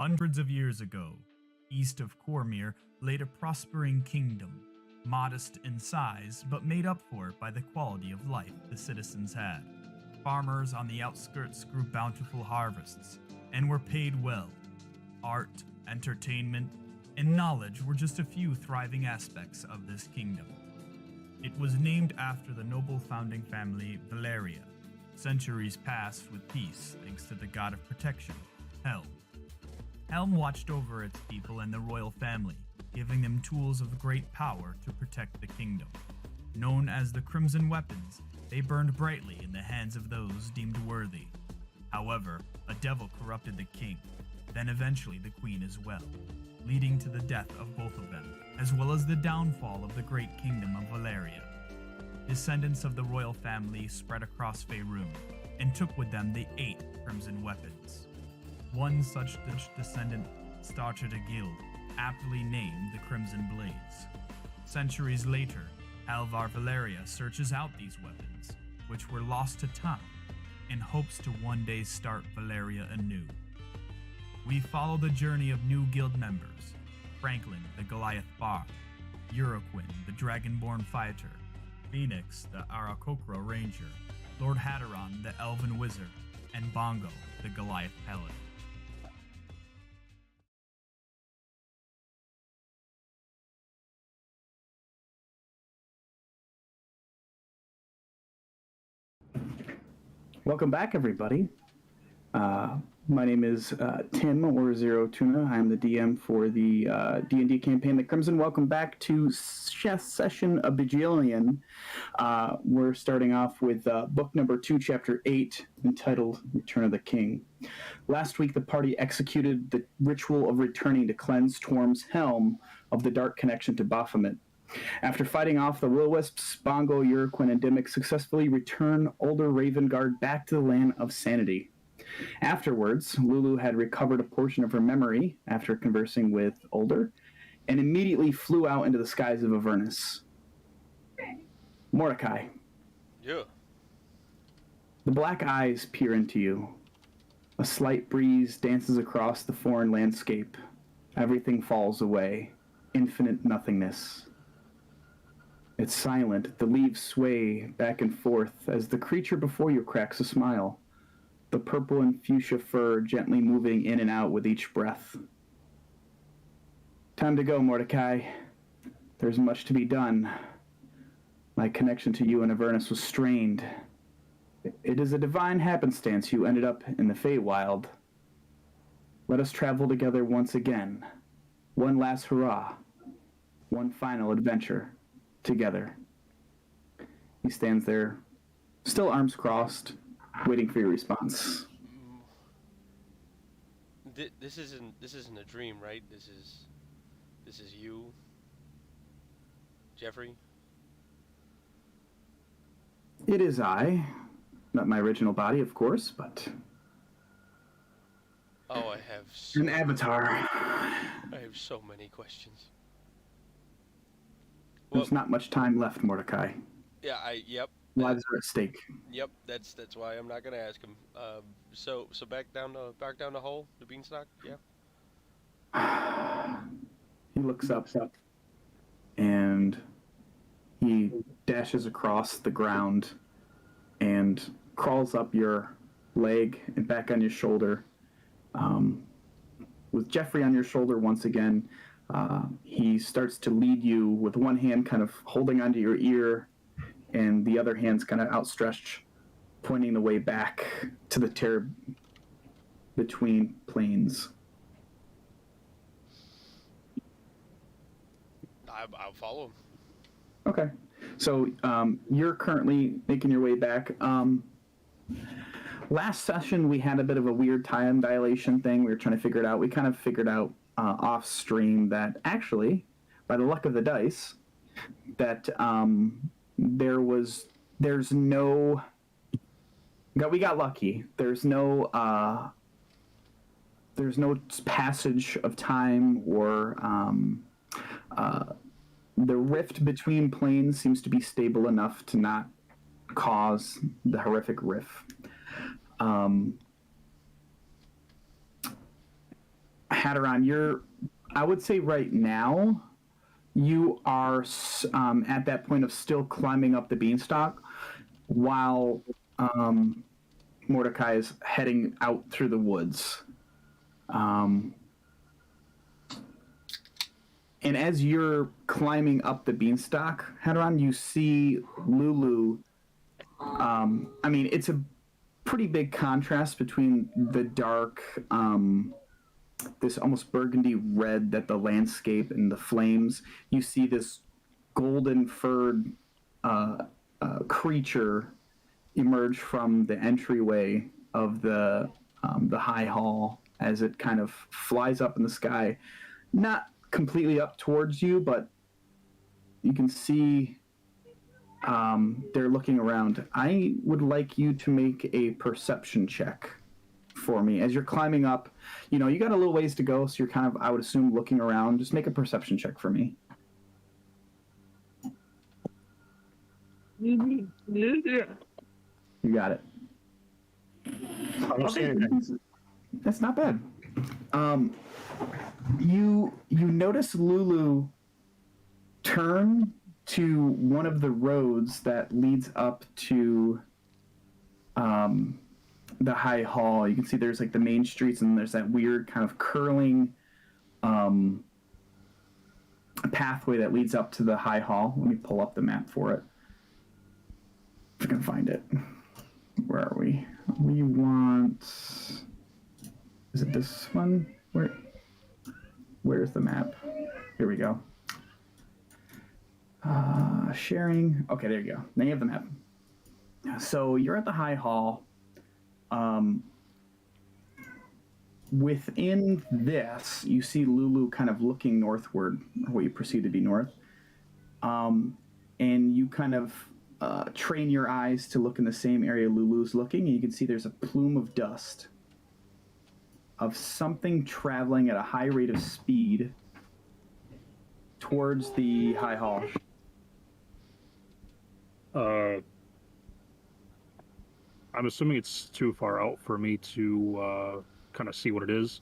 Hundreds of years ago, east of Cormyr laid a prospering kingdom, modest in size but made up for by the quality of life the citizens had. Farmers on the outskirts grew bountiful harvests and were paid well. Art, entertainment, and knowledge were just a few thriving aspects of this kingdom. It was named after the noble founding family Valeria. Centuries passed with peace thanks to the god of protection, Helm. Helm watched over its people and the royal family, giving them tools of great power to protect the kingdom. Known as the Crimson Weapons, they burned brightly in the hands of those deemed worthy. However, a devil corrupted the king, then eventually the queen as well, leading to the death of both of them, as well as the downfall of the great kingdom of Valeria. Descendants of the royal family spread across Faerun, and took with them the 8 Crimson Weapons. One such descendant started a guild, aptly named the Crimson Blades. Centuries later, Alvar Valeria searches out these weapons, which were lost to time, and hopes to one day start Valeria anew. We follow the journey of new guild members: Franklin, the Goliath Bard; Uraquin, the Dragonborn Fighter; Phoenix, the Arakokra Ranger; Lord Hatteron, the Elven Wizard; and Bongo, the Goliath Paladin. Welcome back, everybody. My name is Tim, or Zero Tuna. I'm the DM for the D&D campaign, The Crimson. Welcome back to Session of Bajillion. We're starting off with book number 2, chapter 8, entitled Return of the King. Last week, the party executed the ritual of returning to cleanse Torm's helm of the dark connection to Baphomet. After fighting off the Will-Wisps, Bongo, Uraquin, and Dimmick successfully return older Ravengard back to the land of sanity. Afterwards, Lulu had recovered a portion of her memory after conversing with Older, and immediately flew out into the skies of Avernus. Mordecai. Yeah. The black eyes peer into you. A slight breeze dances across the foreign landscape. Everything falls away. Infinite nothingness. It's silent. The leaves sway back and forth as the creature before you cracks a smile. The purple and fuchsia fur gently moving in and out with each breath. Time to go, Mordecai. There's much to be done. My connection to you and Avernus was strained. It is a divine happenstance you ended up in the Feywild. Let us travel together once again. One last hurrah. One final adventure. Together. He stands there, still arms crossed, waiting for your response. This isn't a dream, right? This is you, Jeffrey. It is I. Not my original body, of course, but Oh, I have an avatar. I have so many questions. There's not much time left, Mordecai. Yeah, yep. Lives are at stake. Yep, that's why I'm not gonna ask him. So back down the hole, the beanstalk. Yeah. He looks up, and he dashes across the ground and crawls up your leg and back on your shoulder. With Jeffrey on your shoulder once again, he starts to lead you with one hand kind of holding onto your ear and the other hand's kind of outstretched, pointing the way back to the tear between planes. I'll follow him. Okay. So you're currently making your way back. Last session, we had a bit of a weird time dilation thing. We were trying to figure it out. We kind of figured out off stream that actually, by the luck of the dice, that there's no. We got lucky. There's no passage of time or the rift between planes seems to be stable enough to not cause the horrific rift. Hadaron, I would say right now, you are at that point of still climbing up the beanstalk while Mordecai is heading out through the woods. And as you're climbing up the beanstalk, Hadaron, you see Lulu. I mean, it's a pretty big contrast between the dark, this almost burgundy red that the landscape and the flames. You see this golden furred creature emerge from the entryway of the high hall as it kind of flies up in the sky, not completely up towards you, but you can see they're looking around. I would like you to make a perception check for me as you're climbing up. You know, you got a little ways to go, so you're kind of, I would assume, looking around. Just make a perception check for me. You got it. I don't see anything. That's not bad. You notice Lulu turn to one of the roads that leads up to the high hall. You can see there's like the main streets, and there's that weird kind of curling pathway that leads up to the high hall. Let me pull up the map for it, if I can find it. Where are we? We want... Is it this one? Where's the map? Here we go. Sharing. Okay, there you go. Now you have the map. So you're at the High Hall. Within this, you see Lulu kind of looking northward, or what you perceive to be north. And you kind of train your eyes to look in the same area Lulu's looking, and you can see there's a plume of dust of something traveling at a high rate of speed towards the High Hall. I'm assuming it's too far out for me to kind of see what it is.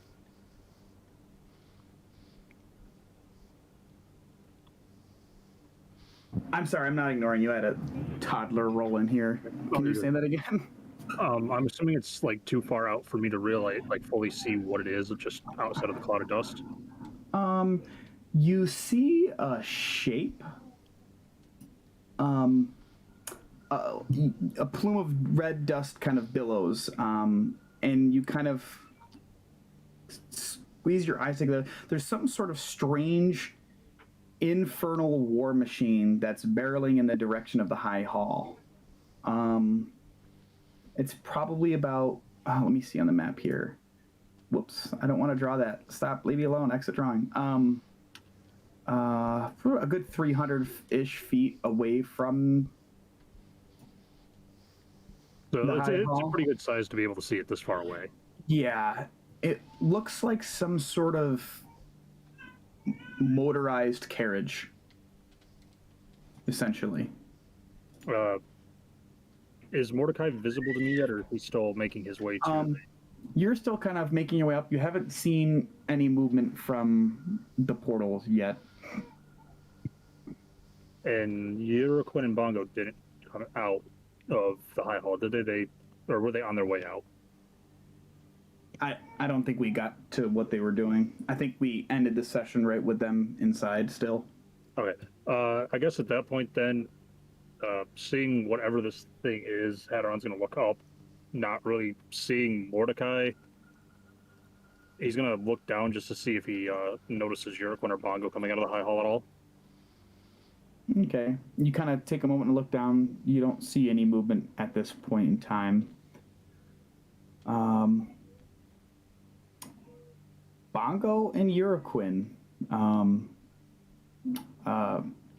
I'm sorry, I'm not ignoring you. I had a toddler roll in here. Can you say that again? I'm assuming it's like too far out for me to really like fully see what it is, just outside of the cloud of dust. You see a shape. A plume of red dust kind of billows, and you kind of squeeze your eyes together. There's some sort of strange infernal war machine that's barreling in the direction of the High Hall. It's probably about, let me see on the map here. Whoops, I don't want to draw that. Stop, leave me alone, exit drawing. A good 300-ish feet away from So the it's High a Hall. pretty good size to be able to see it this far away. Yeah, it looks like some sort of motorized carriage, essentially. Is Mordecai visible to me yet, or is he still making his way to? You're still kind of making your way up. You haven't seen any movement from the portals yet. And Uruquin and Bongo didn't come out of the High Hall, did they? Or were they on their way out? I don't think we got to what they were doing. I think we ended the session right with them inside still. Okay. I guess at that point then, seeing whatever this thing is, Hadaron's going to look up, not really seeing Mordecai. He's going to look down just to see if he notices Uruquin or Bongo coming out of the High Hall at all. Okay. You kind of take a moment and look down. You don't see any movement at this point in time. Bongo and Uruquin,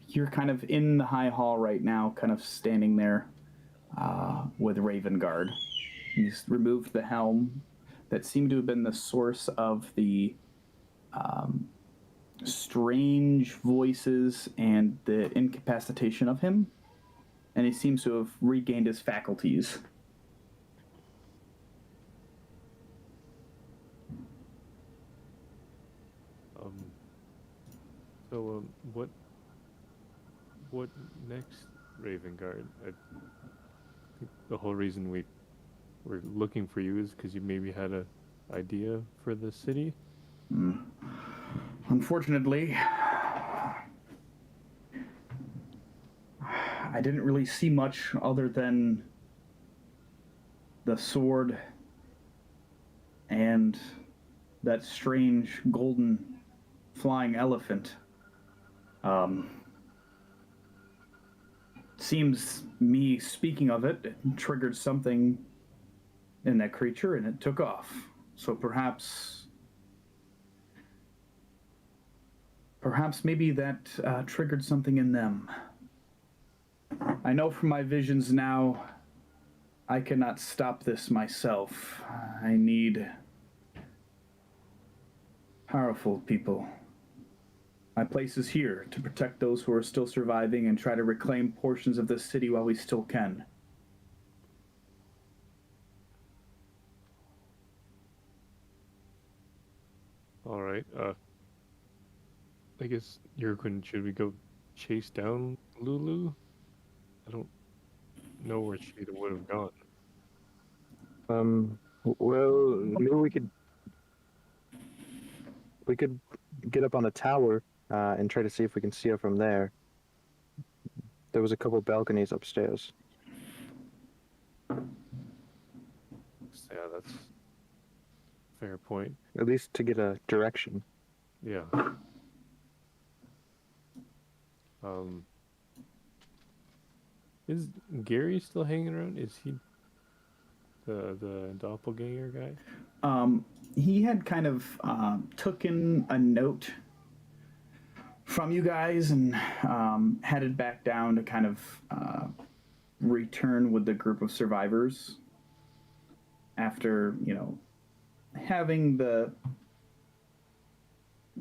you're kind of in the High Hall right now, kind of standing there with Ravengard. He's removed the helm that seemed to have been the source of the strange voices and the incapacitation of him, and he seems to have regained his faculties. So, what next, Raven Guard? I think the whole reason we were looking for you is because you maybe had a idea for the city. Unfortunately, I didn't really see much other than the sword and that strange golden flying elephant. Seems me speaking of it triggered something in that creature and it took off. So perhaps maybe that triggered something in them. I know from my visions now, I cannot stop this myself. I need powerful people. My place is here to protect those who are still surviving and try to reclaim portions of this city while we still can. All right. I guess Yurkun, should we go chase down Lulu? I don't know where she would have gone. Well, maybe we could get up on the tower and try to see if we can see her from there. There was a couple balconies upstairs. Yeah, that's a fair point. At least to get a direction. Yeah. Is Gary still hanging around? Is he the doppelganger guy? He had kind of taken a note from you guys and headed back down to kind of return with the group of survivors after, having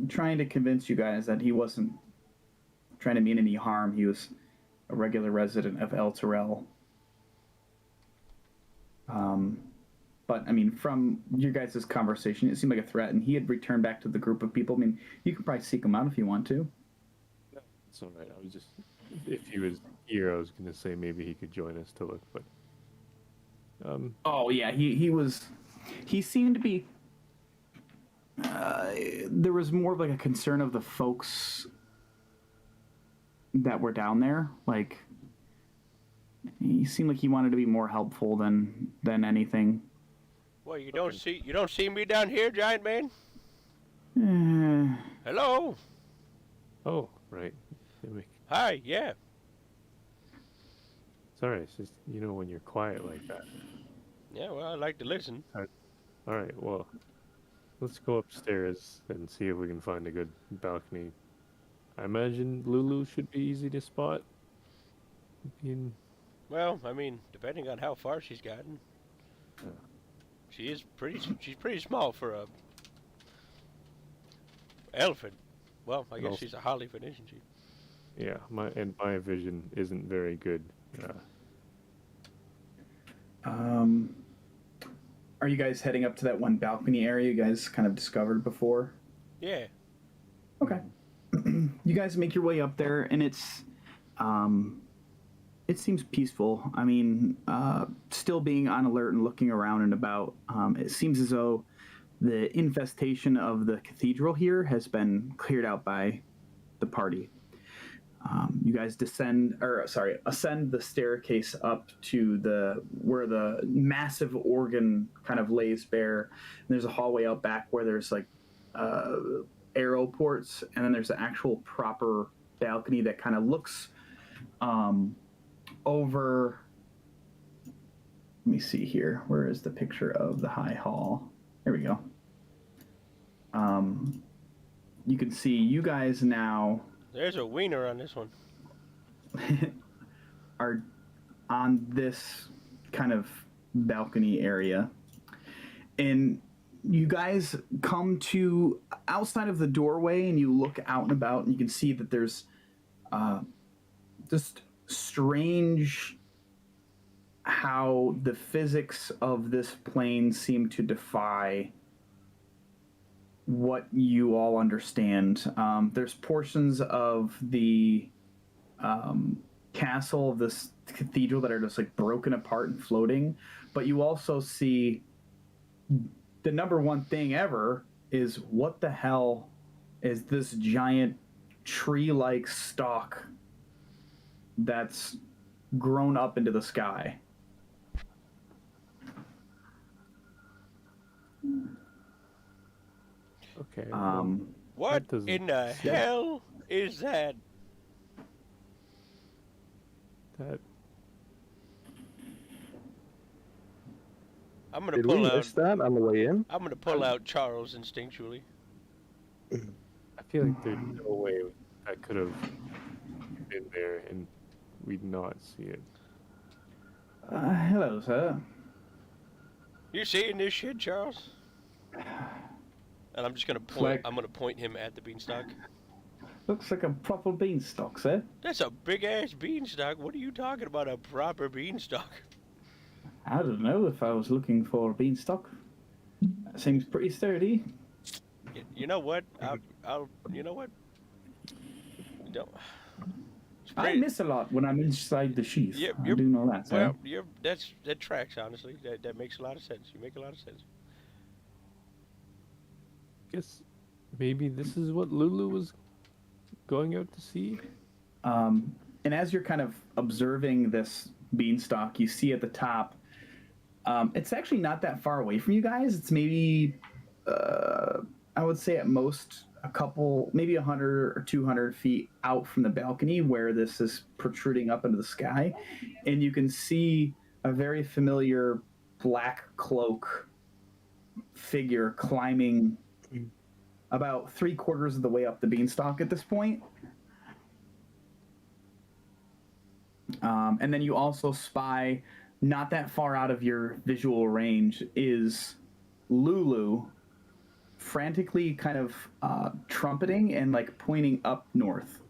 trying to convince you guys that he wasn't trying to mean any harm. He was a regular resident of El Terrell. But, from your guys' conversation, it seemed like a threat, and he had returned back to the group of people. You can probably seek him out if you want to. It's all right. I was just, if he was here, I was going to say maybe he could join us to look, but... Oh, yeah, he seemed to be... there was more of like a concern of the folks that were down there. Like, he seemed like he wanted to be more helpful than anything. Well, you don't see me down here, giant man? Hello? Oh, right. Hi, yeah. Sorry, it's just, when you're quiet like that. Yeah, well, I like to listen. All right, well, let's go upstairs and see if we can find a good balcony. I imagine Lulu should be easy to spot. Well, depending on how far she's gotten. She's pretty small for a elephant. Well, I guess she's a Hollyphant, isn't she? Yeah, my vision isn't very good. Are you guys heading up to that one balcony area you guys kind of discovered before? Yeah. Okay. You guys make your way up there, and it seems peaceful. Still being on alert and looking around and about, it seems as though the infestation of the cathedral here has been cleared out by the party. You guys ascend the staircase up to where the massive organ kind of lays bare. And there's a hallway out back where there's like arrow ports, and then there's an actual proper balcony that kind of looks over. Let me see here. Where is the picture of the high hall? There we go. You can see you guys now. There's a wiener on this one. Are on this kind of balcony area, and you guys come to outside of the doorway, and you look out and about, and you can see that there's just strange how the physics of this plane seem to defy what you all understand. There's portions of the castle of this cathedral that are just like broken apart and floating, but you also see the number one thing ever is what the hell is this giant tree-like stalk that's grown up into the sky? Okay. What doesn't- in the hell is that? that I'm gonna Did we pull out. miss that on the way in? I'm gonna pull out Charles instinctually. I feel like there's no way that could have been there and we'd not see it. Hello, sir. You seeing this shit, Charles? And I'm just gonna point. Like- I'm gonna point him at the beanstalk. Looks like a proper beanstalk, sir. That's a big ass beanstalk. What are you talking about? A proper beanstalk? I don't know if I was looking for a beanstalk. That seems pretty sturdy. You know what? I'll. You know what? Don't. It's I pretty- miss a lot when I'm inside the sheath. Yep, I you're- do know that, sir. Well, that tracks honestly. That makes a lot of sense. You make a lot of sense. Guess maybe this is what Lulu was going out to see. And as you're kind of observing this beanstalk, you see at the top, it's actually not that far away from you guys. It's maybe, I would say at most a couple, maybe 100 or 200 feet out from the balcony where this is protruding up into the sky. And you can see a very familiar black cloak figure climbing about 3/4 of the way up the beanstalk at this point. And then you also spy, not that far out of your visual range, is Lulu frantically kind of trumpeting and like pointing up north.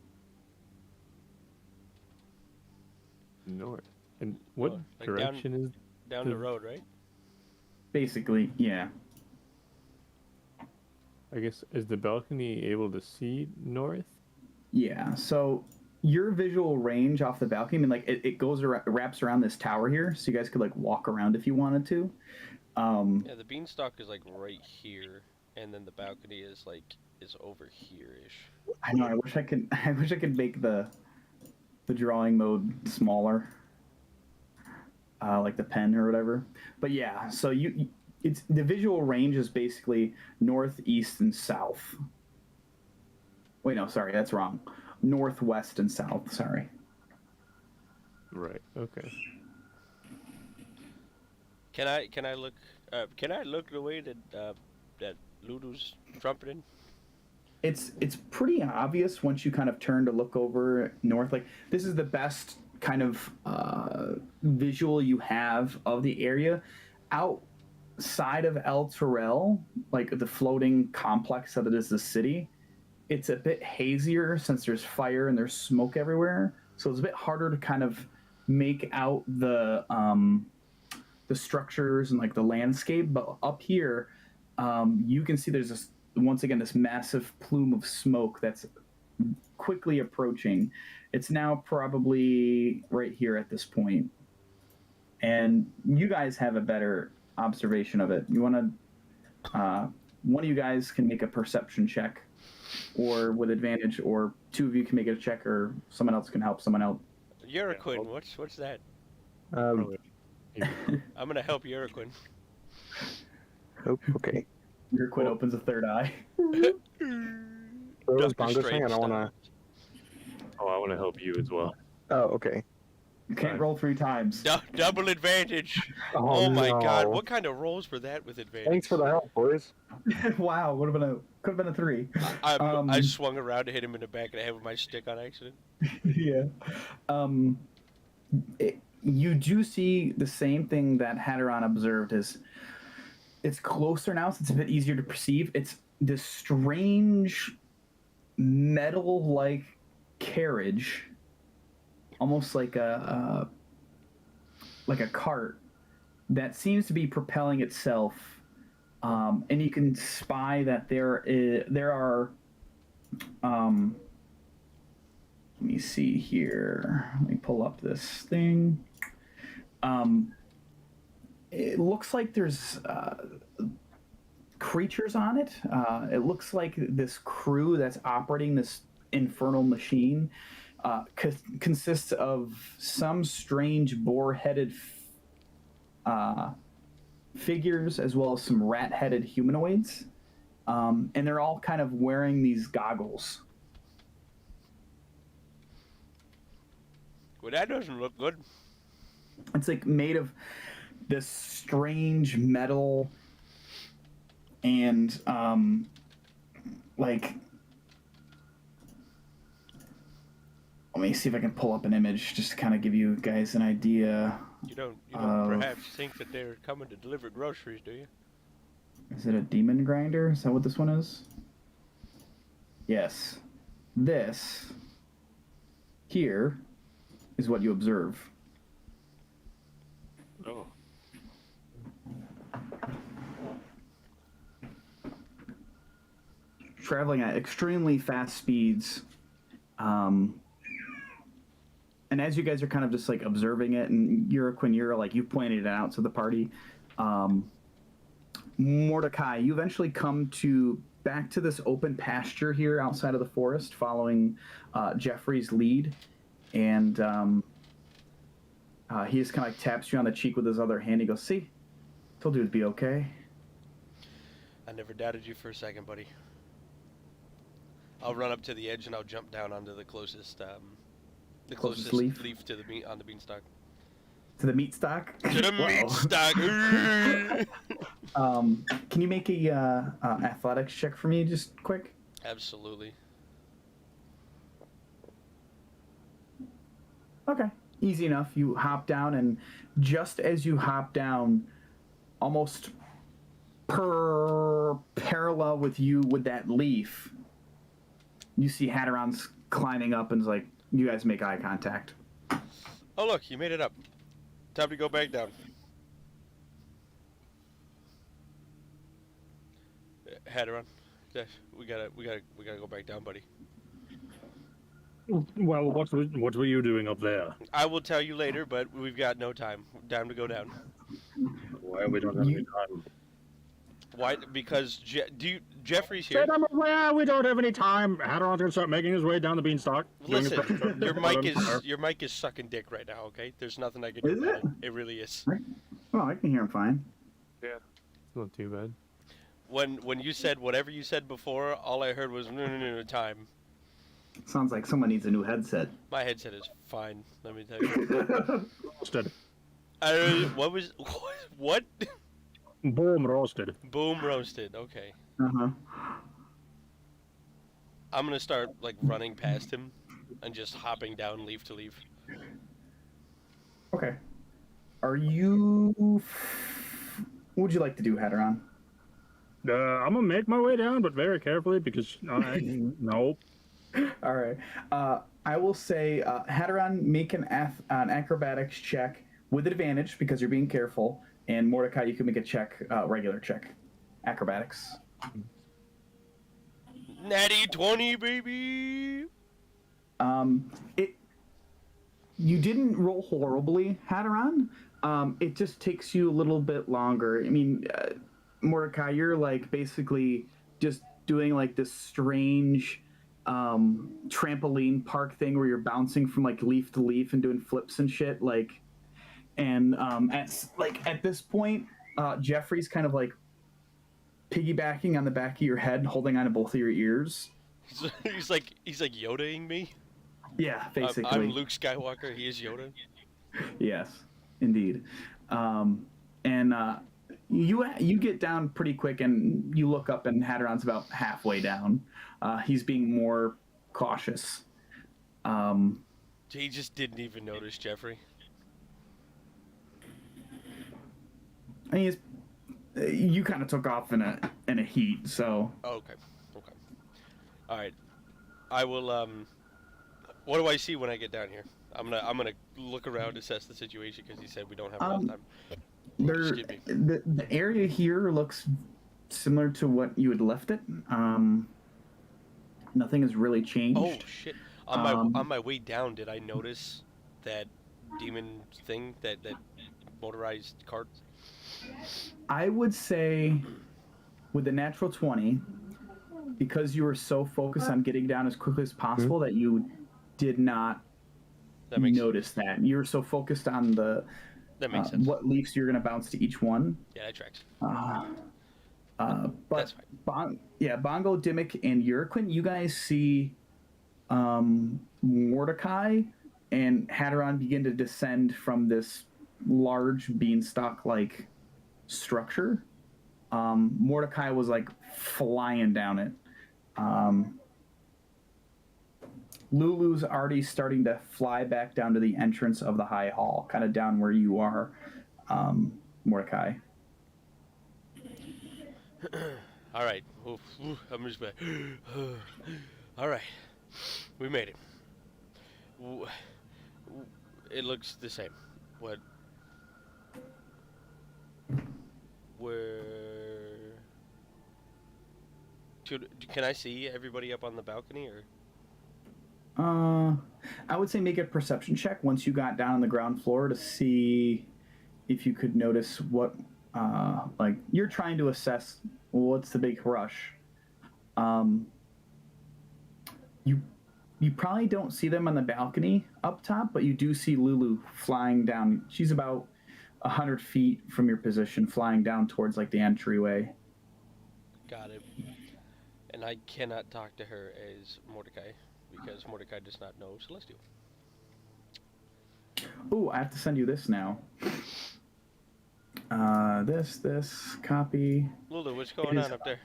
North. And what Oh, like down- direction is? Down the road, right? Basically, yeah. I guess is the balcony able to see north? Yeah, so your visual range off the balcony, I mean, like it goes around, wraps around this tower here, so you guys could like walk around if you wanted to. Yeah, the beanstalk is like right here, and then the balcony is over here-ish. I know. I wish I could. I wish I could make the drawing mode smaller, like the pen or whatever. But yeah, so it's the visual range is basically north, east, and south. Wait, no, sorry, that's wrong. Northwest and south. Sorry. Right. Okay. Can I look? Can I look the way that Lulu's trumpeting? It's pretty obvious once you kind of turn to look over north. Like this is the best kind of visual you have of the area. Outside of El Terrell, like the floating complex that it is the city, it's a bit hazier since there's fire and there's smoke everywhere. So it's a bit harder to kind of make out the structures and like the landscape. But up here, you can see there's this once again this massive plume of smoke that's quickly approaching. It's now probably right here at this point, and you guys have a better observation of it. You want to one of you guys can make a perception check, or with advantage, or two of you can make a check, or someone else can help someone else. Uraquin, what's that? Um, I'm gonna help Uraquin. oh, okay. Your quid opens a third eye. Where was Dr. Bongo saying? I Strange don't want to. Oh, I want to help you as well. Oh, okay. You can't roll 3 times. Double advantage. Oh my no. god, what kind of rolls were that with advantage? Thanks for the help, boys. Wow, could have been a 3. I swung around to hit him in the back of the head with my stick on accident. Yeah. You do see the same thing that Hatteron observed. Is it's closer now, so it's a bit easier to perceive. It's this strange metal-like carriage, almost like a cart, that seems to be propelling itself And you can spy that there are. Let me see here. Let me pull up this thing. It looks like there's creatures on it. It looks like this crew that's operating this infernal machine consists of some strange boar-headed figures as well as some rat-headed humanoids. And they're all kind of wearing these goggles. Well, that doesn't look good. It's like made of this strange metal and like, let me see if I can pull up an image just to kind of give you guys an idea. You don't perhaps think that they're coming to deliver groceries, do you? Is it a demon grinder? Is that what this one is? Yes. This here is what you observe. Oh. Traveling at extremely fast speeds. And as you guys are kind of just like observing it, and Quinn, you're like, you pointed it out to the party. Mordecai, you eventually come back to this open pasture here outside of the forest, following Jeffrey's lead, and he just kind of like taps you on the cheek with his other hand. He goes, "See, told you it'd be okay." I never doubted you for a second, buddy. I'll run up to the edge and I'll jump down onto the closest leaf to the on the beanstalk. To the meat stock. To the meat stock. Can you make a athletics check for me, just quick? Absolutely. Okay, easy enough. You hop down, and just as you hop down, almost parallel with you with that leaf, you see Hatteron's climbing up, and is like, you guys make eye contact. Oh look, you made it up. Time to go back down. Hatteron, we gotta go back down, buddy. Well, what were you doing up there? I will tell you later, but we've got no time. Time to go down. Well, we don't have any time. Why? Because Jeffrey's here. Well, we don't have any time. Hatteron's gonna start making his way down the beanstalk. Listen, your mic is sucking dick right now. Okay, there's nothing I can do. Is about it? It really is. Oh, I can hear him fine. Yeah. It's not too bad. When you said whatever you said before, all I heard was no time. Sounds like someone needs a new headset. My headset is fine. Let me tell you. Roasted. What? Boom, roasted. Boom roasted. Okay. Uh-huh. I'm gonna start like running past him and just hopping down leaf to leaf. Okay. Are you... What would you like to do, Hatteron? I'm gonna make my way down, but very carefully because nope. All right. I will say, Hatteron, make an acrobatics check with advantage because you're being careful. And Mordecai, you can make a check, regular check. Acrobatics. Natty 20, baby! You didn't roll horribly, Hatteron. It just takes you a little bit longer. I mean, Mordecai, you're like basically just doing like this strange trampoline park thing where you're bouncing from like leaf to leaf and doing flips and shit. Like, and at this point, Jeffrey's kind of like piggybacking on the back of your head, holding on to both of your ears. he's like Yodaing me. Yeah, basically. I'm Luke Skywalker. He is Yoda. Yes, indeed. You get down pretty quick, and you look up, and Hatteron's about halfway down. He's being more cautious. He just didn't even notice Jeffrey. I mean, you kind of took off in a heat, so. Oh, okay. All right. I will. What do I see when I get down here? I'm gonna look around, assess the situation because he said we don't have enough time. The area here looks similar to what you had left it. Nothing has really changed. Oh shit! On my way down, did I notice that demon thing, that motorized cart? I would say with the natural 20, because you were so focused on getting down as quickly as possible that you did not That makes notice that. You were so focused on the that makes sense. what leafs you're going to bounce to each one. Yeah, that tracks. But That's fine. Bongo, Dimmick, and Uraquin, you guys see Mordecai and Hatteron begin to descend from this large beanstalk-like structure. Mordecai was like flying down it. Lulu's already starting to fly back down to the entrance of the high hall, kind of down where you are, Mordecai. All right. Oof, oof, I'm just back. All right. We made it. It looks the same. What? Where? Can I see everybody up on the balcony, or? I would say make a perception check once you got down on the ground floor to see if you could notice what, like, you're trying to assess what's the big rush. You probably don't see them on the balcony up top, but you do see Lulu flying down. She's about 100 feet from your position, flying down towards like the entryway. Got it. And I cannot talk to her as Mordecai because Mordecai does not know Celestial. Ooh, I have to send you this now. This copy. Lulu, what's going on up there?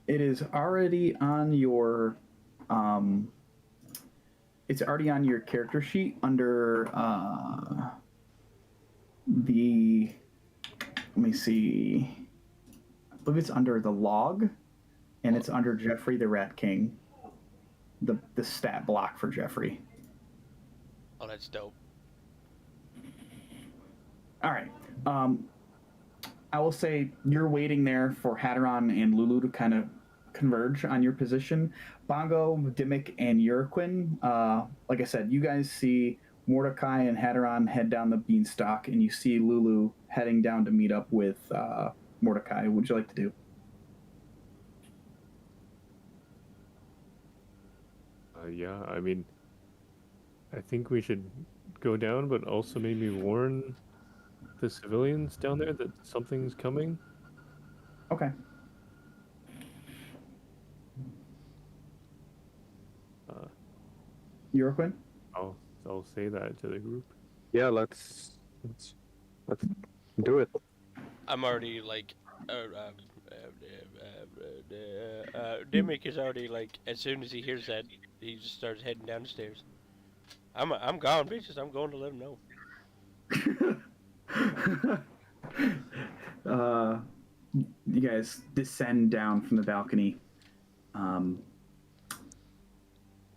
It is already on your it's already on your character sheet under the, let me see, I believe it's under the log, and it's under Jeffrey the Rat King, the stat block for Jeffrey. Oh, that's dope. All right. I will say you're waiting there for Hatteron and Lulu to kind of converge on your position. Bongo, Dimmick, and Uraquin, like I said, you guys see Mordecai and Hatteron head down the beanstalk, and you see Lulu heading down to meet up with Mordecai. What would you like to do? Yeah, I mean, I think we should go down, but also maybe warn the civilians down there that something's coming. Okay. Uraquin? I'll say that to the group. Yeah, let's do it. I'm already like, Dimmick is already like, as soon as he hears that, he just starts heading down the stairs. I'm gone, bitches. I'm going to let him know. You guys descend down from the balcony.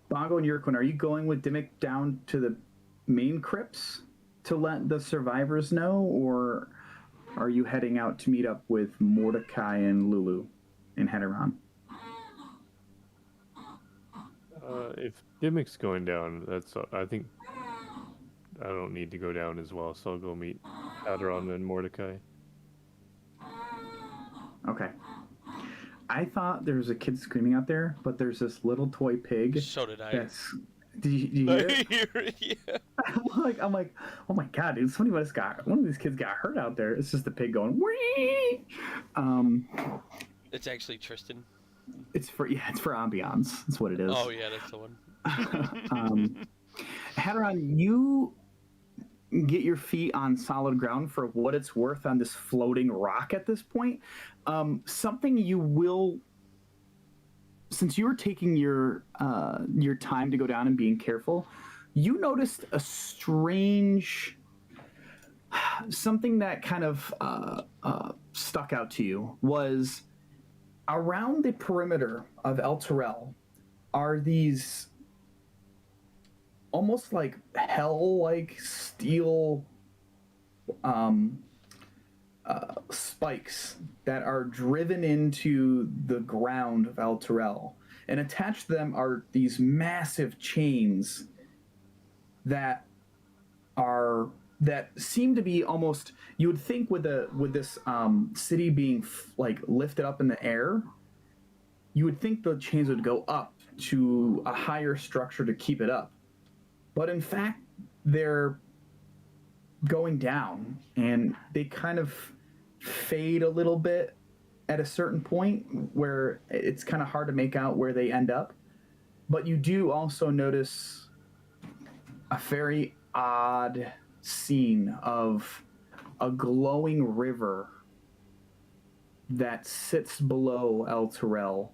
Bongo and Uraquin, are you going with Dimmick down to the main crypts to let the survivors know, or are you heading out to meet up with Mordecai and Lulu and Hatteron? If Dimmick's going down, I think I don't need to go down as well, so I'll go meet Hatteron and Mordecai. Okay. I thought there was a kid screaming out there, but there's this little toy pig. So did I. Did you hear it? Yeah. I'm like, oh my god, dude! One of these kids got hurt out there. It's just the pig going, wee. It's actually Tristan. It's for ambiance. That's what it is. Oh yeah, that's the one. Hatteron, you get your feet on solid ground for what it's worth on this floating rock at this point. Something you will, since you were taking your time to go down and being careful, you noticed a strange something that kind of stuck out to you was around the perimeter of El Terrell are these almost like hell-like steel spikes that are driven into the ground of El Terrell, and attached to them are these massive chains that seem to be almost, you would think with this city being like lifted up in the air, you would think the chains would go up to a higher structure to keep it up, but in fact they're going down, and they kind of fade a little bit at a certain point where it's kind of hard to make out where they end up. But you do also notice a very odd scene of a glowing river that sits below El Terrell.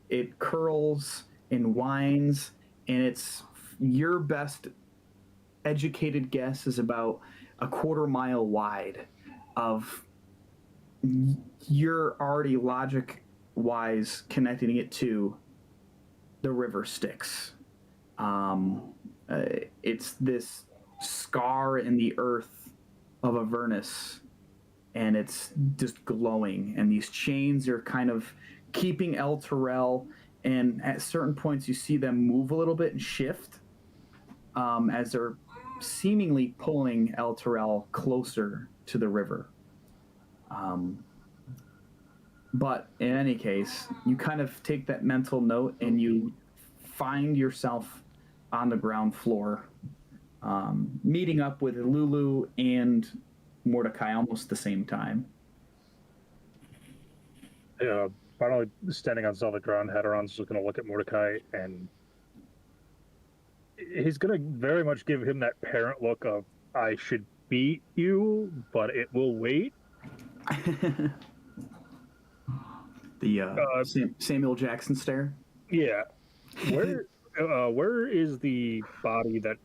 It curls and winds, and it's your best educated guess is about a quarter mile wide of your already logic wise connecting it to the river Styx. It's this scar in the earth of Avernus, and it's just glowing, and these chains are kind of keeping El Terrell, and at certain points you see them move a little bit and shift as they're seemingly pulling El Terrell closer to the river. But in any case, you kind of take that mental note and you find yourself on the ground floor, meeting up with Lulu and Mordecai almost the same time. Finally standing on solid ground, Hadron's just going to look at Mordecai, and he's going to very much give him that parent look of, I should beat you, but it will wait. The Samuel Jackson stare. Yeah. Where is the body that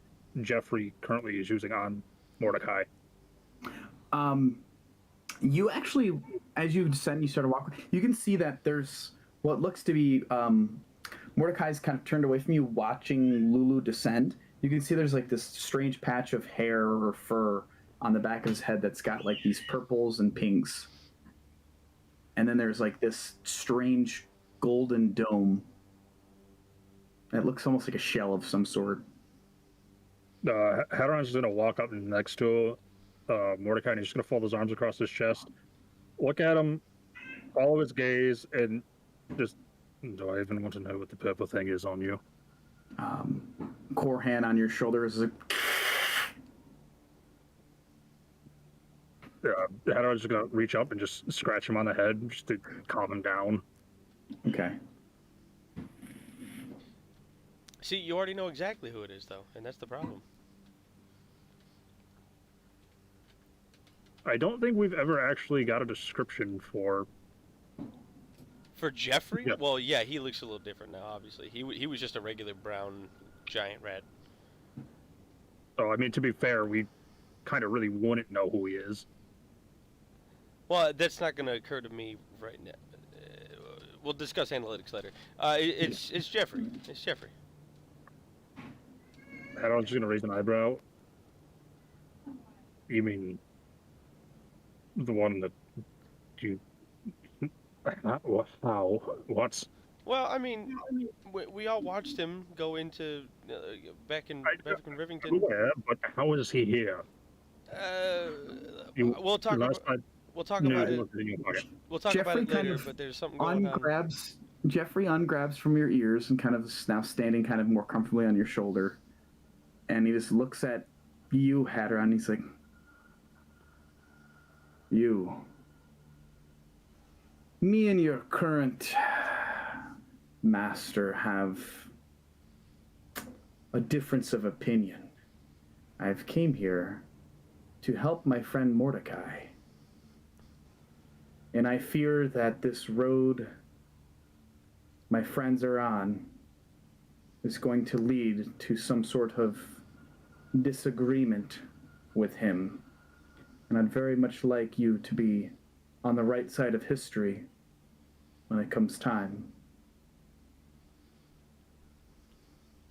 Jeffrey currently is using on Mordecai? You actually, as you descend, you start to walk, you can see that there's what looks to be Mordecai's kind of turned away from you, watching Lulu descend. You can see there's like this strange patch of hair or fur on the back of his head that's got like these purples and pinks. And then there's like this strange golden dome that looks almost like a shell of some sort. Hadron's going to walk up next to Mordecai, and he's just going to fold his arms across his chest, look at him, follow his gaze, and just, do I even want to know what the purple thing is on you? Core hand on your shoulder is like... Hadron's just going to reach up and just scratch him on the head just to calm him down. Okay. See, you already know exactly who it is, though, and that's the problem. I don't think we've ever actually got a description for... For Jeffrey? Yeah. Well, yeah, he looks a little different now, obviously. He was just a regular brown giant rat. So, I mean, to be fair, we kind of really wouldn't know who he is. Well, that's not going to occur to me right now. We'll discuss analytics later. It's Jeffrey. It's Jeffrey. Hadron's just going to raise an eyebrow. You mean the one that you... How? What? Well, I mean, we all watched him go into back in Rivington. Yeah, but how is he here? We'll talk about. We'll talk about it. We'll talk about it later. But there's something going on. Jeffrey ungrabs from your ears and kind of is now standing kind of more comfortably on your shoulder, and he just looks at you, Hadron, and he's like, "You. Me and your current master have a difference of opinion. I've came here to help my friend Mordecai. And I fear that this road my friends are on is going to lead to some sort of disagreement with him. And I'd very much like you to be on the right side of history when it comes time."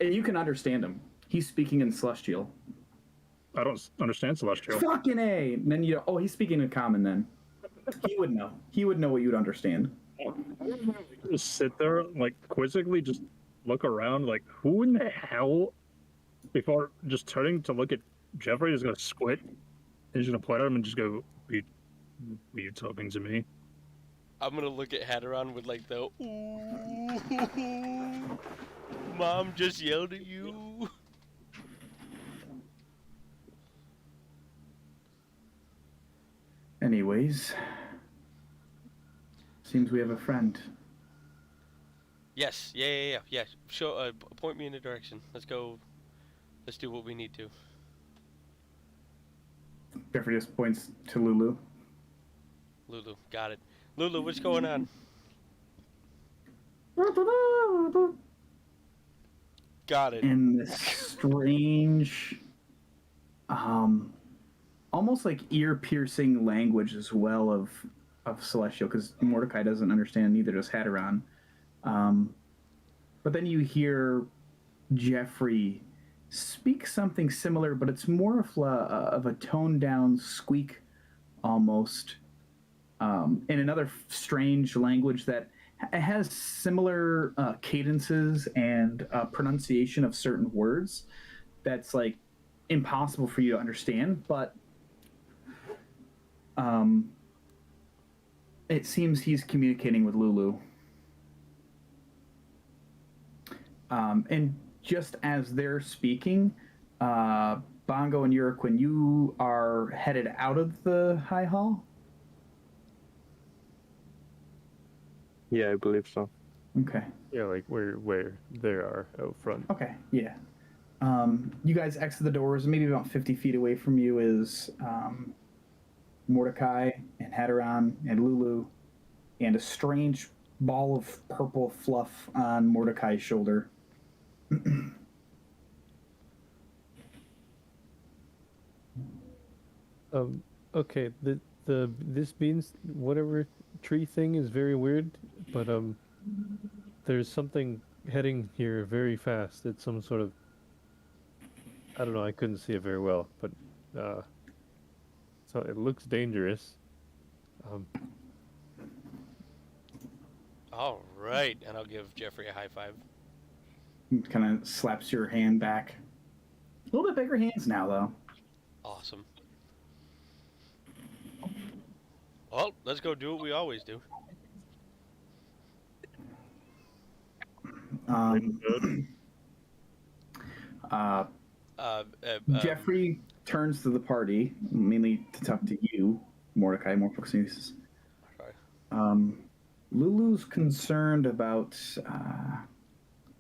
And you can understand him. He's speaking in Celestial. I don't understand Celestial. Fucking A! And then he's speaking in Common then. He would know. He would know what you'd understand. Just sit there, like, quizzically, just look around, like, who in the hell? Before just turning to look at Jeffrey, is going to squint, and he's going to point at him and just go, are you talking to me? I'm gonna look at Hadron with like the ooh, Mom just yelled at you. Anyways, seems we have a friend. Yes, yeah. Show, point me in the direction. Let's go. Let's do what we need to. Jeffrey just points to Lulu. Lulu, got it. Lulu, what's going on? Got it. In this strange, almost like ear-piercing language as well of Celestial, because Mordecai doesn't understand, neither does Hadron. But then you hear Jeffrey speak something similar, but it's more of a toned-down squeak, almost, in another strange language that has similar cadences and pronunciation of certain words that's like impossible for you to understand, but it seems he's communicating with Lulu. And just as they're speaking, Bongo and Uraquin, you are headed out of the High Hall? Yeah, I believe so. Okay. Yeah, like where they are out front. Okay, yeah. You guys exit the doors. Maybe about 50 feet away from you is Mordecai and Hadron and Lulu, and a strange ball of purple fluff on Mordecai's shoulder. Okay, this beans whatever tree thing is very weird, but there's something heading here very fast. It's some sort of, I don't know, I couldn't see it very well, but so it looks dangerous. All right, and I'll give Jeffrey a high five. Kind of slaps your hand back. A little bit bigger hands now, though. Awesome. Well, let's go do what we always do. Jeffrey turns to the party, mainly to talk to you, Mordecai, more focusing. Sorry. Lulu's concerned about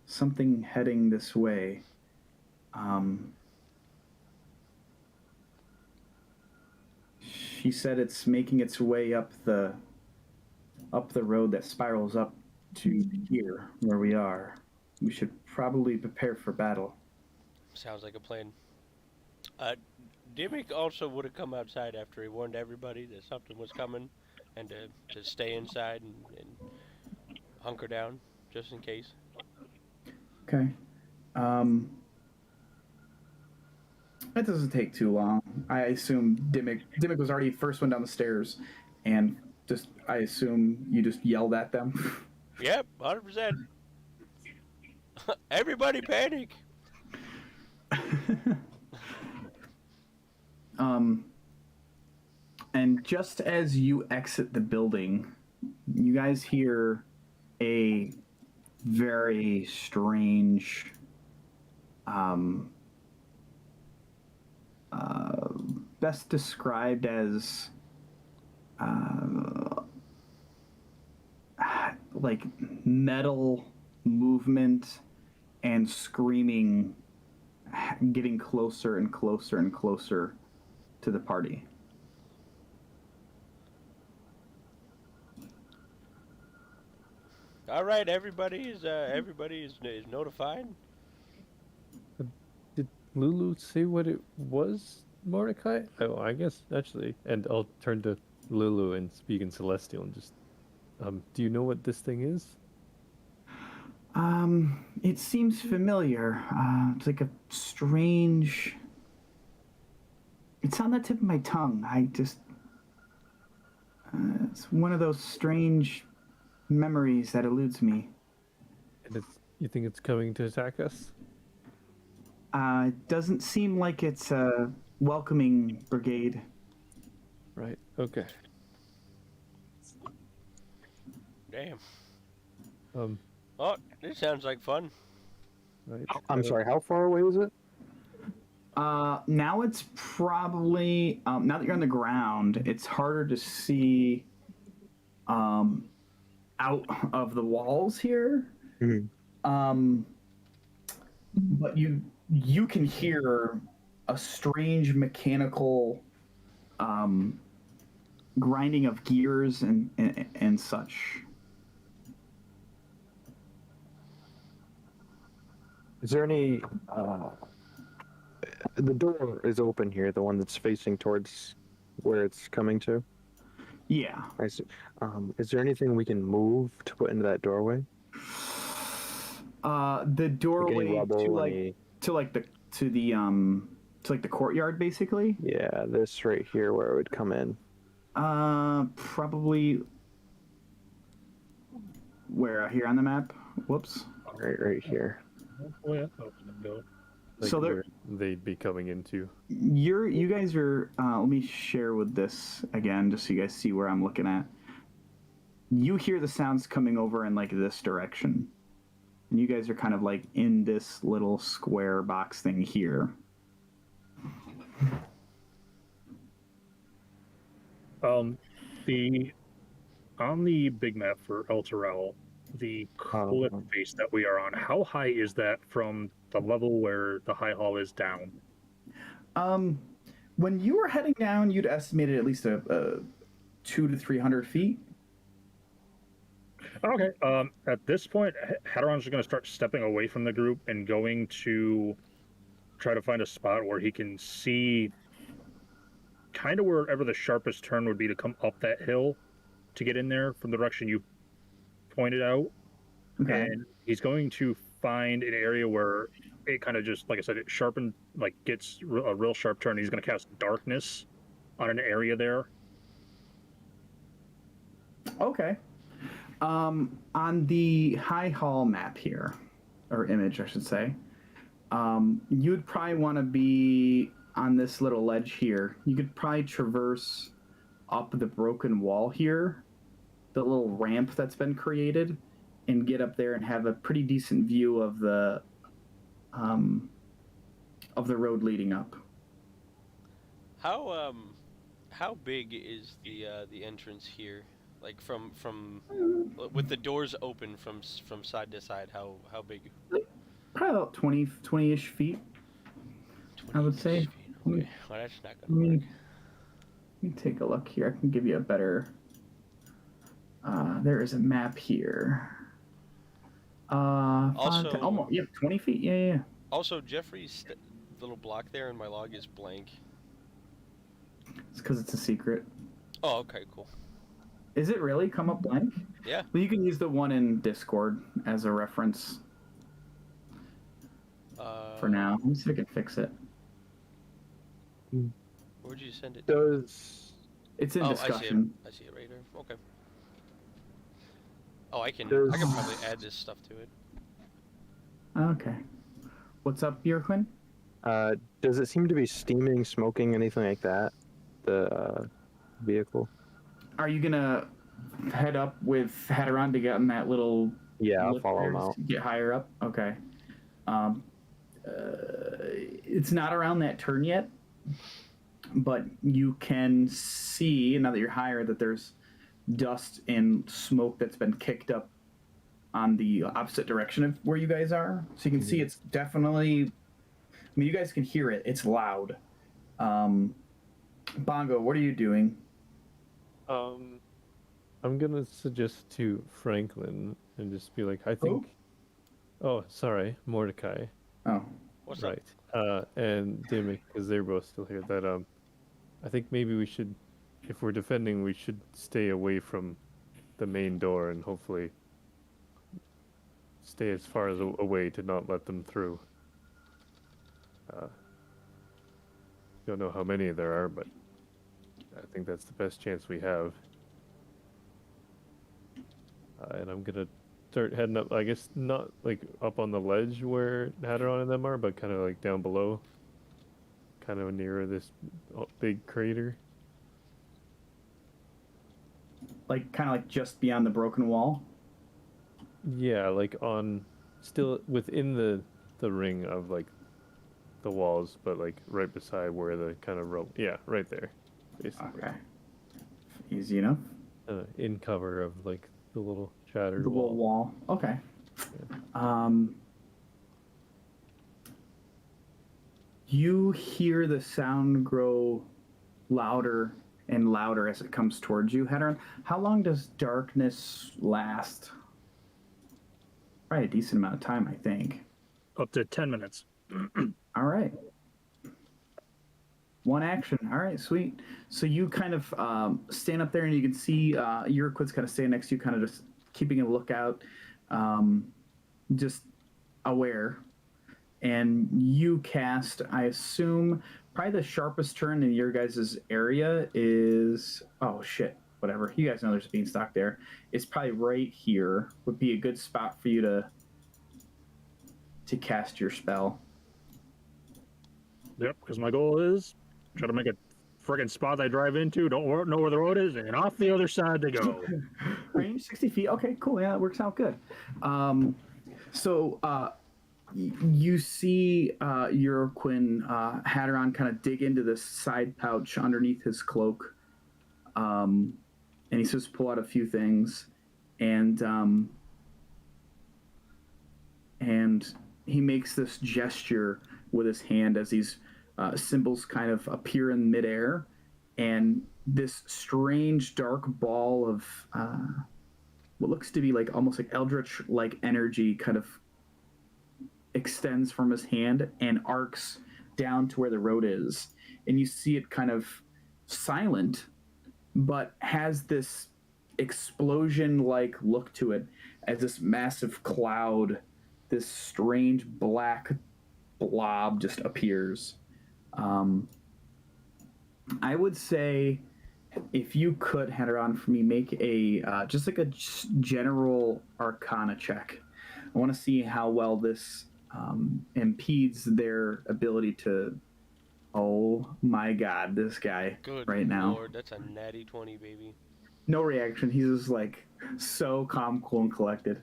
something heading this way. She said it's making its way up the road that spirals up to here, where we are. We should probably prepare for battle. Sounds like a plan. Dimmick also would have come outside after he warned everybody that something was coming, and to stay inside and hunker down just in case. Okay. That doesn't take too long. I assume Dimmick was already first one down the stairs, and I assume you just yelled at them. Yep, 100%. Everybody panic. And just as you exit the building, you guys hear a very strange best described as like metal movement and screaming getting closer and closer and closer to the party. All right, everybody is notified. Did Lulu say what it was, Mordecai? Oh, I guess actually, and I'll turn to Lulu and speak in Celestial and just, do you know what this thing is? It seems familiar. It's like a strange. It's on the tip of my tongue. It's one of those strange memories that eludes me. And you think it's coming to attack us? It doesn't seem like it's a welcoming brigade. Right. Okay. Damn. Um. Oh, this sounds like fun. Right. I'm sorry, how far away was it? Now it's probably now that you're on the ground, it's harder to see out of the walls here. Mhm. But you can hear a strange mechanical grinding of gears and such. Is there any? The door is open here, the one that's facing towards where it's coming to. Yeah. I see. Is there anything we can move to put into that doorway? The Like doorway any rubble, to any... the courtyard, basically. Yeah, this right here where it would come in. Probably where here on the map. Whoops. Right here. Oh yeah, open the door. Like So where they'd be coming into. You guys are. Let me share with this again, just so you guys see where I'm looking at. You hear the sounds coming over in like this direction, and you guys are kind of like in this little square box thing here. The on the big map for El Terrell, the cliff face that we are on, how high is that from the level where the high hall is down? When you were heading down, you'd estimated at least a 200 to 300 feet. Okay. At this point, Hadron's just going to start stepping away from the group and going to try to find a spot where he can see kind of wherever the sharpest turn would be to come up that hill to get in there from the direction you pointed out. Okay. And he's going to find an area where it kind of just, like I said, it sharpened, like gets a real sharp turn. He's going to cast darkness on an area there. Okay. On the High Hall map here, or image, I should say, you'd probably want to be on this little ledge here. You could probably traverse up the broken wall here, the little ramp that's been created, and get up there and have a pretty decent view of the road leading up. How big is the entrance here? Like from with the doors open from side to side, how big? Probably about 20-ish feet. I would say. Feet. Okay. Well, that's not gonna Let work. me take a look here. I can give you a better. There is a map here. Also- almost 20 feet. Yeah. Also, Jeffrey's little block there in my log is blank. It's because it's a secret. Oh, okay, cool. Is it really come up blank? Yeah. Well, you can use the one in Discord as a reference for now. Let me see if I can fix it. Where'd you send it? Does It's in Oh, discussion. I see it right there. Okay. Oh, I can Does- probably add this stuff to it. Okay. What's up, Bjorklin? does it seem to be steaming, smoking, anything like that? The vehicle. Are you gonna head up with Hadron to get on that little? Yeah, I'll lift follow there him to out. Get higher up. Okay. It's not around that turn yet, but you can see now that you're higher that there's dust and smoke that's been kicked up on the opposite direction of where you guys are. So you can see it's definitely. I mean, you guys can hear it. It's loud. Bongo, what are you doing? I'm gonna suggest to Franklin and just be like, I think. Oh, sorry, Mordecai. Oh, What's up? Right. And Dimmick, because they're both still here. That I think maybe we should, if we're defending, we should stay away from the main door and hopefully stay as far as away to not let them through. Don't know how many there are, but I think that's the best chance we have. and I'm gonna start heading up. I guess not like up on the ledge where Hadron and them are, but kind of like down below, kind of near this big crater. Like kind of like just beyond the broken wall. Yeah, like on, still within the ring of like the walls, but like right beside where the kind of rope. Yeah, right there, basically. Okay. Easy enough. In cover of like the little shattered The little wall. wall. Okay. You hear the sound grow louder and louder as it comes towards you, Hedron. How long does darkness last? Probably a decent amount of time, I think. Up to 10 minutes. All right. One action. All right, sweet. So you kind of stand up there and you can see Urquid's kind of standing next to you, kind of just keeping a lookout, just aware. And you cast, I assume, probably the sharpest turn in your guys' area is, oh shit, whatever. You guys know there's a beanstalk there. It's probably right here. Would be a good spot for you to cast your spell. Yep, because my goal is try to make a friggin' spot I drive into, don't know where the road is, and off the other side they go. Range 60 feet. Okay, cool. Yeah, that works out good. You see Urquin Hadron kind of dig into this side pouch underneath his cloak, and he starts to pull out a few things, and he makes this gesture with his hand as these symbols kind of appear in midair, and this strange dark ball of what looks to be like almost like eldritch-like energy kind of extends from his hand and arcs down to where the road is, and you see it kind of silent, but has this explosion-like look to it as this massive cloud, this strange black blob just appears. I would say, if you could, Hadron, for me, make a just like a general Arcana check. I want to see how well this impedes their ability to. Oh my God, this guy Good right now. Lord, that's a natty 20, baby. No reaction. He's just like so calm, cool, and collected.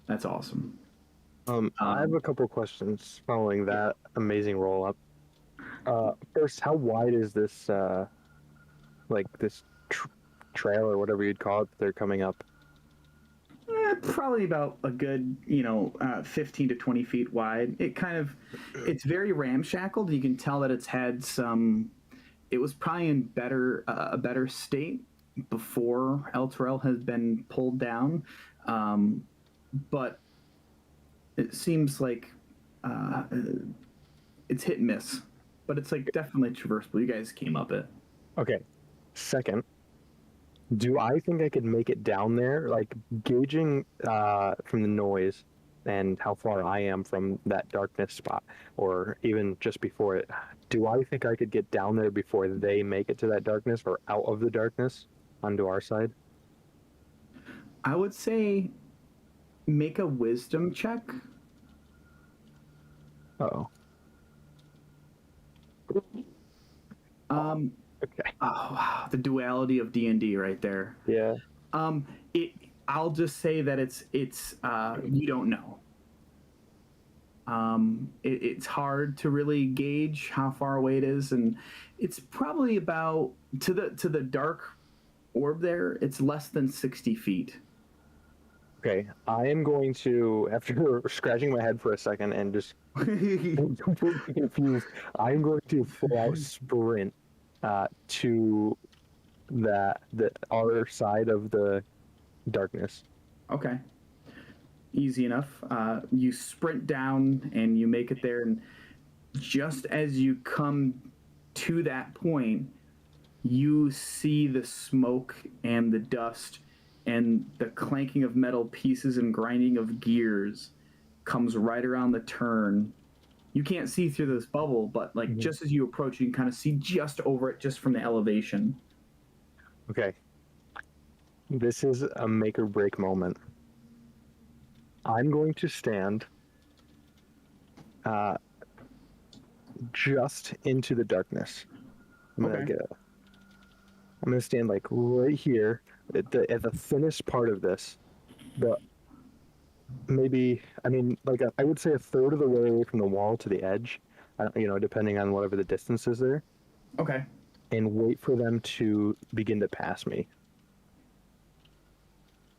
That's awesome. I have a couple questions following that amazing roll up. First, how wide is this, like this trail or whatever you'd call it that they're coming up? Probably about a good, 15 to 20 feet wide. It's very ramshackled. You can tell that it's had some. It was probably in a better state before El Terrell has been pulled down, but it seems like it's hit and miss. But it's like definitely traversable. You guys came up it. Okay. Second, do I think I could make it down there? Like gauging from the noise and how far I am from that darkness spot, or even just before it, do I think I could get down there before they make it to that darkness or out of the darkness onto our side? I would say make a wisdom check. Uh-oh. Okay. Oh wow, the duality of D&D right there. Yeah. I'll just say that it's you don't know. It's hard to really gauge how far away it is, and it's probably about to the dark orb there. It's less than 60 feet. Okay. I am going to, after scratching my head for a second and just completely confused, I'm going to full out sprint to the other side of the darkness. Okay. Easy enough. You sprint down and you make it there, and just as you come to that point, you see the smoke and the dust and the clanking of metal pieces and grinding of gears comes right around the turn. You can't see through this bubble, but like just as you approach, you can kind of see just over it, just from the elevation. Okay. This is a make or break moment. I'm going to stand just into the darkness. I'm Okay. gonna stand like right here at the thinnest part of this, but maybe I would say a third of the way away from the wall to the edge, depending on whatever the distance is there, Okay. and wait for them to begin to pass me.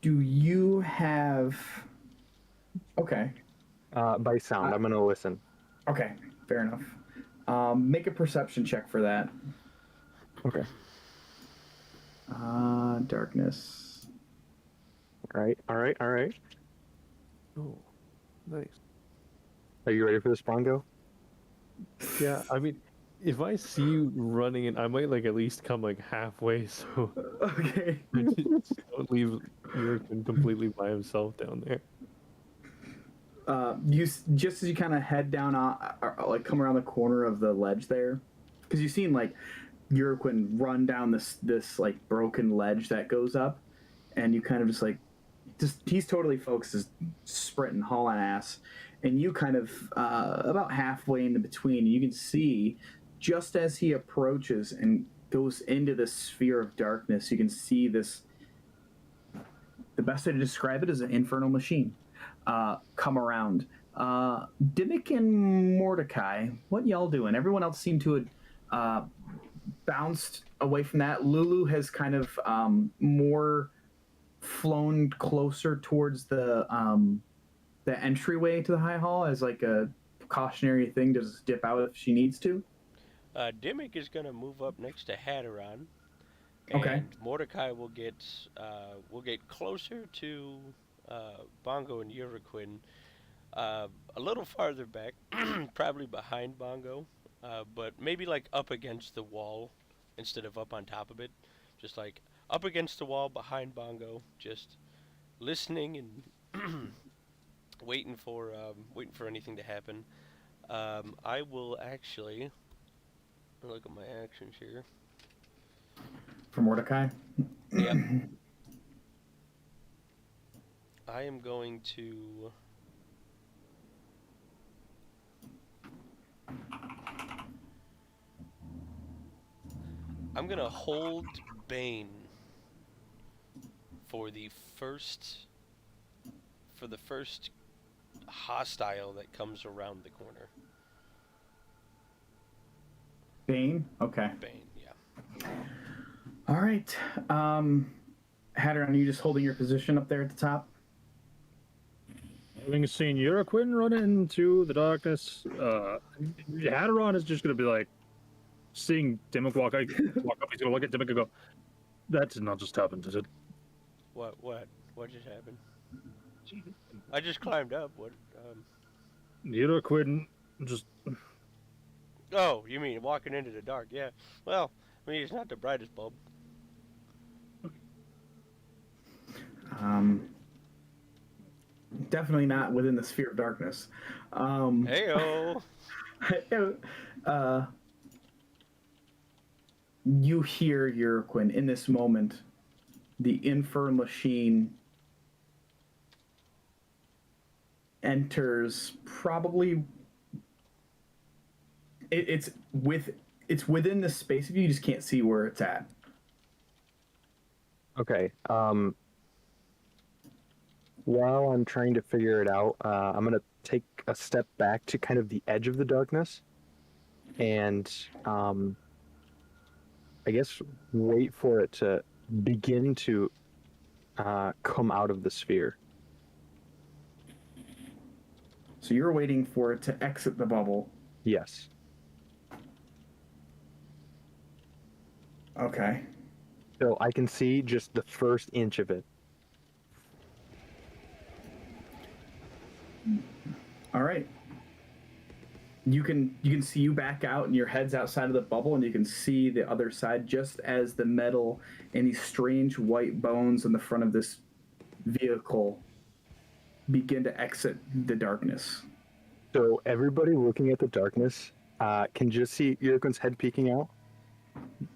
Do you have? Okay. By sound, I'm gonna listen. Okay. Fair enough. Make a perception check for that. Okay. Darkness. All right. Oh, nice. Are you ready for this, Bongo? Yeah, I mean, if I see you running in, I might like at least come like halfway, so Okay. I just don't leave Jurgen completely by himself down there. Just as you kind of head down, like come around the corner of the ledge there, because you've seen like Urquin run down this like broken ledge that goes up, and you kind of just he's totally focused, is sprinting, hauling ass, and you kind of about halfway into between, you can see just as he approaches and goes into this sphere of darkness, you can see this. The best way to describe it is an infernal machine. Come around. Dimmick and Mordecai, what y'all doing? Everyone else seemed to have bounced away from that. Lulu has kind of more flown closer towards the entryway to the High Hall as like a precautionary thing to just dip out if she needs to. Dimmick is gonna move up next to Hatteron. Okay. And Mordecai will get closer to Bongo and Uraquin, a little farther back, probably behind Bongo, but maybe like up against the wall instead of up on top of it, just like up against the wall behind Bongo, just listening and waiting for anything to happen. I will actually look at my actions here. For Mordecai. Yep. I am going to hold Bane for the first hostile that comes around the corner. Bane. Okay. Bane, yeah. All right. Hatteron, are you just holding your position up there at the top? Having seen Uraquin run into the darkness, Hatteron is just going to be like, seeing Dimmick walk up, he's going to look at Dimmick and go, that did not just happen, did it? What just happened? I just climbed up. What? Uraquin just... Oh, you mean walking into the dark? Yeah. Well, I mean, it's not the brightest bulb. Definitely not within the sphere of darkness. Heyo. You hear Uraquin in this moment. The infernal machine enters probably. It's within the space of you. You just can't see where it's at. Okay. While I'm trying to figure it out, I'm going to take a step back to kind of the edge of the darkness and I guess wait for it to begin to come out of the sphere. So you're waiting for it to exit the bubble. Yes. Okay. So I can see just the first inch of it. All right. You can see you back out and your head's outside of the bubble and you can see the other side just as the metal and these strange white bones in the front of this vehicle begin to exit the darkness. So everybody looking at the darkness can just see Uraquin's head peeking out.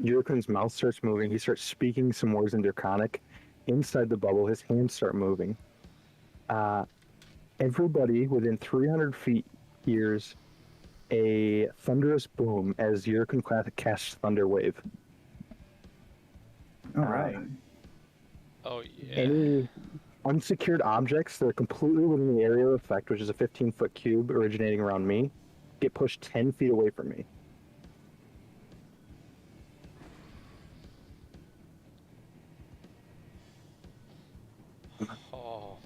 Uraquin's mouth starts moving. He starts speaking some words in Draconic, inside the bubble, his hands start moving. Everybody within 300 feet hears a thunderous boom as Yurkin casts Thunder Wave. All right. Oh yeah. Any unsecured objects that are completely within the area of effect, which is a 15-foot cube originating around me, get pushed 10 feet away from me. Oh.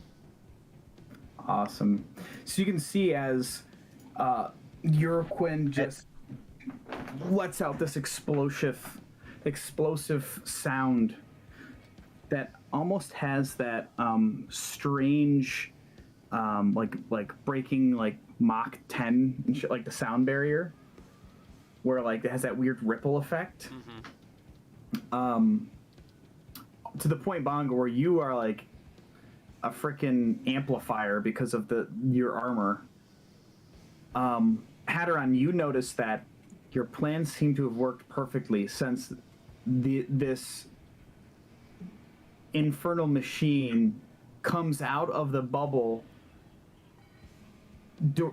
Awesome. So you can see as Urquin just lets out this explosive sound that almost has that strange, like breaking like Mach 10 and shit, like the sound barrier, where like it has that weird ripple effect. To the point, Bongo, where you are like a freaking amplifier because of your armor. Hadron, you notice that your plans seem to have worked perfectly since this infernal machine comes out of the bubble,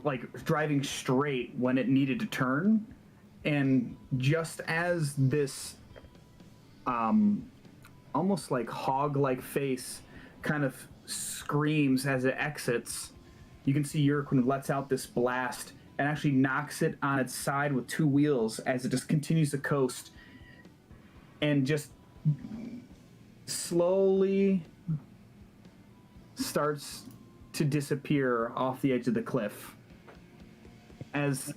like driving straight when it needed to turn, and just as this almost like hog-like face kind of screams as it exits, you can see Urquin lets out this blast and actually knocks it on its side with two wheels as it just continues to coast and just slowly starts to disappear off the edge of the cliff as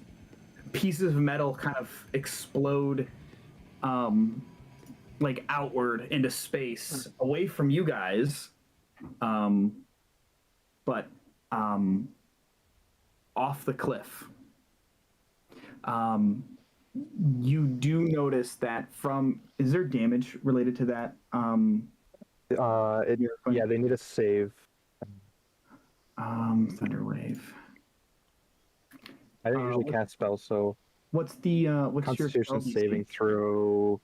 pieces of metal kind of explode like outward into space away from you guys, but off the cliff. You do notice that is there damage related to that? Yeah, they need a save. Thunder Wave. I don't usually cast spells, so What's your Constitution spell DC? saving throw.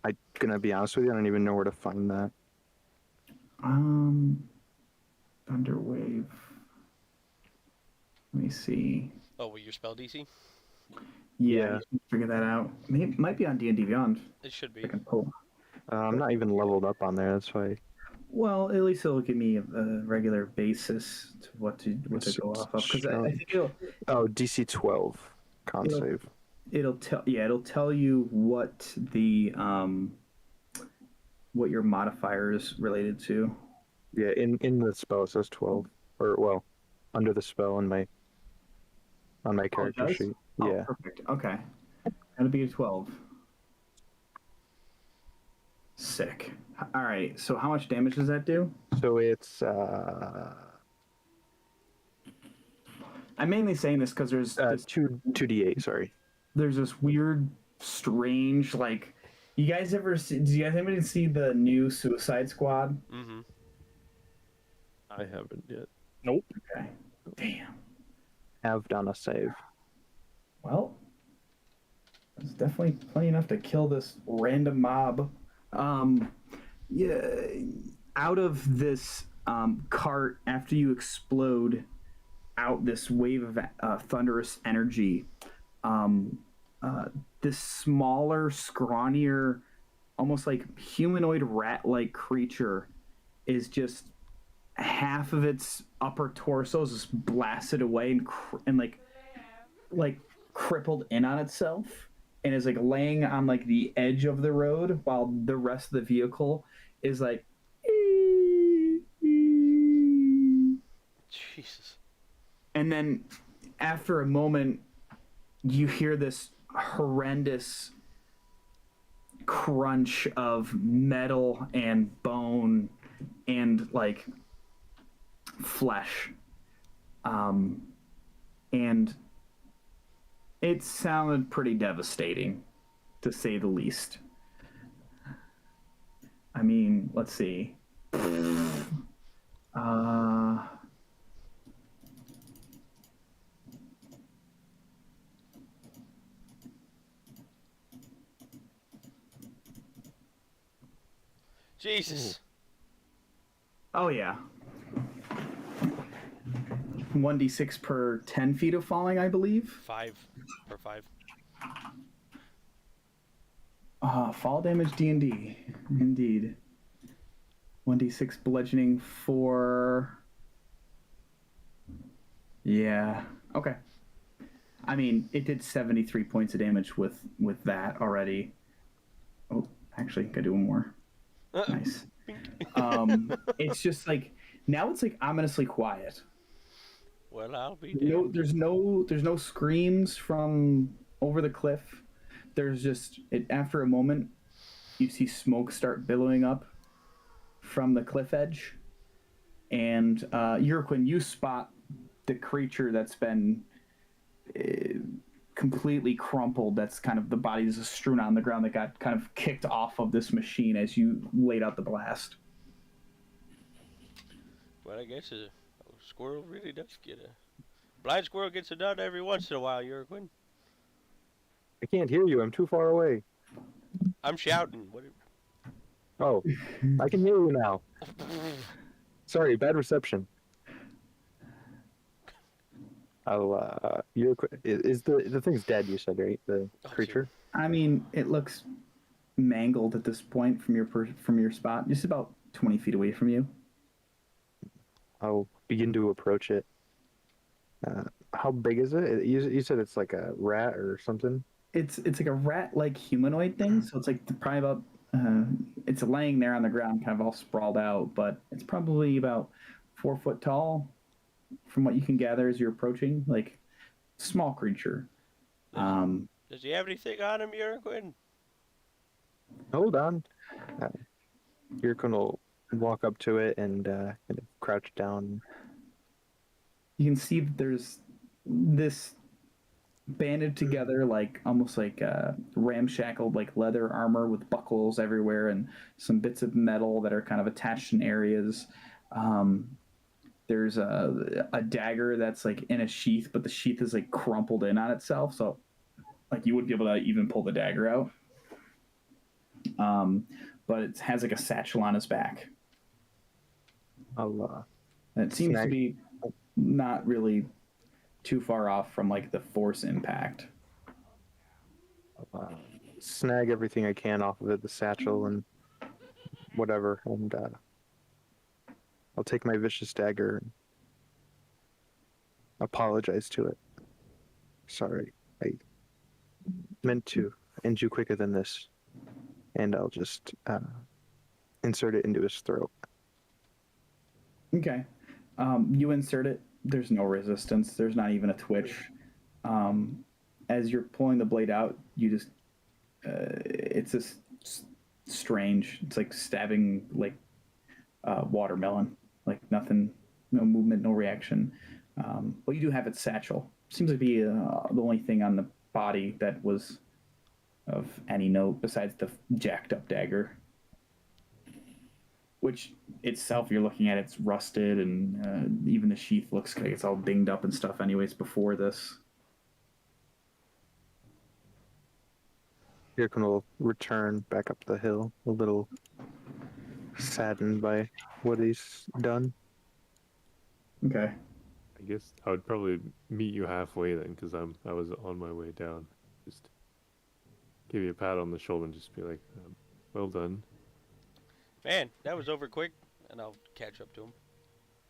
I'm gonna be honest with you, I don't even know where to find that. Thunder Wave. Let me see. Oh, well, your spell DC? Yeah, you can figure that out. Might be on D&D Beyond. It should be. I can pull. I'm not even leveled up on there. That's why. Well, at least it'll give me a regular basis to what to go off of, because I think DC 12 con It'll- save. it'll tell you what the what your modifier is related to. Yeah, in the spell it says 12, or well, under the spell on my character does? sheet. Oh, Yeah. perfect. Okay, that'll be a 12. Sick. All right. So how much damage does that do? So it's I'm mainly saying this because there's this 2d8. Sorry. there's this weird, strange, like, you guys ever see? Did you guys anybody see the new Suicide Squad? Mm-hmm. I haven't yet. Nope. Okay. Damn. Have done a save. Well, that's definitely plenty enough to kill this random mob. Yeah, out of this cart, after you explode out this wave of thunderous energy, this smaller, scrawnier, almost like humanoid rat-like creature is just half of its upper torso is just blasted away and like crippled in on itself, and is like laying on like the edge of the road while the rest of the vehicle is like Jesus. and then after a moment you hear this horrendous crunch of metal and bone and like flesh, and it sounded pretty devastating, to say the least. I mean, let's see. Jesus. Oh yeah. 1d6 per 10 feet of falling, I believe. 5 per 5. Fall damage D&D. Indeed. 1d6 bludgeoning for... Yeah. Okay. I mean, it did 73 points of damage with that already. Oh, actually, gotta do one more. Nice. It's just like, now it's like ominously quiet. Well, I'll be No, damned. there's no screams from over the cliff. There's just after a moment, you see smoke start billowing up from the cliff edge, and Yurquin, you spot the creature that's been completely crumpled. That's kind of the body is strewn on the ground that got kind of kicked off of this machine as you laid out the blast. Well, I guess a squirrel really does get a... Blind squirrel gets a nut every once in a while, Urquin. I can't hear you. I'm too far away. I'm shouting. What? Oh, I can hear you now. Sorry, bad reception. Is the thing's dead? You said, right? The creature. I mean, it looks mangled at this point from your spot, just about 20 feet away from you. I'll begin to approach it. How big is it? You said it's like a rat or something. It's like a rat-like humanoid thing, so it's like probably about it's laying there on the ground, kind of all sprawled out, but it's probably about 4 foot tall, from what you can gather as you're approaching. Like, small creature. Does he have anything on him, Urquin? Hold on. Yurkun will walk up to it and kind of crouch down. You can see that there's this banded together, like almost like ramshackled, like leather armor with buckles everywhere and some bits of metal that are kind of attached in areas. There's a dagger that's like in a sheath, but the sheath is like crumpled in on itself, so like you wouldn't be able to even pull the dagger out. But it has like a satchel on his back. I'll And it seems to be not really too far off from like the force impact. snag everything I can off of it, the satchel and whatever, and I'll take my vicious dagger and apologize to it. Sorry, I meant to end you quicker than this, and I'll just insert it into his throat. Okay. You insert it. There's no resistance. There's not even a twitch. As you're pulling the blade out, you just it's this strange. It's like stabbing like watermelon. Like nothing, no movement, no reaction. But you do have its satchel. Seems to be the only thing on the body that was of any note besides the jacked up dagger. Which itself, you're looking at, it's rusted, and even the sheath looks like it's all dinged up and stuff anyways before this. Hirkun will return back up the hill, a little saddened by what he's done. Okay. I guess I would probably meet you halfway then, because I was on my way down. Just give you a pat on the shoulder and just be like, well done. Man, that was over quick, and I'll catch up to him.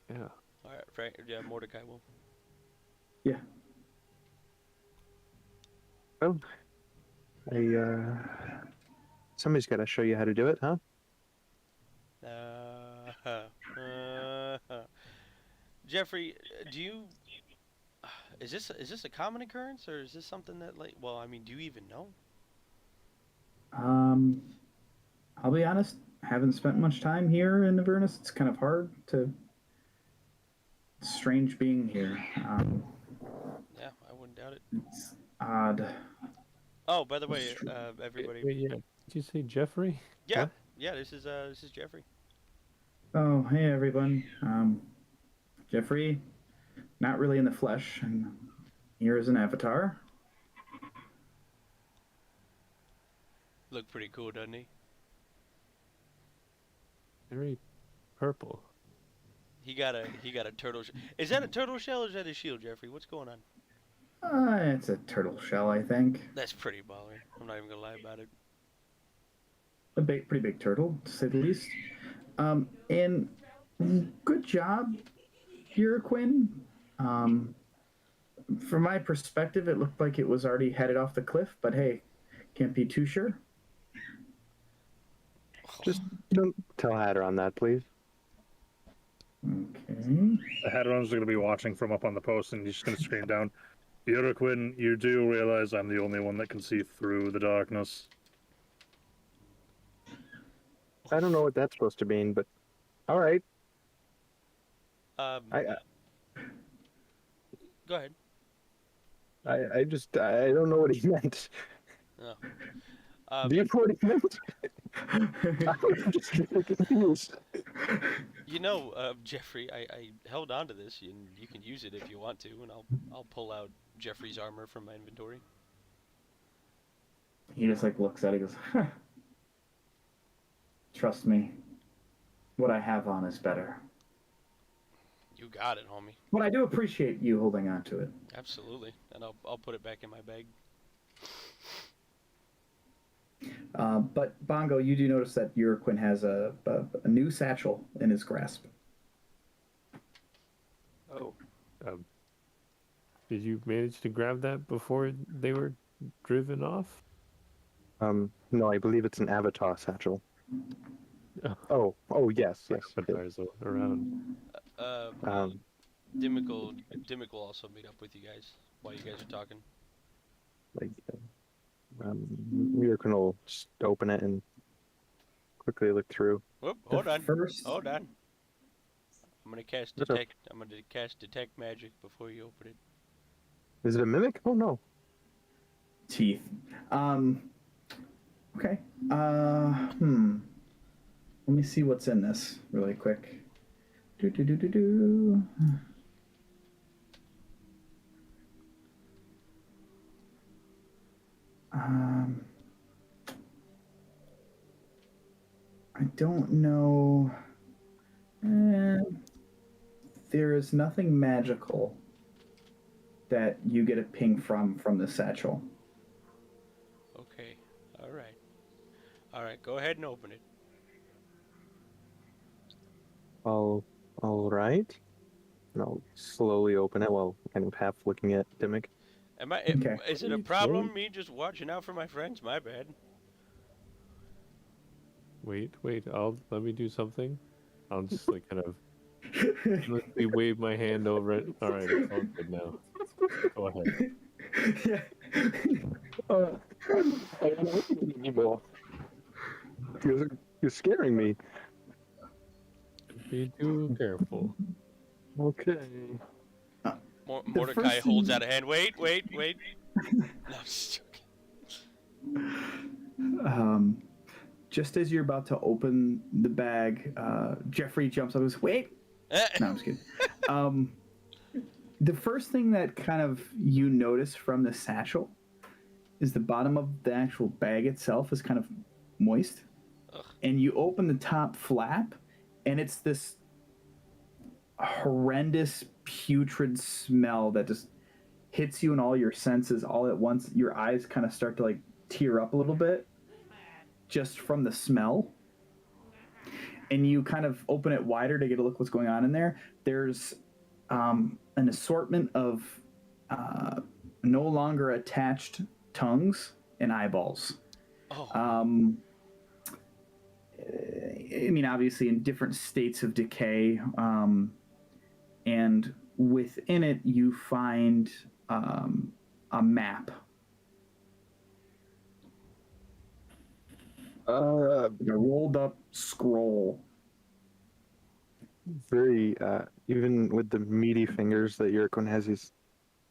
Yeah. All right, Frank. Yeah, Mordecai will. Yeah. Well, somebody's got to show you how to do it, huh? Jeffrey, do you? Is this a common occurrence, or is this something that like? Well, I mean, do you even know? I'll be honest. Haven't spent much time here in Avernus. It's kind of hard to. Strange being here. Yeah, I wouldn't doubt it. It's odd. Oh, by the way, everybody. Wait, yeah. Did you say Jeffrey? Yeah, What? yeah. This is Jeffrey. Oh, hey everyone. Jeffrey, not really in the flesh, and here is an avatar. Look pretty cool, doesn't he? Very purple. He got a turtle. Is that a turtle shell or is that a shield, Jeffrey? What's going on? It's a turtle shell, I think. That's pretty baller. I'm not even gonna lie about it. A pretty big turtle, to say the least. And good job, Huraquin. From my perspective, it looked like it was already headed off the cliff, but hey, can't be too sure. Just don't tell Hadron that, please. Okay. Hadron's going to be watching from up on the post, and he's just going to scream down, Uraquin, you do realize I'm the only one that can see through the darkness. I don't know what that's supposed to mean, but all right. Go ahead. I don't know what he meant. No. Do you know what he meant? I'm just really confused. You know, Jeffrey, I held on to this, and you can use it if you want to, and I'll pull out Jeffrey's armor from my inventory. He just like looks at it and goes, huh. Trust me, what I have on is better. You got it, homie. But I do appreciate you holding on to it. Absolutely, and I'll put it back in my bag. But Bongo, you do notice that Uraquin has a new satchel in his grasp. Oh. Did you manage to grab that before they were driven off? No, I believe it's an avatar satchel. Oh, yes. Avatars around. Dimmick will also meet up with you guys while you guys are talking. Uraquin will just open it and quickly look through. Whoop, hold on. First, Hold on. I'm gonna cast What's up? detect. I'm gonna cast detect magic before you open it. Is it a mimic? Oh no. teeth. Okay. Let me see what's in this really quick. Do. I don't know. There is nothing magical that you get a ping from the satchel. Okay. All right. All right. Go ahead and open it. All right. And I'll slowly open it while kind of half looking at Dimmick. Okay. Is it a problem? Me just watching out for my friends? My bad. Wait. Let me do something. I'll just like kind of aimlessly wave my hand over it. All right, it's all good now. Go ahead. Yeah. I don't know what to do anymore. You're scaring me. Be too careful. Okay. Mordecai first holds thing- out a hand. Wait. No, I'm just joking. Just as you're about to open the bag, Jeffrey jumps up and goes, "Wait!" No, I'm just kidding. The first thing that kind of you notice from the satchel is the bottom of the actual bag itself is kind of moist. Ugh. And you open the top flap, and it's this horrendous putrid smell that just hits you in all your senses all at once. Your eyes kind of start to like tear up a little bit just from the smell. And you kind of open it wider to get a look what's going on in there. There's an assortment of no longer attached tongues and eyeballs. Oh. I mean, obviously in different states of decay. And within it, you find a map. A rolled up scroll. Very, even with the meaty fingers that Uraquin has, he's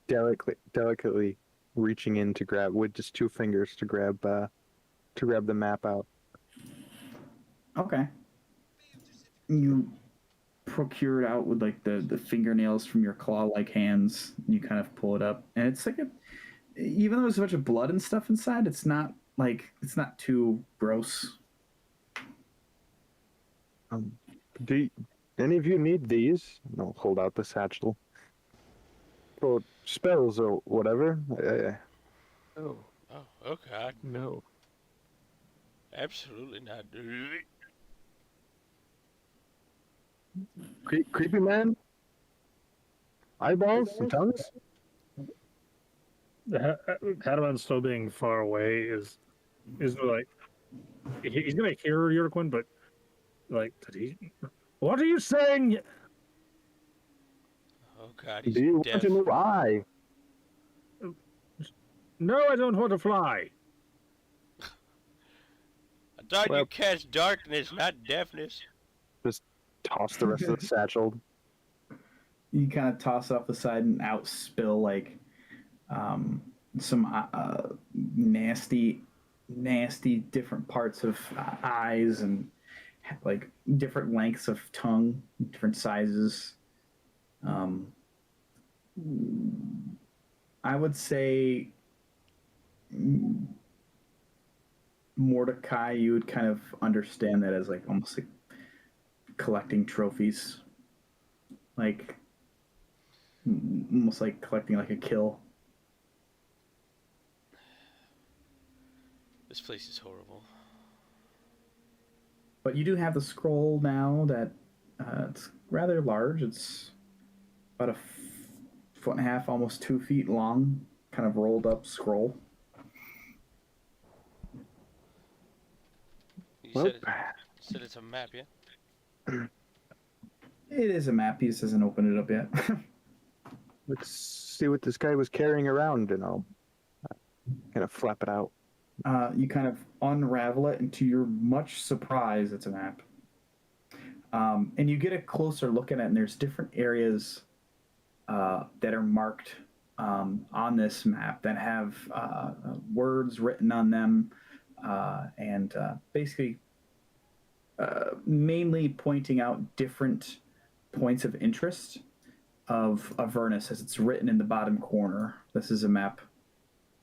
delicately reaching in to grab with just two fingers to grab the map out. Okay. You procure it out with like the fingernails from your claw-like hands. And you kind of pull it up, and it's like even though there's a bunch of blood and stuff inside, it's not too gross. Do Any of you need these? And I'll hold out the satchel. For spells or whatever. Oh, Oh, oh God. no. Absolutely not. Creepy man? Eyeballs and tongues? Hadaman still being far away is like he's gonna hear Yurquin, but like, what are you saying? Oh God, he's Do you deaf. want a new eye? No, I don't want to fly. I thought Well- you cast darkness, not deafness. Toss the rest of the satchel. You kind of toss it off the side and out spill like some nasty different parts of eyes and like different lengths of tongue, different sizes. I would say Mordecai, you would kind of understand that as like almost like collecting trophies, like almost like collecting like a kill. This place is horrible. But you do have the scroll now that it's rather large. It's about a foot and a half, almost 2 feet long, kind of rolled up scroll. You Well, said it's a map, yeah? It is a map. He just hasn't opened it up yet. let's see what this guy was carrying around, and I'll kind of flap it out. You kind of unravel it, and to your much surprise, it's a map. And you get a closer look at it, and there's different areas that are marked on this map that have words written on them, and basically mainly pointing out different points of interest of Avernus as it's written in the bottom corner. This is a map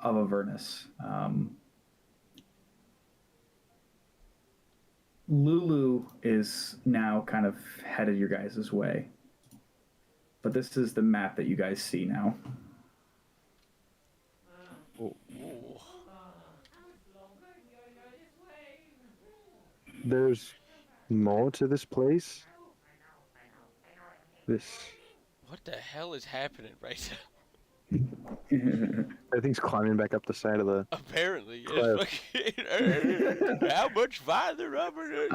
of Avernus. Lulu is now kind of headed your guys' way. But this is the map that you guys see now. Ooh. There's more to this place. This, What the hell is happening right now? I think, he's climbing back up the side of the. Apparently, Cliff. it's fucking. How much farther up it?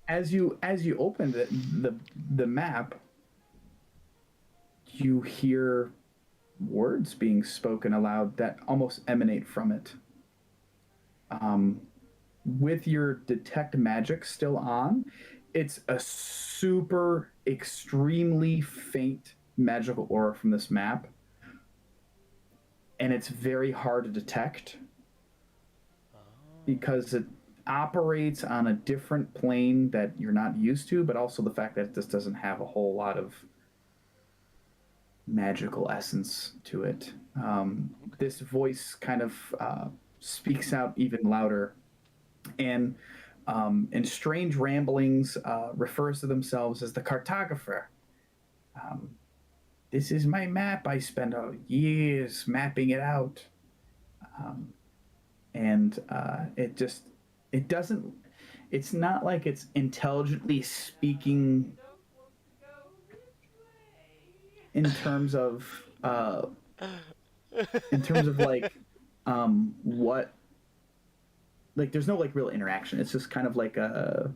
As you open the map, you hear words being spoken aloud that almost emanate from it. With your detect magic still on, it's a super extremely faint magical aura from this map, and it's very hard to detect because it operates on a different plane that you're not used to, but also the fact that this doesn't have a whole lot of magical essence to it. This voice kind of speaks out even louder, and in strange ramblings refers to themselves as the cartographer. This is my map. I spent years mapping it out, and it doesn't. It's not like it's intelligently speaking in terms of like what, like there's no like real interaction. It's just kind of like a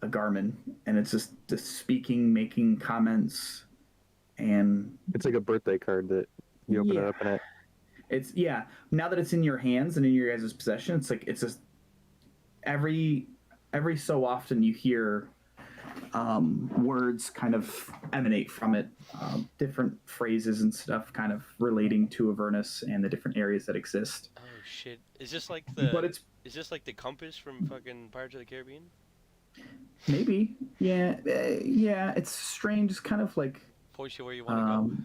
Garmin, and it's just speaking, making comments, and It's like a birthday card that you open it up and it's now that it's in your hands and in your guys' possession, it's like it's just every so often you hear words kind of emanate from it, different phrases and stuff kind of relating to Avernus and the different areas that exist. Oh shit! Is this like the? But it's Is this like the compass from fucking Pirates of the Caribbean? maybe yeah, it's strange. It's kind of like Points you where you want to go.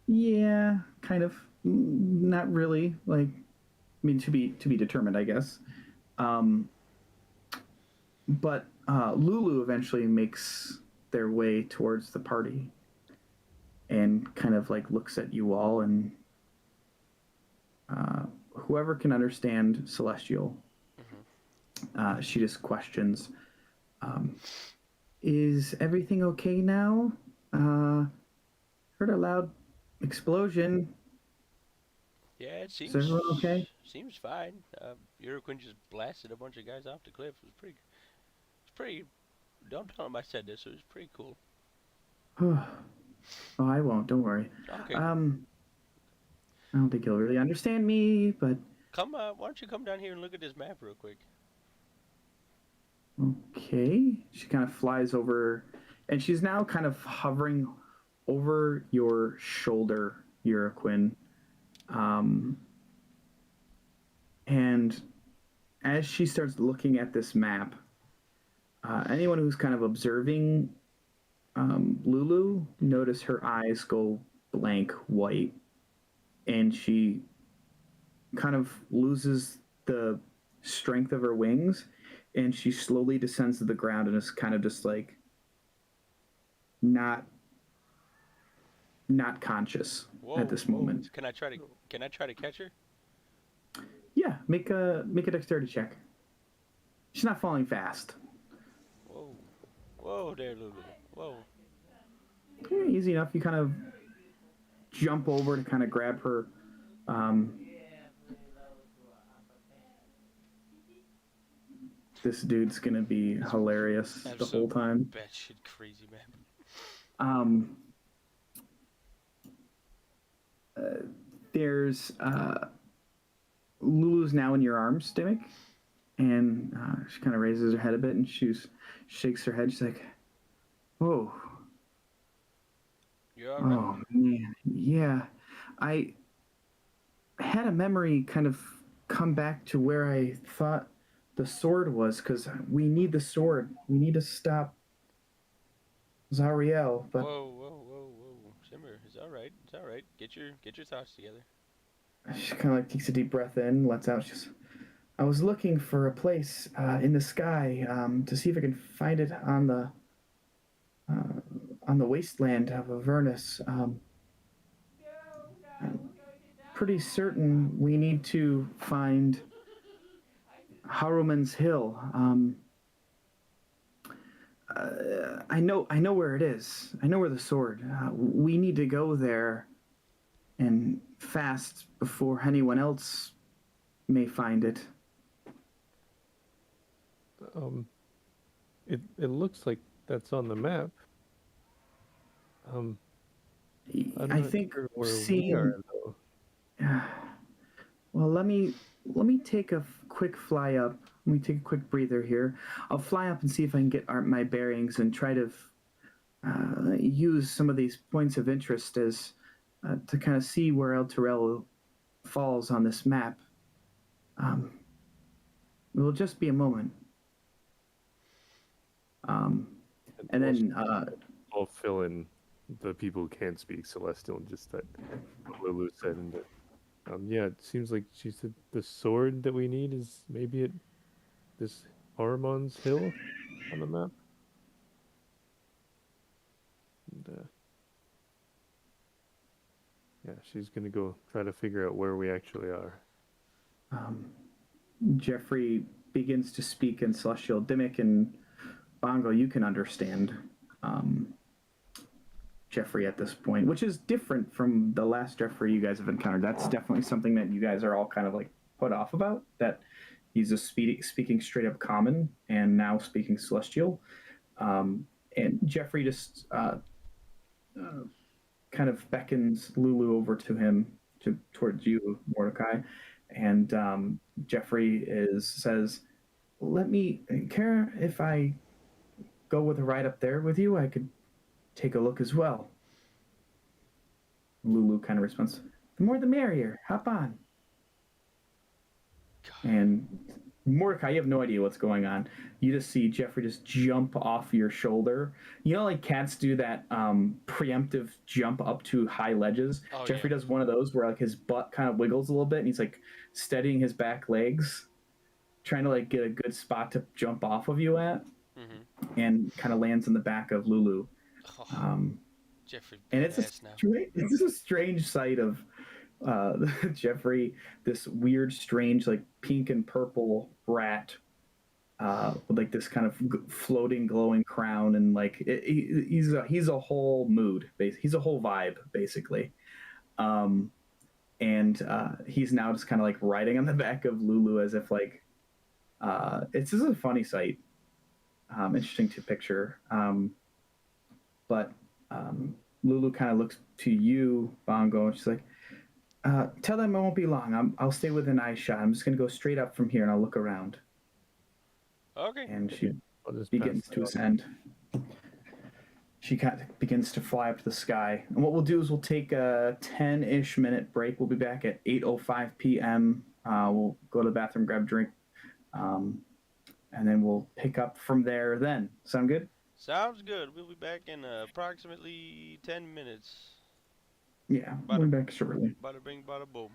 yeah, kind of not really, like, I mean, to be determined, I guess. But Lulu eventually makes their way towards the party and kind of like looks at you all, and whoever can understand Celestial, she just questions, is everything okay now? Heard a loud explosion. Yeah, it seems everyone okay? Seems fine. Euroquin just blasted a bunch of guys off the cliff. It's pretty. Don't tell him I said this. It was pretty cool. Oh, I won't. Don't worry. Okay. I don't think he'll really understand me, but Come. Why don't you come down here and look at this map real quick? okay. She kind of flies over, and she's now kind of hovering over your shoulder, Euroquin. And as she starts looking at this map, anyone who's kind of observing Lulu, notice her eyes go blank white, and she kind of loses the strength of her wings, and she slowly descends to the ground and is kind of just like not conscious at this moment. Can I try to catch her? Yeah, make a dexterity check. She's not falling fast. Whoa there, Lulu. Whoa. Yeah, easy enough. You kind of jump over to kind of grab her. This dude's gonna be hilarious the whole time. Batshit crazy, man. There's Lulu's now in your arms, Dimmick, and she kind of raises her head a bit and she shakes her head. She's like, "Whoa, You all right? oh man, yeah." I had a memory kind of come back to where I thought the sword was, because we need the sword. We need to stop Zariel. But Whoa. Simmer, it's all right. It's all right. Get your thoughts together. she kind of like takes a deep breath in, lets out. She's, I was looking for a place in the sky to see if I can find it on the wasteland of Avernus. I'm pretty certain we need to find Haruman's Hill. I know where it is. I know where the sword. We need to go there and fast before anyone else may find it. It looks like that's on the map. I'm I not think sure where we seeing. are, though. Well, let me take a quick fly up. Let me take a quick breather here. I'll fly up and see if I can get my bearings and try to use some of these points of interest as to kind of see where El Terrell falls on this map. It will just be a moment. And then I'll fill in the people who can't speak Celestial, just that what Lulu said, and that yeah, it seems like she said the sword that we need is maybe at this Haruman's Hill on the map. And, yeah, she's gonna go try to figure out where we actually are. Jeffrey begins to speak in Celestial. Dimmick and Bongo, you can understand Jeffrey at this point, which is different from the last Jeffrey you guys have encountered. That's definitely something that you guys are all kind of like put off about, that he's just speaking straight up common and now speaking Celestial. And Jeffrey just kind of beckons Lulu over to him, towards you, Mordecai. And Jeffrey says, "Let me, Kara, if I go with a ride up there with you, I could take a look as well." Lulu kind of responds, "The more the merrier. Hop on." And Mordecai, you have no idea what's going on. You just see Jeffrey just jump off your shoulder. You know, like cats do that preemptive jump up to high ledges. Oh, Jeffrey yeah. does one of those where like his butt kind of wiggles a little bit, and he's like steadying his back legs, trying to like get a good spot to jump off of you at. and kind of lands in the back of Lulu. Oh, Um, Jeffrey, and it's a badass now. it's a strange sight of Jeffrey, this weird, strange, like pink and purple rat, with like this kind of floating, glowing crown, and like he's a whole mood, he's a whole vibe, basically. And he's now just kind of like riding on the back of Lulu as if like it's just a funny sight. Interesting to picture. But Lulu kind of looks to you, Bongo, and she's like, tell them I won't be long. I'll stay within eye shot. I'm just going to go straight up from here and I'll look around. Okay. And she I'll just begins pass to that on. ascend. She kind of begins to fly up to the sky. And what we'll do is we'll take a 10-ish minute break. We'll be back at 8:05 p.m. We'll go to the bathroom, grab a drink, and then we'll pick up from there then. Sound good? Sounds good. We'll be back in approximately 10 minutes. Yeah, we'll be back shortly. Bada bing, bada boom.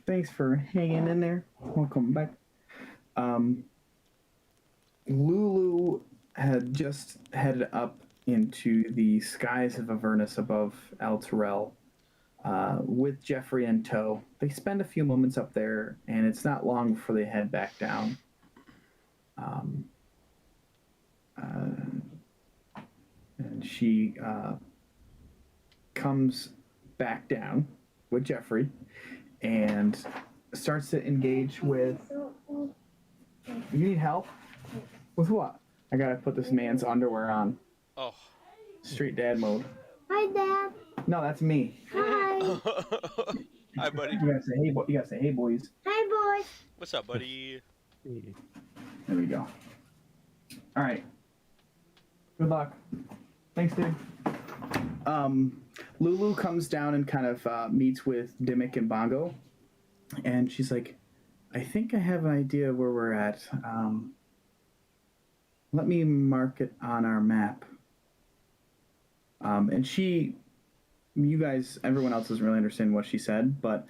Thanks for hanging in there. Welcome back. Lulu had just headed up into the skies of Avernus above El Terrell with Jeffrey in tow. They spend a few moments up there, and it's not long before they head back down. And she comes back down with Jeffrey and starts to engage with. You need help? With what? I gotta put this man's underwear on. Oh. Street dad mode. Hi, Dad. No, that's me. Hi. Hi, buddy. You gotta say hey, you gotta say hey, boys. Hi, boys. What's up, buddy? There we go. All right. Good luck. Thanks, dude. Lulu comes down and kind of meets with Dimmick and Bongo, and she's like, "I think I have an idea where we're at. Let me mark it on our map." And you guys, everyone else doesn't really understand what she said, but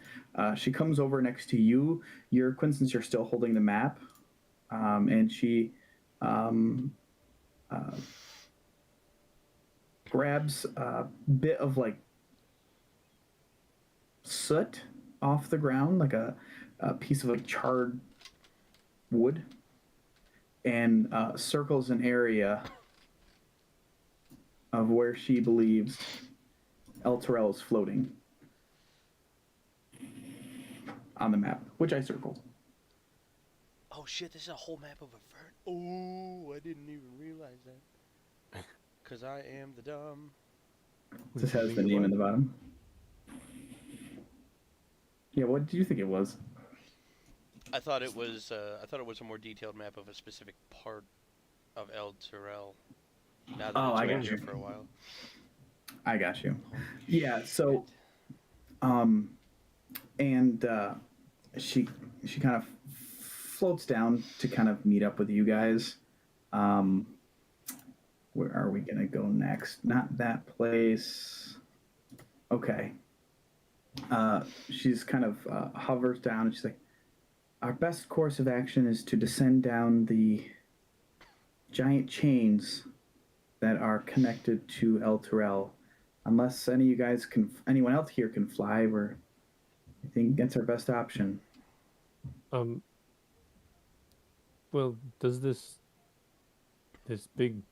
she comes over next to you. Since you're still holding the map, and she grabs a bit of like soot off the ground, like a piece of like charred wood, and circles an area of where she believes El Terrell is floating on the map, which I circled. Oh shit, this is a whole map of Avernus. Oh, I didn't even realize that. Cause I am the dumb. This has the name in the bottom. Yeah, what did you think it was? I thought it was a more detailed map of a specific part of El Terrell. Now that I it's been got here you. for a while. I got you. Yeah, so and she kind of floats down to kind of meet up with you guys. Where are we gonna go next? Not that place. Okay. She's kind of hovers down and she's like, "Our best course of action is to descend down the giant chains that are connected to El Terrell. Unless anyone else here can fly, I think that's our best option." Well, does this big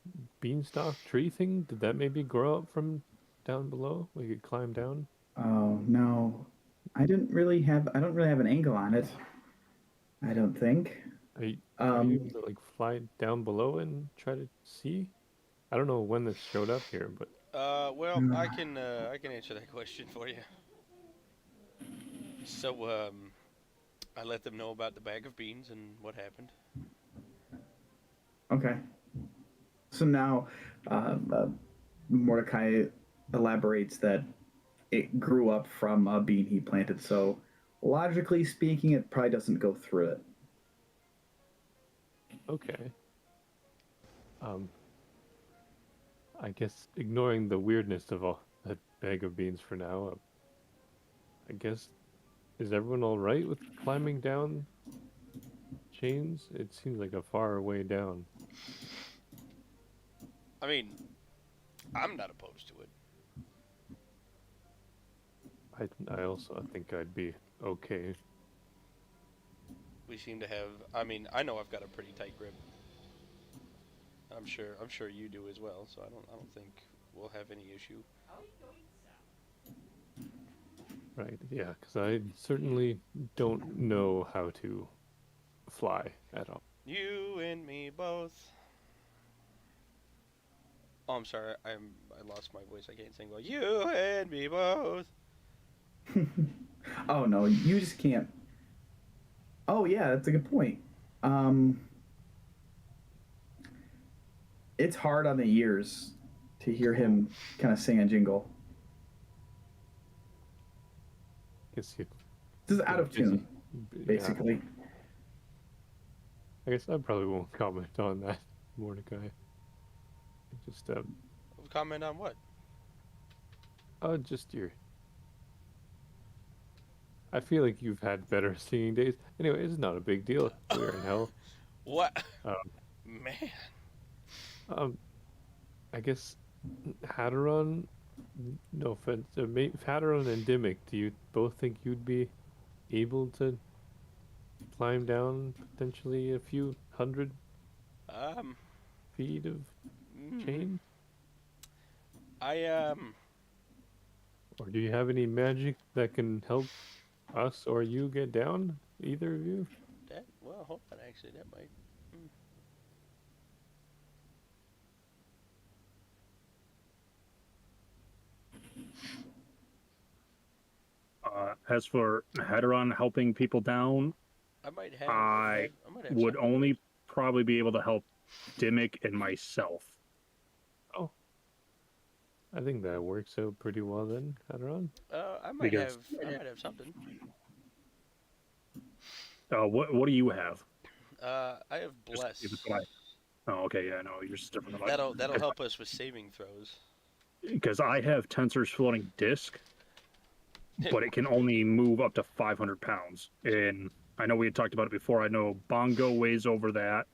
beanstalk tree thing, did that maybe grow up from down below? We could climb down? Oh no, I don't really have an angle on it. I don't think. Are you able to like fly down below and try to see? I don't know when this showed up here, but Well, I can answer that question for you. So, I let them know about the bag of beans and what happened. Okay. So now, Mordecai elaborates that it grew up from a bean he planted. So, logically speaking, it probably doesn't go through it. okay. I guess ignoring the weirdness of that bag of beans for now, I guess, is everyone all right with climbing down chains? It seems like a far way down. I mean, I'm not opposed to it. I also think I'd be okay. We seem to have. I mean, I know I've got a pretty tight grip. I'm sure you do as well. So I don't think we'll have any issue. Right, yeah, because I certainly don't know how to fly at all. You and me both. Oh, I'm sorry. I lost my voice. I can't sing well. You and me both. Oh no, you just can't. Oh yeah, that's a good point. It's hard on the ears to hear him kind of sing a jingle. Guess you, This is out of tune, yeah, basically. I guess I probably won't comment on that, Mordecai. Just Comment on what? just your I feel like you've had better singing days. Anyway, it's not a big deal. We're in hell. What? Um, Man. um, I guess Hadron. No offense. Hadron and Dimmick. Do you both think you'd be able to climb down potentially a few hundred Um. feet of mm, chain? I Or do you have any magic that can help us or you get down? Either of you? That. Well, hold on. Actually, that might. As for Heteron helping people down, I might have. I I might have would something. only probably be able to help Dimmick and myself. I think that works out pretty well then, Hadron. I might because- have. I might have something. What do you have? I have Just bless. give it what Oh, okay, yeah, no, yours is different than mine. That'll help us with saving throws. Because I have Tensor's floating disc, but it can only move up to 500 pounds. And I know we had talked about it before. I know Bongo weighs over that.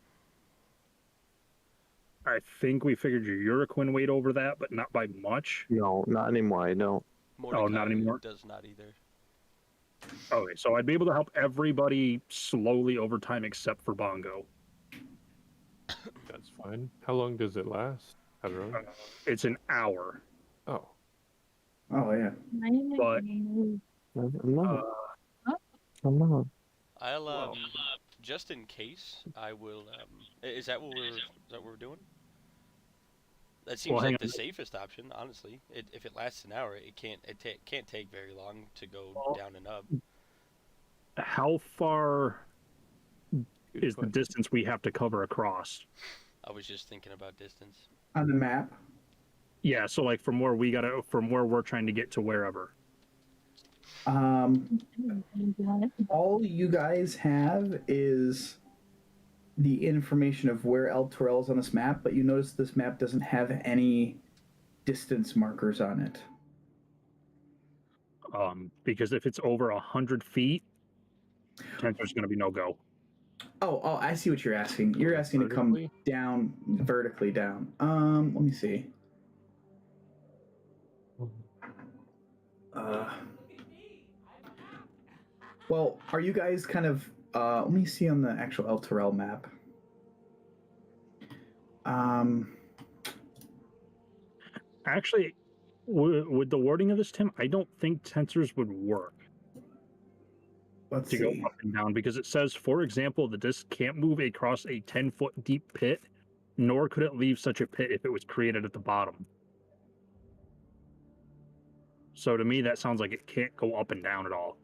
I think we figured your Uraquin weighed over that, but not by much. No, not anymore. I don't. Mordecai not anymore? Does not either. Okay, so I'd be able to help everybody slowly over time except for Bongo. That's fine. How long does it last? Hadron? It's an hour. Oh. Oh yeah. But- I'm not. Uh, I'm not. I'll Well. just in case I will. Is that what we're doing? That seems Well, hang like the on. safest option, honestly. If it lasts an hour, it can't take very long to go Well, down and up. how far Good is the question. distance we have to cover across? I was just thinking about distance. On the map. Yeah, so like from where we're trying to get to wherever. All you guys have is the information of where El Torel is on this map, but you notice this map doesn't have any distance markers on it. Because if it's over 100 feet, Tensor's going to be no go. Oh, I see what you're asking. You're asking to come Vertically? down, vertically down. Let me see. Well, are you guys kind of, let me see on the actual El Torel map. Actually, with the wording of this, Tim, I don't think Tensors would work Let's to go see. up and down because it says, for example, the disc can't move across a 10-foot deep pit, nor could it leave such a pit if it was created at the bottom. So to me, that sounds like it can't go up and down at all.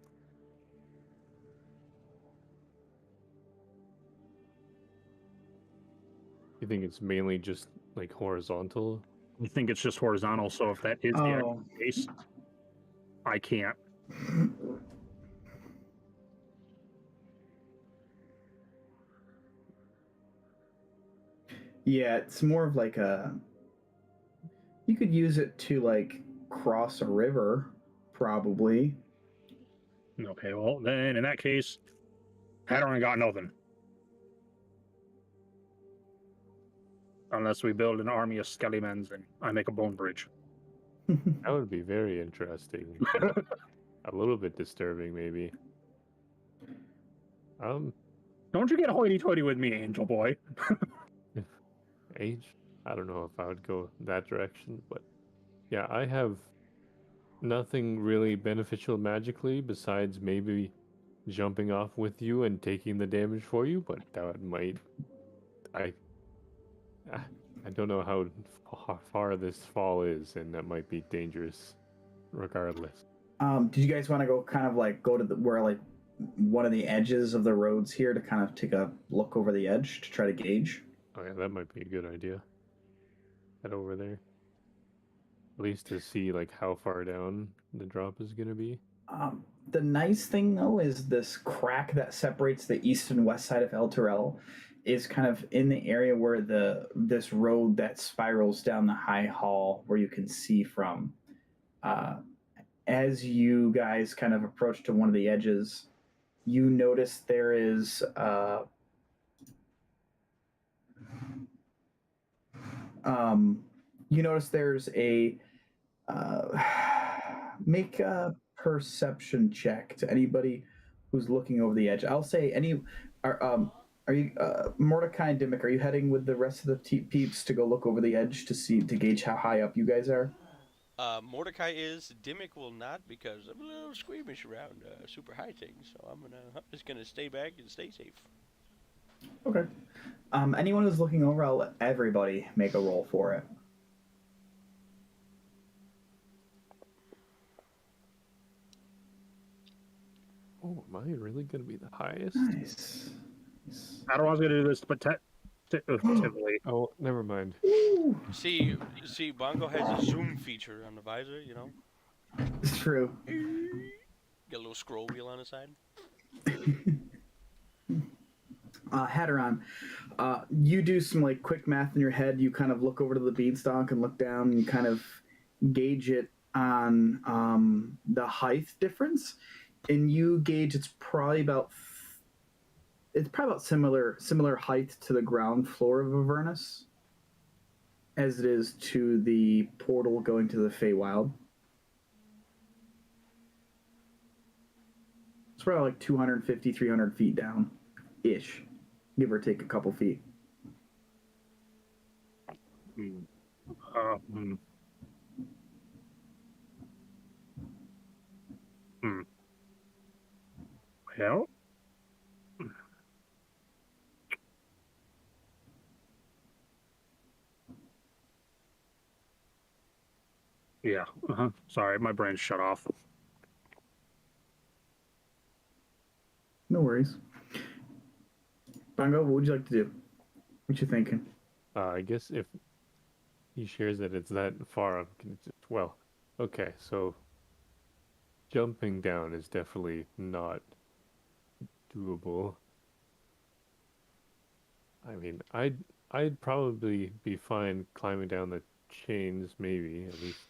You think it's mainly just like horizontal? I think it's just horizontal. So if that is the actual Oh. case, I can't. Yeah, it's more of like a. You could use it to like cross a river, probably. Okay, well then in that case, I don't got nothing. Unless we build an army of skeletons and I make a bone bridge. That would be very interesting. A little bit disturbing, maybe. Don't you get hoity-toity with me, Angel Boy. Age? I don't know if I would go that direction, but yeah, I have nothing really beneficial magically besides maybe jumping off with you and taking the damage for you, but that might. I don't know how far this fall is, and that might be dangerous regardless. Did you guys want to go kind of like go to where like one of the edges of the roads here to kind of take a look over the edge to try to gauge? Oh yeah, that might be a good idea. Head over there. At least to see like how far down the drop is gonna be. The nice thing though is this crack that separates the east and west side of El Torel is kind of in the area where this road that spirals down the high hall where you can see from. as you guys kind of approach to one of the edges, you notice there is you notice there's a make a perception check to anybody who's looking over the edge. I'll say any are you Mordecai and Dimmick? Are you heading with the rest of the peeps to go look over the edge to gauge how high up you guys are? Mordecai is. Dimmick will not because I'm a little squeamish around super high things. So I'm just gonna stay back and stay safe. Okay. Anyone who's looking over, I'll let everybody make a roll for it. Oh, am I really gonna be the highest? Nice. I don't want to do this, but typically. Oh, never mind. See, Bongo has a zoom feature on the visor. You know, It's true. get a little scroll wheel on the side. Hatteron, you do some like quick math in your head. You kind of look over to the beanstalk and look down, and you kind of gauge it on the height difference, and you gauge it's probably about similar height to the ground floor of Avernus as it is to the portal going to the Feywild. It's probably like 250, 300 feet down, ish, give or take a couple feet. Well, yeah. Sorry, my brain's shut off. No worries. Bongo, what would you like to do? What you thinking? I guess if he shares that it's that far, well, okay, so jumping down is definitely not doable. I mean, I'd probably be fine climbing down the chains, maybe at least.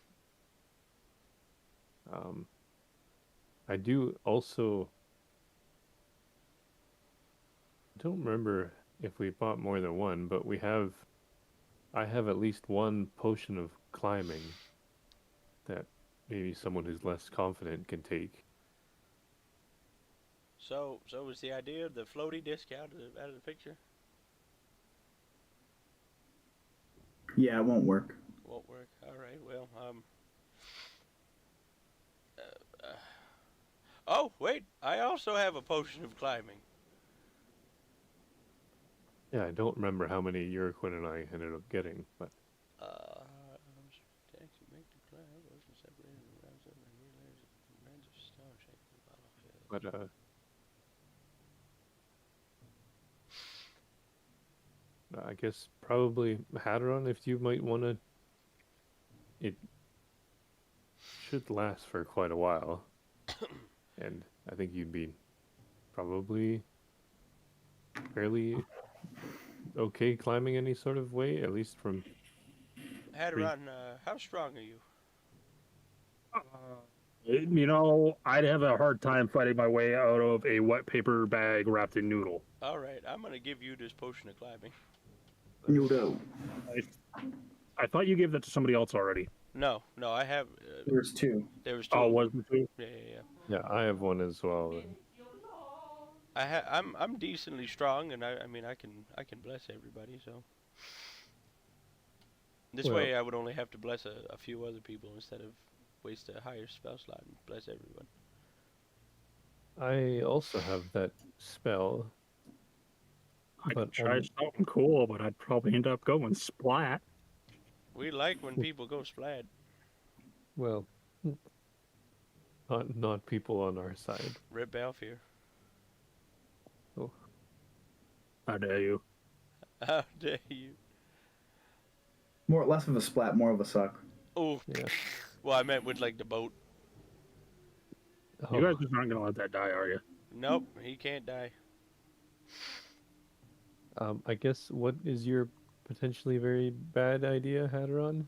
I do also. Don't remember if we bought more than one, but I have at least one potion of climbing that maybe someone who's less confident can take. So was the idea of the floaty disc out of the picture? Yeah, it won't work. Won't work. All right. Well, oh wait, I also have a potion of climbing. Yeah, I don't remember how many Uraquin and I ended up getting, but I guess probably Hadron, if you might want to. It should last for quite a while, and I think you'd be probably fairly okay climbing any sort of way, at least from. Hadron, how strong are you? You know, I'd have a hard time fighting my way out of a wet paper bag wrapped in noodle. All right, I'm gonna give you this potion of climbing. Noodle. I thought you gave that to somebody else already. No, I have. There's two. There was two. Oh, was it two? Yeah. Yeah, I have one as well. I'm decently strong, and I mean I can bless everybody. So this way I would only have to bless a few other people instead of waste a higher spell slot and bless everyone. I also have that spell. I could try something cool, but I'd probably end up going splat. We like when people go splat. Well, not people on our side. Rip Balfour. Oh. How dare you? How dare you? Less of a splat, more of a suck. Oh. Yeah. Well, I meant with like the boat. You guys just aren't gonna let that die, are you? Nope, he can't die. I guess what is your potentially very bad idea, Hadron?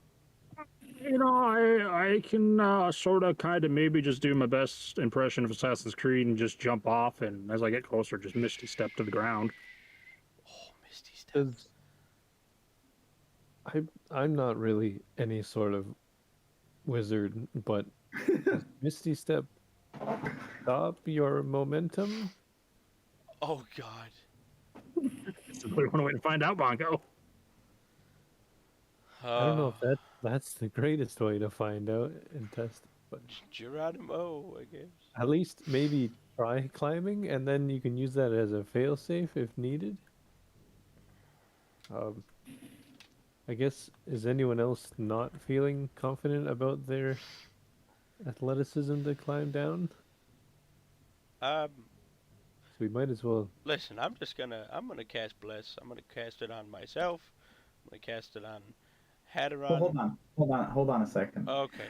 I can sort of kind of maybe just do my best impression of Assassin's Creed and just jump off, and as I get closer, just Misty step to the ground. Oh, Misty Step. Does I'm not really any sort of wizard, but does Misty Step stop your momentum? Oh God. It's a clear one way to find out, Bongo. I don't know if that's the greatest way to find out and test, but Geronimo, I guess. at least maybe try climbing, and then you can use that as a failsafe if needed. I guess, is anyone else not feeling confident about their athleticism to climb down? So we might as well. Listen, I'm gonna cast Bless. I'm gonna cast it on myself. I'm gonna cast it on Hadron. Well, hold on a second. Okay.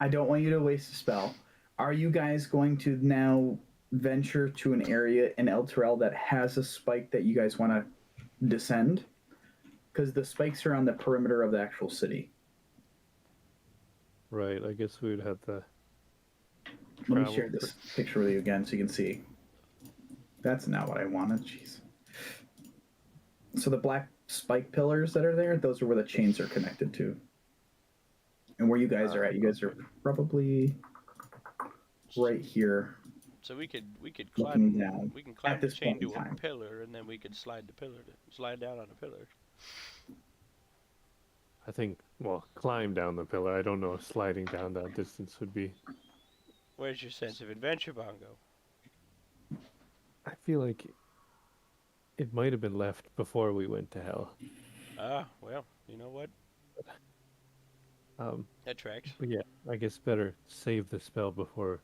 I don't want you to waste a spell. Are you guys going to now venture to an area in El Terrell that has a spike that you guys want to descend? Because the spikes are on the perimeter of the actual city. Right, I guess we would have to. Let me travel share this picture with you again so you can see. That's not what I wanted. Jeez. So the black spike pillars that are there, those are where the chains are connected to. And where you guys are at, you guys are probably right here. So we could Looking climb down we can climb at the this chain point in to a time. pillar, and then we could slide down on a pillar. I think, well, climb down the pillar. I don't know if sliding down that distance would be. Where's your sense of adventure, Bongo? I feel like it might have been left before we went to hell. Ah, well, you know what? That tracks. But yeah, I guess better save the spell before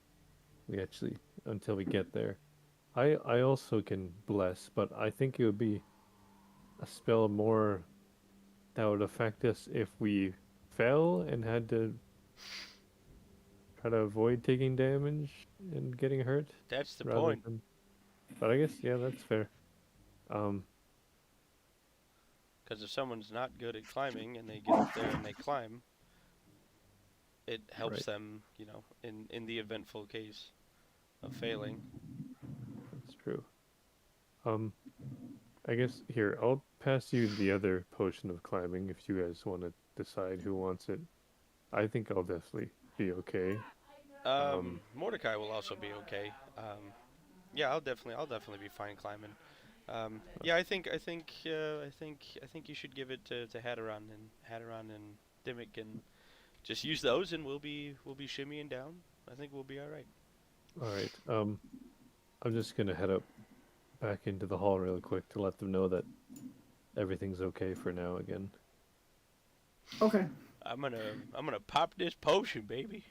we actually, until we get there. I also can bless, but I think it would be a spell more that would affect us if we fell and had to try to avoid taking damage and getting hurt. That's the rather point. than- But I guess, yeah, that's fair. Because if someone's not good at climbing and they get up there and they climb, it helps Right. them, you know, in the eventful case of failing. That's true. I guess here, I'll pass you the other potion of climbing if you guys want to decide who wants it. I think I'll definitely be okay. Mordecai will also be okay. Yeah, I'll definitely be fine climbing. Yeah, I think you should give it to Hadron and Dimmick, and just use those, and we'll be shimmying down. I think we'll be all right. All right. I'm just gonna head up back into the hall real quick to let them know that everything's okay for now again. Okay. I'm gonna pop this potion, baby.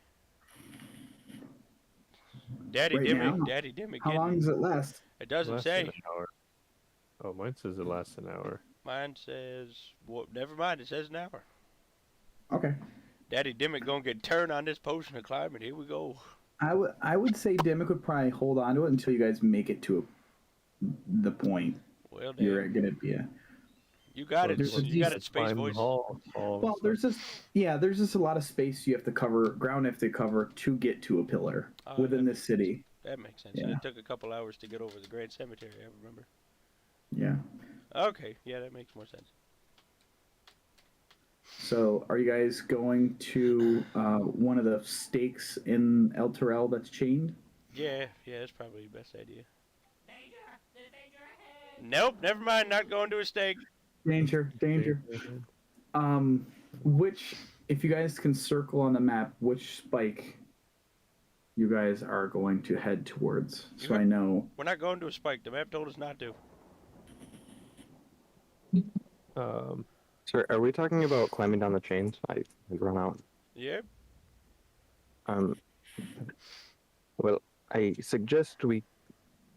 Daddy Right Dimmick, now? Daddy Dimmick. How long does it last? It doesn't Lasts say. an hour. Oh, mine says it lasts an hour. Mine says, well, never mind. It says an hour. Okay. Daddy Dimmick gonna get turned on this potion of climbing. Here we go. I would say Dimmick would probably hold on to it until you guys make it to the point Well, you're damn. gonna be at. You got it. there's a You got it, decent Space Climb the Voice. hall, Well, there's just a lot of space you have to cover, ground you have to cover to get to a pillar Oh, within that this city. That makes sense. Yeah. It took a couple hours to get over the Grand Cemetery, I remember. Yeah. Okay, yeah, that makes more sense. So, are you guys going to one of the stakes in El Terrell that's chained? Yeah, that's probably the best idea. Nope, never mind. Not going to a stake. Danger. Which, if you guys can circle on the map, which spike you guys are going to head towards, so I know. We're not going to a spike. The map told us not to. Sir, are we talking about climbing down the chains? I'd run out. Yep. Well, I suggest we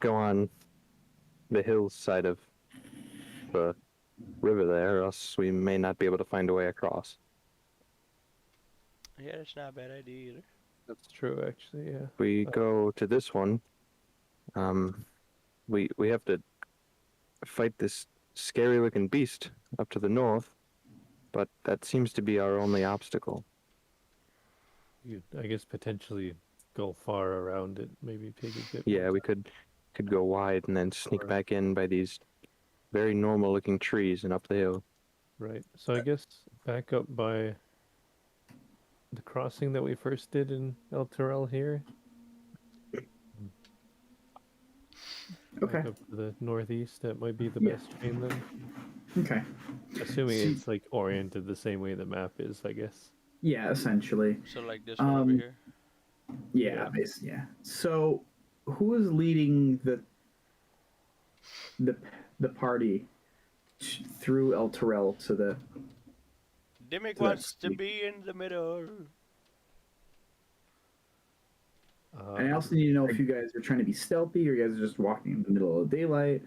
go on the hillside of the river there, or else we may not be able to find a way across. Yeah, that's not a bad idea either. That's true, actually. Yeah. If we go to this one, we have to fight this scary-looking beast up to the north, but that seems to be our only obstacle. You could, I guess, potentially go far around it. Maybe take a bit. Yeah, more we could go wide and then sneak Or- back in by these very normal looking trees and up the hill. Right. So I guess back up by the crossing that we first did in El Terrell here. Okay. Back up to the northeast. That might be the Yeah. best train then. Okay. Assuming See- it's like oriented the same way the map is, I guess. Yeah, essentially. So like this one over here. Yeah, basically, yeah. So, who is leading the party through El Terrell to the? Dimmick So wants to that's- be in the middle. And I also need to know if you guys are trying to be stealthy or you guys are just walking in the middle of daylight.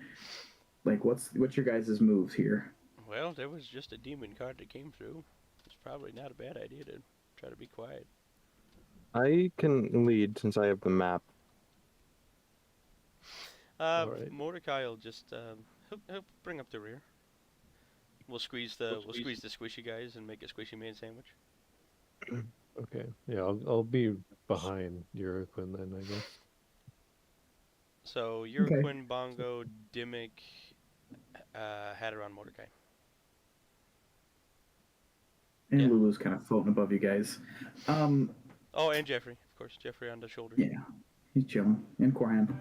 Like, what's your guys' moves here? Well, there was just a demon card that came through. It's probably not a bad idea to try to be quiet. I can lead since I have the map. Alright. Mordecai will just he'll bring up the rear. We'll squeeze the squishy guys and make a squishy man sandwich. Okay. Yeah, I'll be behind Euroquin then, I guess. So Euroquin, Bongo, Dimmick, Hatteron, Mordecai. And Yeah. Lulu's kind of floating above you guys. Oh, and Jeffrey, of course. Jeffrey on the shoulder. Yeah, he's chilling. And Corhan.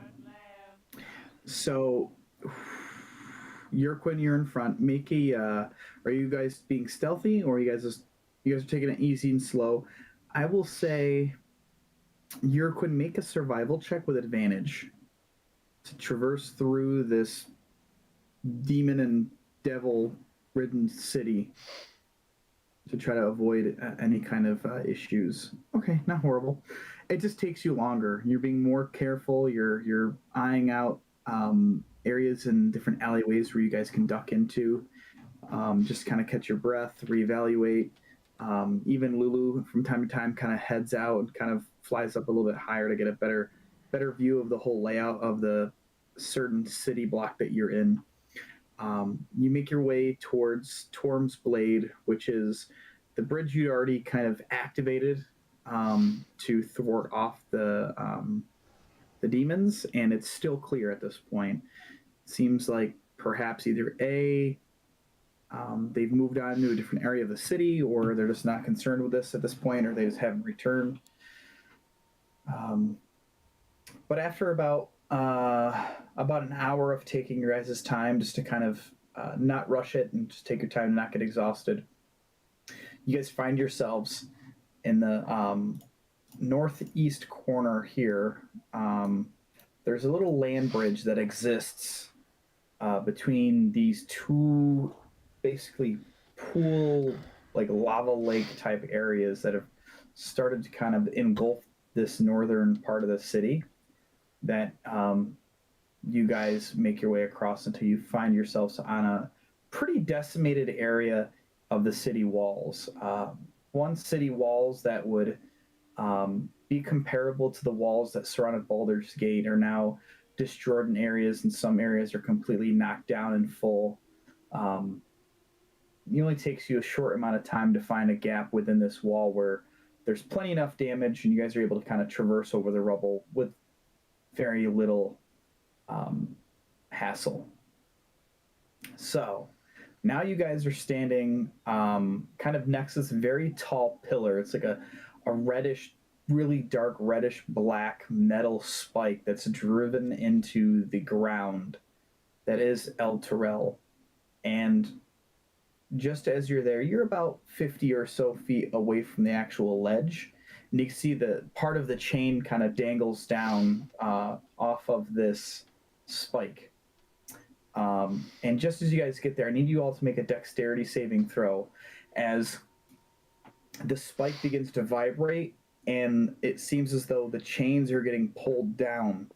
So, Yerquin, you're in front. Make a. Are you guys being stealthy, or you guys are taking it easy and slow? I will say, Yerquin, make a survival check with advantage to traverse through this demon and devil-ridden city to try to avoid any kind of issues. Okay, not horrible. It just takes you longer. You're being more careful. You're eyeing out areas and different alleyways where you guys can duck into. Just kind of catch your breath, reevaluate. Even Lulu from time to time kind of heads out and kind of flies up a little bit higher to get a better view of the whole layout of the certain city block that you're in. You make your way towards Torm's Blade, which is the bridge you already kind of activated to thwart off the demons, and it's still clear at this point. Seems like perhaps either they've moved on to a different area of the city, or they're just not concerned with this at this point, or they just haven't returned. But after about an hour of taking your guys' time just to kind of not rush it and just take your time to not get exhausted, you guys find yourselves in the northeast corner here. There's a little land bridge that exists between these two basically pool, like lava lake type areas that have started to kind of engulf this northern part of the city that you guys make your way across until you find yourselves on a pretty decimated area of the city walls. One city walls that would be comparable to the walls that surrounded Baldur's Gate are now destroyed in areas, and some areas are completely knocked down in full. It only takes you a short amount of time to find a gap within this wall where there's plenty enough damage, and you guys are able to kind of traverse over the rubble with very little hassle. So now you guys are standing kind of next to this very tall pillar. It's like a reddish, really dark reddish black metal spike that's driven into the ground. That is El Terrell. And just as you're there, you're about 50 or so feet away from the actual ledge. And you can see the part of the chain kind of dangles down off of this spike. And just as you guys get there, I need you all to make a dexterity saving throw as the spike begins to vibrate, and it seems as though the chains are getting pulled down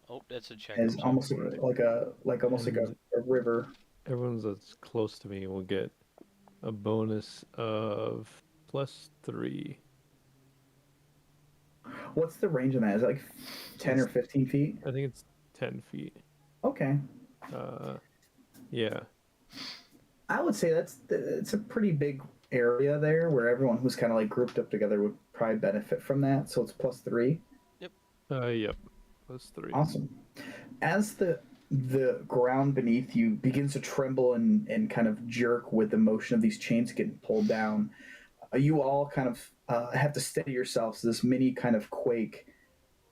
Oh, that's a check. as almost like a river. Everyone's that's close to me will get a bonus of +3. What's the range on that? Is it like 10 or 15 feet? I think it's 10 feet. Okay. Yeah. I would say it's a pretty big area there where everyone who's kind of like grouped up together would probably benefit from that. So it's +3. Yep. +3. Awesome. As the ground beneath you begins to tremble and kind of jerk with the motion of these chains getting pulled down, you all kind of have to steady yourselves. This mini kind of quake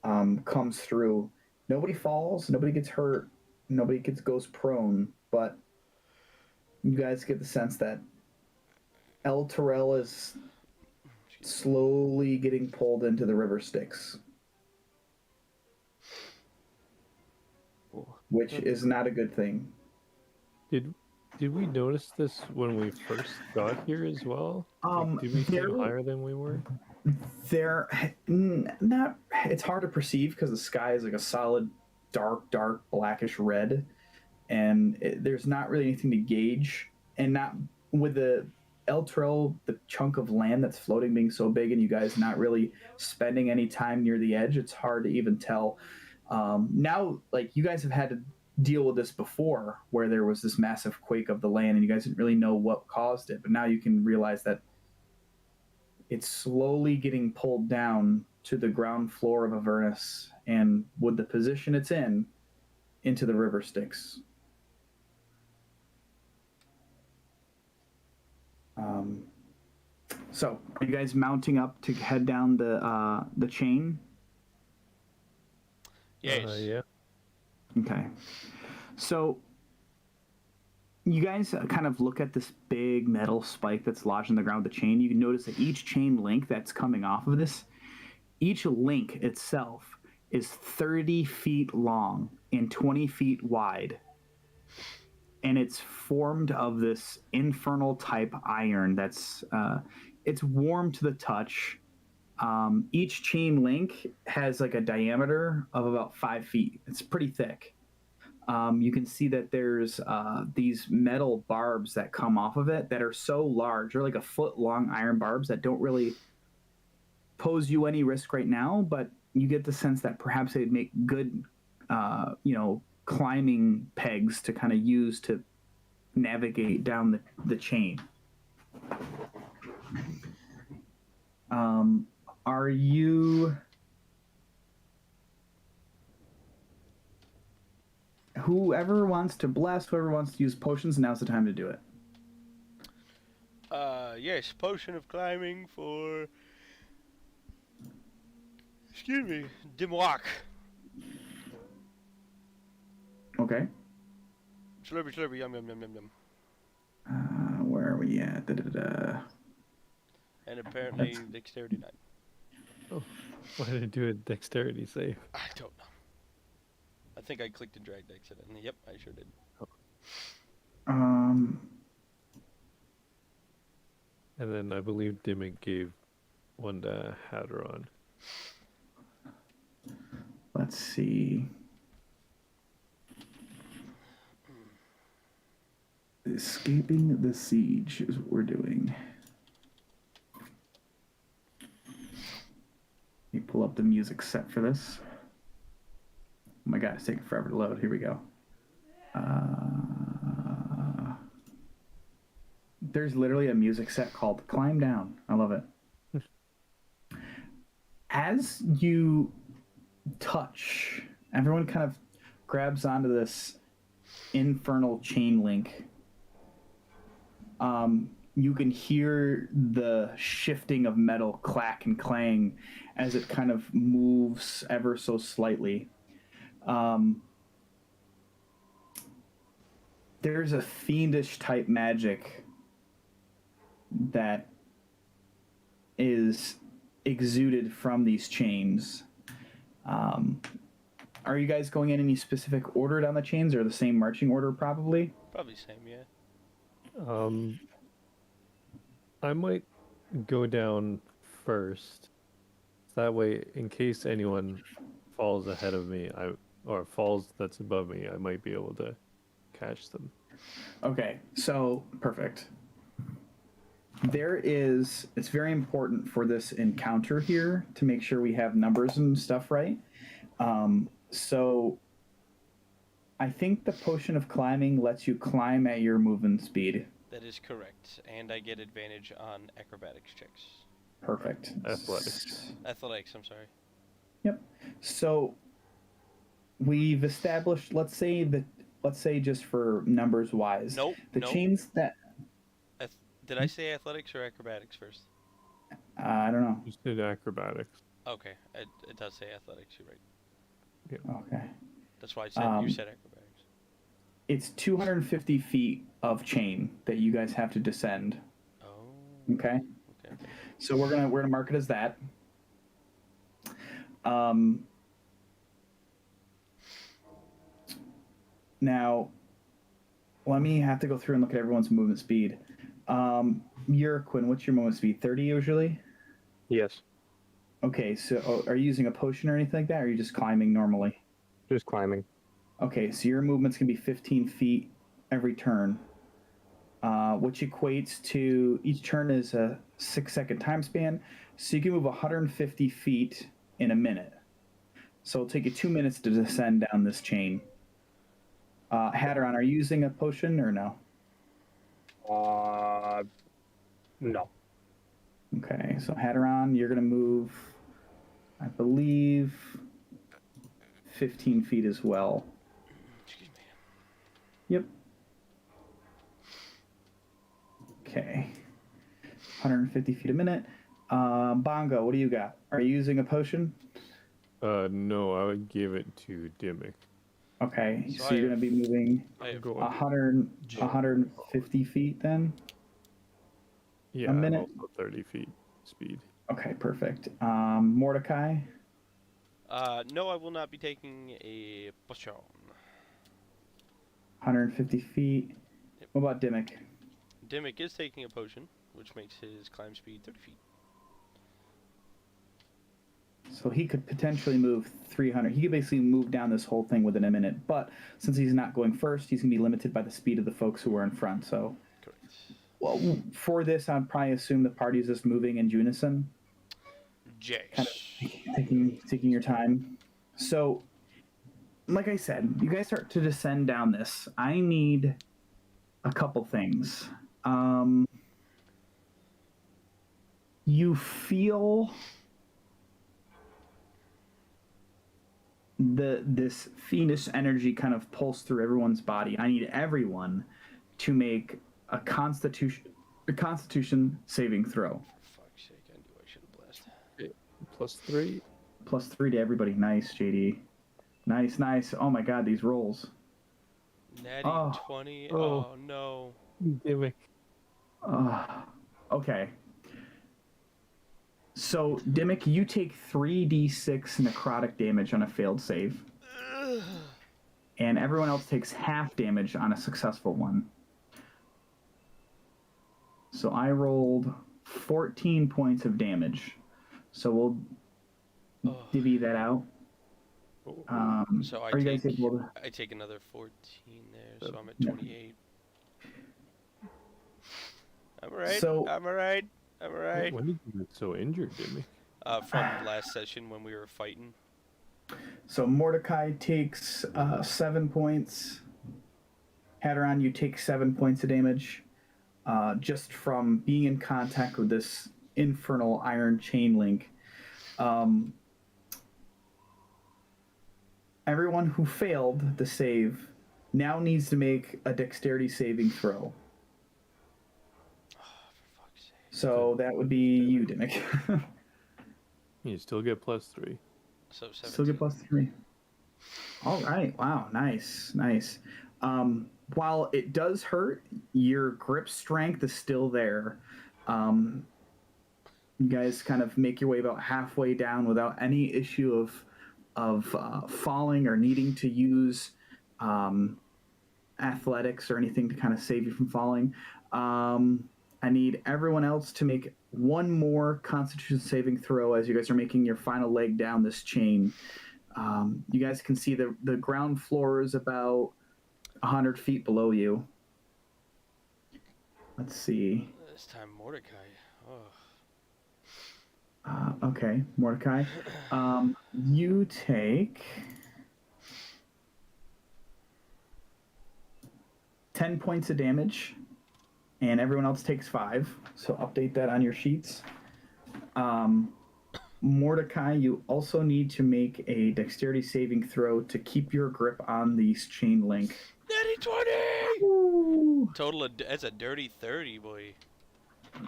comes through. Nobody falls, nobody gets hurt, nobody goes prone, but you guys get the sense that El Terrell is slowly getting pulled into the river Styx, which is not a good thing. Did we notice this when we first got here as well? Like, did we seem higher than we were? They're not. It's hard to perceive because the sky is like a solid dark blackish red, and there's not really anything to gauge. And not with the El Terrell, the chunk of land that's floating being so big, and you guys not really spending any time near the edge. It's hard to even tell. Now, like, you guys have had to deal with this before, where there was this massive quake of the land, and you guys didn't really know what caused it. But now you can realize that it's slowly getting pulled down to the ground floor of Avernus, and with the position it's in, into the river Styx. So, are you guys mounting up to head down the chain? Yes. Yeah. Okay. So, you guys kind of look at this big metal spike that's lodged in the ground with the chain. You can notice that each chain link that's coming off of this, each link itself is 30 feet long and 20 feet wide. And it's formed of this infernal type iron that's, it's warm to the touch. Each chain link has like a diameter of about 5 feet. It's pretty thick. You can see that there's these metal barbs that come off of it that are so large. They're like a foot long iron barbs that don't really pose you any risk right now, but you get the sense that perhaps they'd make good, climbing pegs to kind of use to navigate down the chain. Are you... Whoever wants to bless, whoever wants to use potions, now's the time to do it. Yes, potion of climbing for... Excuse me, Dimwak. Okay. Slurpy, slurpy, yum, yum, yum, yum, yum. Where are we at? Da-da-da. And apparently dexterity 9. Oh, why did I do a dexterity save? I don't know. I think I clicked and dragged accidentally. Yep, I sure did. And then I believe Dimmick gave one to Hadron. Let's see. Escaping the siege is what we're doing. Let me pull up the music set for this. Oh my god, it's taking forever to load. Here we go. There's literally a music set called Climb Down. I love it. As you touch, everyone kind of grabs onto this infernal chain link. You can hear the shifting of metal clack and clang as it kind of moves ever so slightly. There's a fiendish type magic that is exuded from these chains. Are you guys going in any specific order down the chains, or the same marching order probably? Probably same, yeah. I might go down first. That way, in case anyone falls ahead of me, or falls that's above me, I might be able to catch them. Okay, so perfect. It's very important for this encounter here to make sure we have numbers and stuff right. So I think the potion of climbing lets you climb at your movement speed. That is correct, and I get advantage on acrobatics checks. Perfect. Athletics. Athletics, I'm sorry. Yep. So we've established. Let's say just for numbers wise, Nope. the nope. chains that Did I say athletics or acrobatics first? I don't know. You said acrobatics. Okay, it does say athletics. You're right. Okay. That's why I said you said acrobatics. It's 250 feet of chain that you guys have to descend. Oh. Okay. Okay. So we're gonna mark it as that. Now, let me have to go through and look at everyone's movement speed. Quinn, what's your movement speed? 30 usually? Yes, Okay, so are you using a potion or anything like that, or are you just climbing normally? just climbing. Okay, so your movement's gonna be 15 feet every turn, which equates to each turn is a 6-second time span, so you can move 150 feet in a minute. So it'll take you 2 minutes to descend down this chain. Hadron, are you using a potion or no? No. Okay, so Hadron, you're gonna move, I believe, 15 feet as well. Excuse me. Yep. Okay. 150 feet a minute. Bongo, what do you got? Are you using a potion? No, I would give it to Dimmick. Okay, So so you're going to be moving I have, Go on. 150 feet then? Yeah, a minute? also 30 feet speed. Okay, perfect. Mordecai? no, I will not be taking a potion. 150 feet. Yep. What about Dimmick? Dimmick is taking a potion, which makes his climb speed 30 feet. So he could potentially move 300. He could basically move down this whole thing within a minute. But since he's not going first, he's going to be limited by the speed of the folks who are in front. So, Correct. well, for this, I'd probably assume the party's just moving in unison, Jace. kind of taking your time. So, like I said, you guys start to descend down this. I need a couple things. You feel this fiendish energy kind of pulse through everyone's body. I need everyone to make a constitution saving throw. For fuck's sake, I knew I should have blessed. +3. +3 to everybody. Nice, JD. Nice. Oh my god, these rolls. Natty Oh. 20. Oh. Oh no. Dimmick. Okay. So, Dimmick, you take 3d6 necrotic damage on a failed save, and everyone else takes half damage on a successful one. So I rolled 14 points of damage. So we'll Oh. divvy that out. So are you guys able to? I take another 14 there, so I'm at Yeah. 28. I'm alright. So- I'm alright. I'm alright. When did you get so injured, Dimmick? From last session when we were fighting. So Mordecai takes 7 points. Hadron, you take 7 points of damage, just from being in contact with this infernal iron chain link. Everyone who failed the save now needs to make a dexterity saving throw. Oh, for fuck's sake. So that would be you, Dimmick. You still get +3. So 17. Still get +3. All right. Wow. Nice. While it does hurt, your grip strength is still there. You guys kind of make your way about halfway down without any issue of falling or needing to use athletics or anything to kind of save you from falling. I need everyone else to make one more Constitution saving throw as you guys are making your final leg down this chain. You guys can see the ground floor is about 100 feet below you. Let's see. This time Mordecai. Oh. Okay, Mordecai. You take 10 points of damage, and everyone else takes 5. So update that on your sheets. Mordecai, you also need to make a dexterity saving throw to keep your grip on these chain link. Natty 20! Ooh. That's a dirty 30, boy.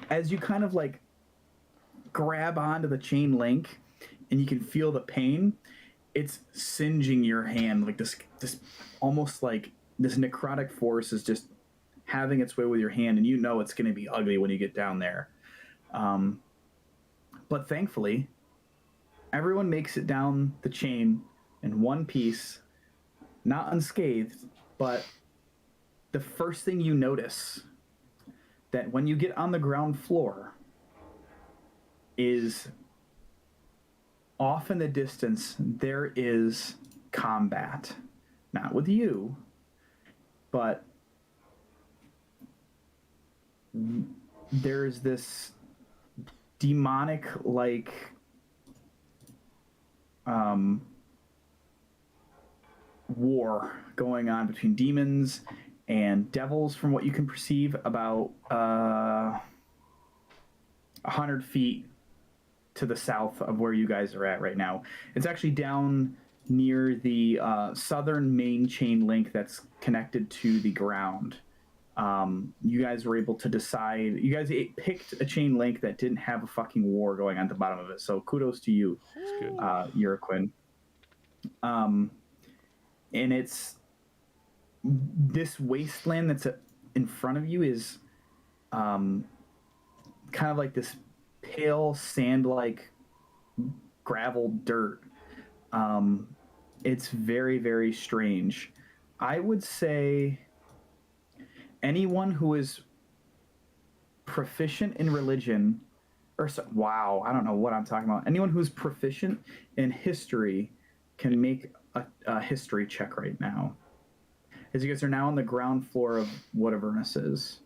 As you kind of like grab onto the chain link and you can feel the pain, it's singeing your hand like this almost like this necrotic force is just having its way with your hand, and you know it's going to be ugly when you get down there. But thankfully, everyone makes it down the chain in one piece, not unscathed, but the first thing you notice that when you get on the ground floor is off in the distance, there is combat. Not with you, but there's this demonic like war going on between demons and devils, from what you can perceive, about 100 feet to the south of where you guys are at right now. It's actually down near the southern main chain link that's connected to the ground. You guys were able to decide. You guys picked a chain link that didn't have a fucking war going on at the bottom of it. So kudos to you, Uraquin. And it's this wasteland that's in front of you is kind of like this pale sand-like gravel dirt. It's very, very strange. I would say anyone who is proficient in religion, wow, I don't know what I'm talking about. Anyone who's proficient in history can make a history check right now. As you guys are now on the ground floor of what Avernus is.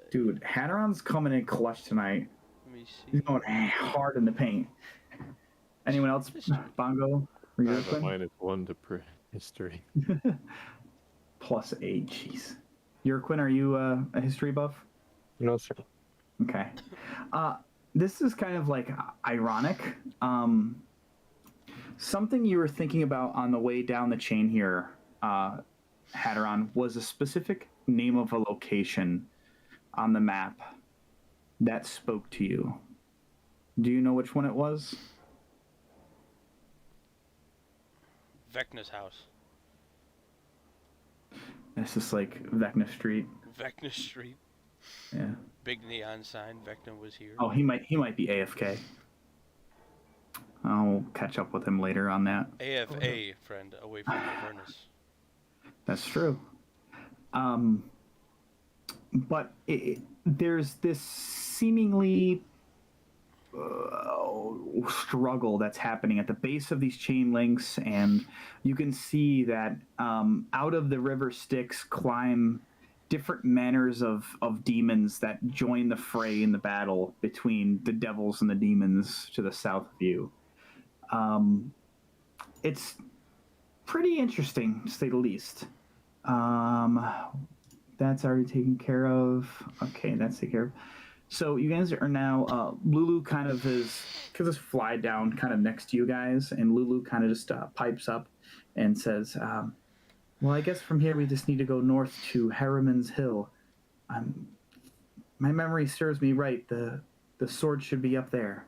Dude, Hadron's coming in clutch tonight. Let me see. He's going hard in the paint. Anyone else? Bongo? I have a -1 to history. +8, jeez. Uraquin, are you a history buff? No, sir. Okay. This is kind of like ironic. Something you were thinking about on the way down the chain here, Hadron, was a specific name of a location on the map that spoke to you. Do you know which one it was? Vecna's house. It's just like Vecna Street. Vecna Street. Yeah. Big neon sign. Vecna was here. Oh, he might be AFK. I'll catch up with him later on that. AFA, friend, away from Avernus. That's true. But there's this seemingly struggle that's happening at the base of these chain links, and you can see that out of the river Styx climb different manners of demons that join the fray in the battle between the devils and the demons to the south of you. It's pretty interesting, to say the least. That's already taken care of. Okay, that's taken care of. So you guys are now, Lulu kind of could just fly down kind of next to you guys, and Lulu kind of just pipes up and says, well, I guess from here we just need to go north to Harriman's Hill. My memory serves me right. The sword should be up there.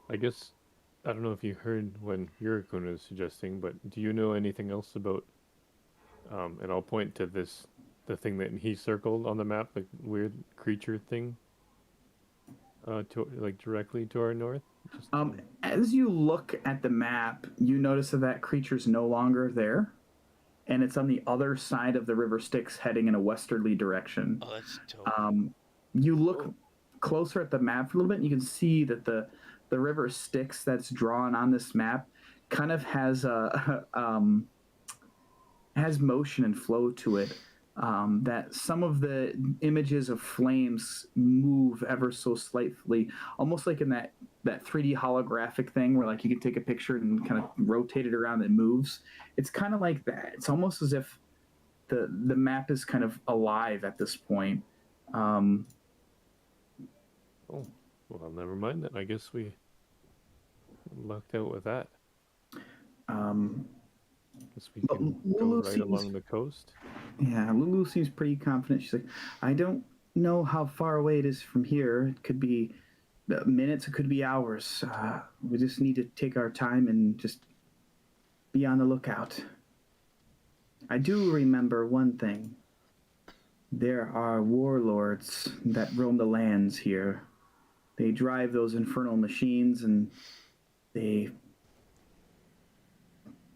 I guess, I don't know if you heard when Uraquin was suggesting, but do you know anything else about, and I'll point to the thing that he circled on the map, like weird creature thing, directly to our north? As you look at the map, you notice that creature's no longer there, and it's on the other side of the river Styx, heading in a westerly direction. Oh, that's dope. You look closer at the map for a little bit, and you can see that the river Styx that's drawn on this map kind of has has motion and flow to it. That some of the images of flames move ever so slightly, almost like in that 3D holographic thing where like you can take a picture and kind of rotate it around and it moves. It's kind of like that. It's almost as if the map is kind of alive at this point. Um, Oh, well, never mind then. I guess we lucked out with that. um, Guess we but can go Lulu right seems, along the coast. yeah, Lulu seems pretty confident. She's like, I don't know how far away it is from here. It could be minutes, it could be hours. We just need to take our time and just be on the lookout. I do remember one thing. There are warlords that roam the lands here. They drive those infernal machines and they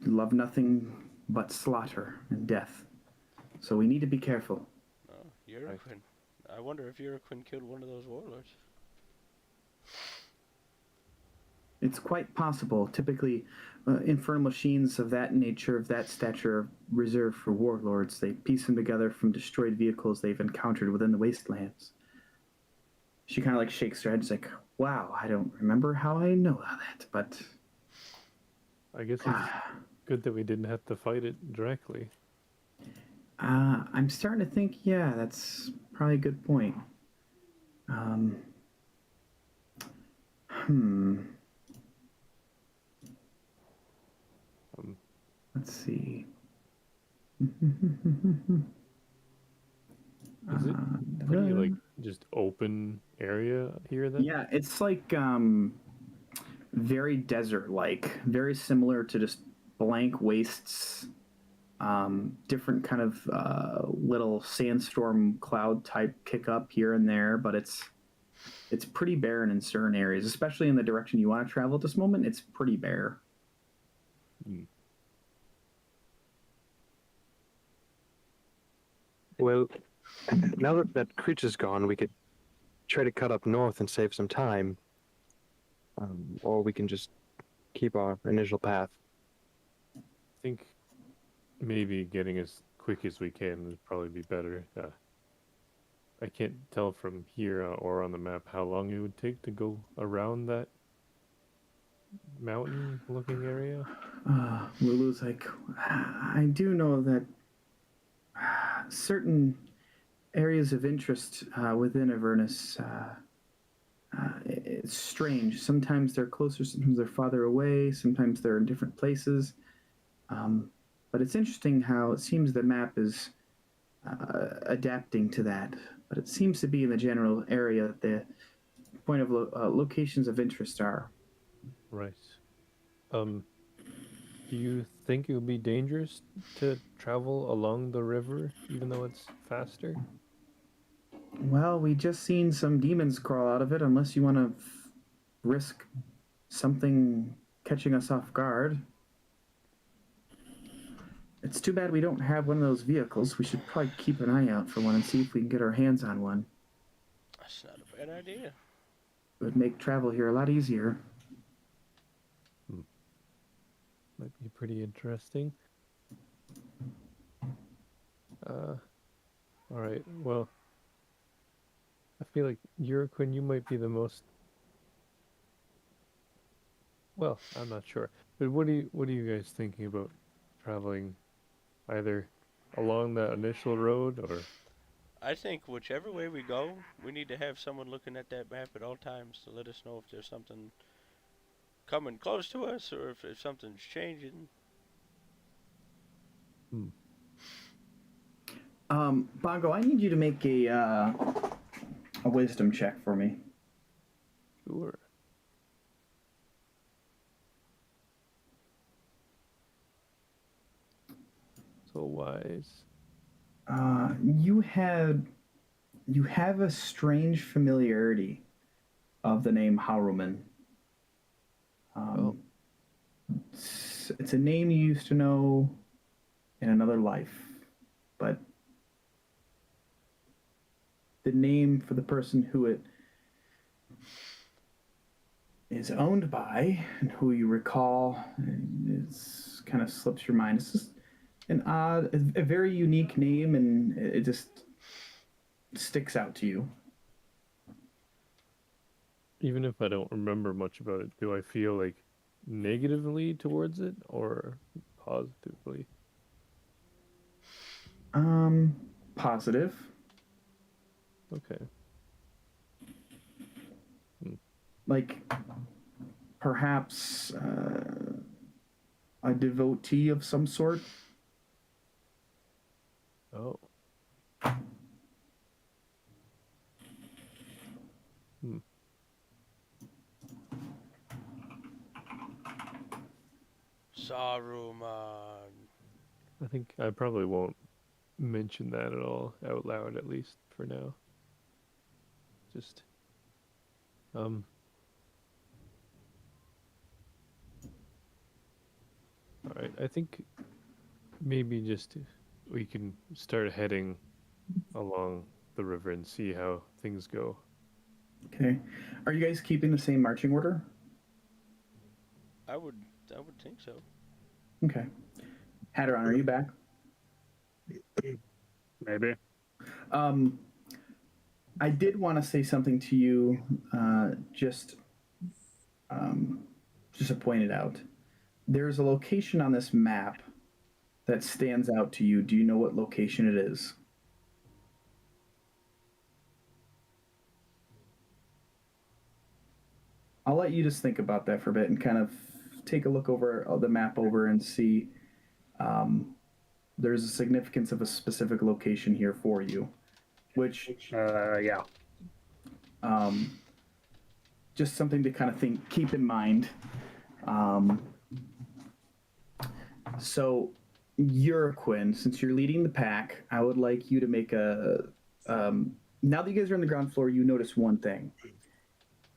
love nothing but slaughter and death. So we need to be careful. Oh, Uraquin. I wonder if Uraquin killed one of those warlords. It's quite possible. Typically, infernal machines of that nature, of that stature, are reserved for warlords. They piece them together from destroyed vehicles they've encountered within the wastelands. She kind of like shakes her head. She's like, wow, I don't remember how I know that, but I guess it's good that we didn't have to fight it directly. I'm starting to think, yeah, that's probably a good point. Hmm. Let's see. Is it pretty like just open area here then? Yeah, it's like very desert-like, very similar to just blank wastes. Different kind of little sandstorm cloud type kick up here and there, but it's pretty barren in certain areas, especially in the direction you want to travel at this moment. It's pretty bare. Well, now that that creature's gone, we could try to cut up north and save some time. Or we can just keep our initial path. I think maybe getting as quick as we can would probably be better. I can't tell from here or on the map how long it would take to go around that mountain-looking area. Lulu's like, I do know that certain areas of interest within Avernus, it's strange. Sometimes they're closer, sometimes they're farther away, sometimes they're in different places. But it's interesting how it seems the map is adapting to that. But it seems to be in the general area that the point of locations of interest are. Right. Do you think it would be dangerous to travel along the river, even though it's faster? Well, we just seen some demons crawl out of it. Unless you want to risk something catching us off guard. It's too bad we don't have one of those vehicles. We should probably keep an eye out for one and see if we can get our hands on one. That's not a bad idea. It would make travel here a lot easier. Might be pretty interesting. All right. Well, I feel like Uraquin, you might be the most. Well, I'm not sure, but what are you guys thinking about traveling, either along that initial road or? I think whichever way we go, we need to have someone looking at that map at all times to let us know if there's something coming close to us or if something's changing. Bongo, I need you to make a wisdom check for me. Sure. So wise. You have a strange familiarity of the name Haruman. It's a name you used to know in another life, but the name for the person who it is owned by and who you recall is kind of slips your mind. It's just a very unique name, and it just sticks out to you. Even if I don't remember much about it, do I feel like negatively towards it or positively? Positive. Okay. Like perhaps a devotee of some sort. Oh. Hmm. Saruman. I think I probably won't mention that at all out loud, at least for now. Just, um. All right. I think maybe just we can start heading along the river and see how things go. Okay. Are you guys keeping the same marching order? I would think so. Okay. Hadron, are you back? Maybe. I did want to say something to you, just to point it out. There's a location on this map that stands out to you. Do you know what location it is? I'll let you just think about that for a bit and kind of take a look over the map over and see. There's a significance of a specific location here for you, which Yeah. just something to kind of keep in mind. So, Uraquin, since you're leading the pack, I would like you to make a. Now that you guys are on the ground floor, you notice one thing.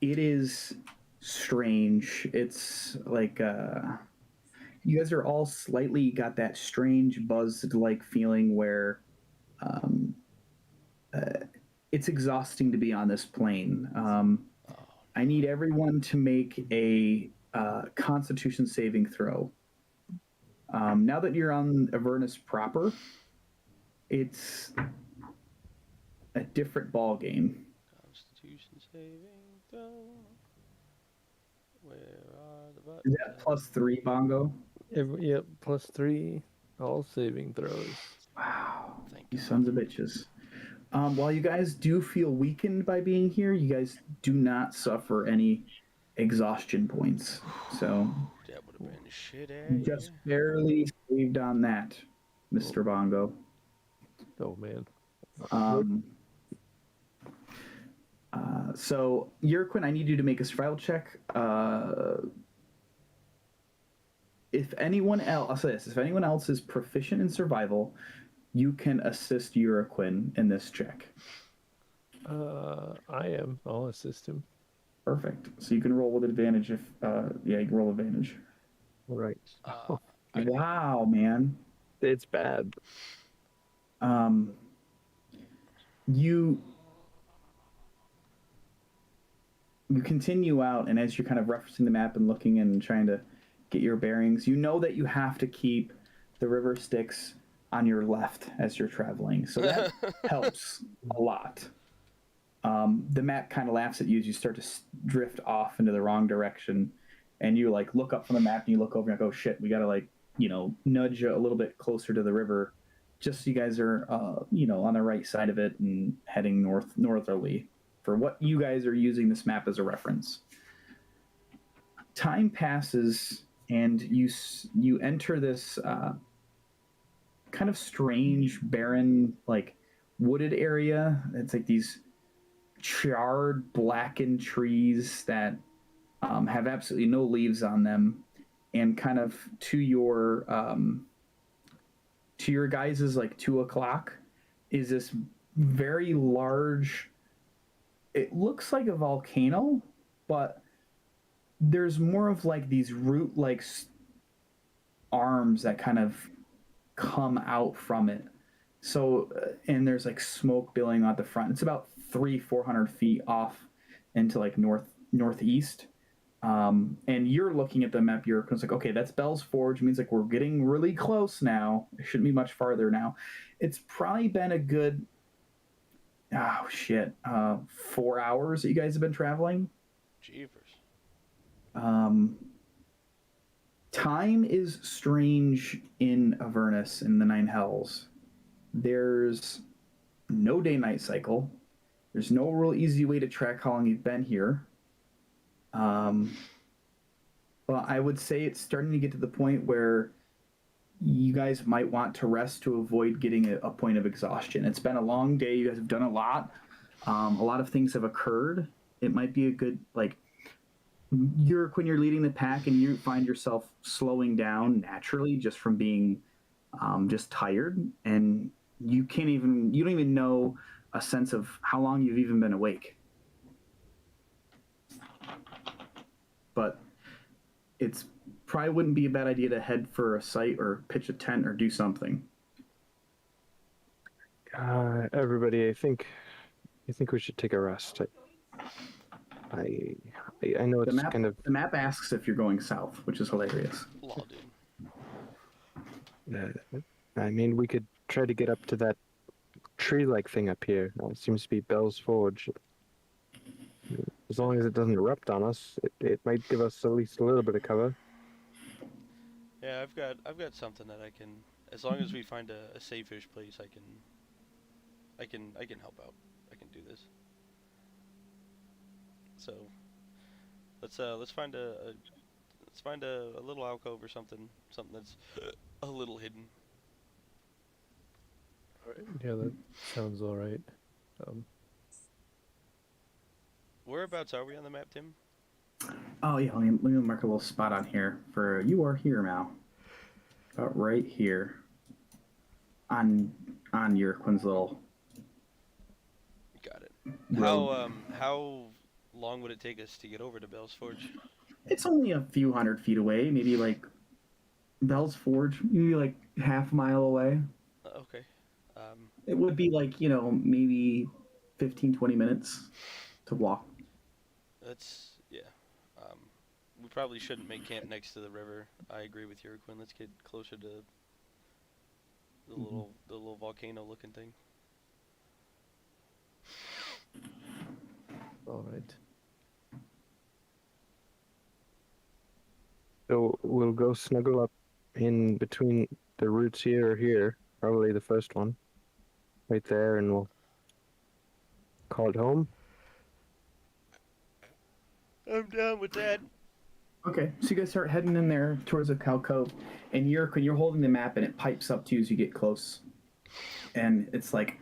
It is strange. It's like you guys are all slightly got that strange buzzed-like feeling where it's exhausting to be on this plane. I need everyone to make a Constitution saving throw. Now that you're on Avernus proper, it's a different ball game. Constitution saving throw. Where are the buttons? Is that +3, Bongo? Yep, +3, all saving throws. Wow, Thank you God. sons of bitches. While you guys do feel weakened by being here, you guys do not suffer any exhaustion points. So That would have been shit. just barely saved on that, Mr. Bongo. Oh man. So, Uraquin, I need you to make a survival check. If anyone else, I'll say this: if anyone else is proficient in survival, you can assist Uraquin in this check. I am. I'll assist him. Perfect. So you can roll with advantage if, yeah, you can roll advantage. Right. Wow, man. It's bad. You continue out, and as you're kind of referencing the map and looking and trying to get your bearings, you know that you have to keep the river Styx on your left as you're traveling. So that helps a lot. The map kind of laughs at you as you start to drift off into the wrong direction, and you like look up from the map and you look over and go, oh shit, we gotta like, nudge a little bit closer to the river, just so you guys are, on the right side of it and heading northerly for what you guys are using this map as a reference. Time passes and you enter this kind of strange, barren, like wooded area. It's like these charred, blackened trees that have absolutely no leaves on them, and kind of to your guys' like 2:00 is this very large. It looks like a volcano, but there's more of like these root-like arms that kind of come out from it. So, and there's like smoke billowing out the front. It's about 300-400 feet off into like northeast. And you're looking at the map. You're like, okay, that's Bell's Forge. It means like we're getting really close now. It shouldn't be much farther now. It's probably been a good 4 hours that you guys have been traveling. Jeepers. Time is strange in Avernus in the Nine Hells. There's no day-night cycle. There's no real easy way to track how long you've been here. But I would say it's starting to get to the point where you guys might want to rest to avoid getting a point of exhaustion. It's been a long day. You guys have done a lot. A lot of things have occurred. It might be a good, like, when you're leading the pack and you find yourself slowing down naturally just from being just tired, and you don't even know a sense of how long you've even been awake. But it's probably wouldn't be a bad idea to head for a site or pitch a tent or do something. Everybody, I think we should take a rest. I know it's kind of The map asks if you're going south, which is hilarious. Law, dude. I mean, we could try to get up to that tree-like thing up here. It seems to be Bell's Forge. As long as it doesn't erupt on us, it might give us at least a little bit of cover. Yeah, I've got something that I can. As long as we find a safe-ish place, I can help out. I can do this. So let's find a little alcove or something that's a little hidden. Yeah, that sounds all right. Whereabouts are we on the map, Tim? Oh yeah, let me mark a little spot on here for you are here now. About right here. On Yurquin's little. Got it. road. How long would it take us to get over to Bell's Forge? It's only a few hundred feet away, maybe like Bell's Forge, maybe like half a mile away. Okay. It would be like, maybe 15, 20 minutes to walk. Yeah. We probably shouldn't make camp next to the river. I agree with you, Quinn. Let's get closer to the little volcano looking thing. All right. So we'll go snuggle up in between the roots here or here, probably the first one, right there, and we'll call it home. I'm down with that. Okay, so you guys start heading in there towards the Cow Cove, and when you're holding the map, and it pipes up to you as you get close, and it's like,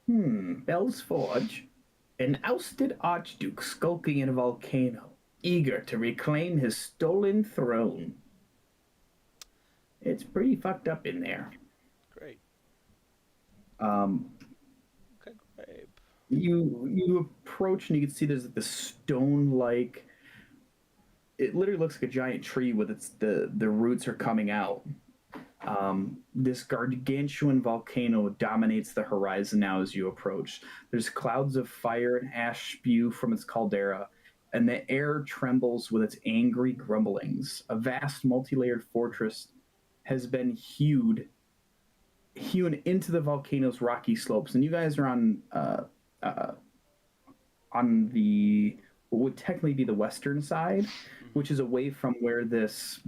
Bell's Forge, an ousted archduke skulking in a volcano, eager to reclaim his stolen throne. It's pretty fucked up in there. Great. Okay, great. You approach, and you can see there's this stone-like. It literally looks like a giant tree with the roots are coming out. This gargantuan volcano dominates the horizon now as you approach. There's clouds of fire and ash spew from its caldera, and the air trembles with its angry grumblings. A vast multi-layered fortress has been hewn into the volcano's rocky slopes, and you guys are on the what would technically be the western side, which is away from where this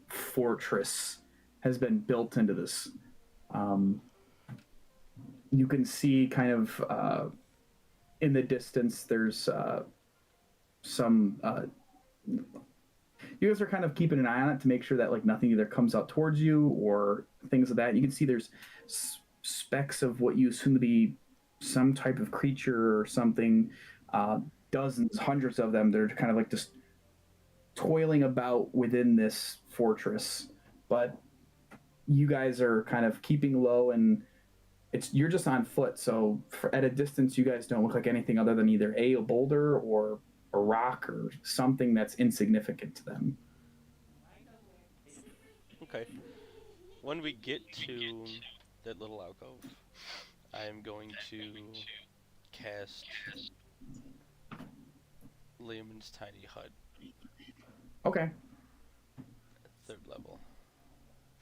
fortress has been built into this. You can see kind of in the distance there's some you guys are kind of keeping an eye on it to make sure that like nothing either comes out towards you or things like that. You can see there's specks of what you assume to be some type of creature or something, dozens, hundreds of them. They're kind of like just toiling about within this fortress, but you guys are kind of keeping low, and you're just on foot, so at a distance you guys don't look like anything other than either a boulder or a rock or something that's insignificant to them. Okay. When we get to that little alcove, I am going to cast Leomund's Tiny Hut. Okay. At 3rd level.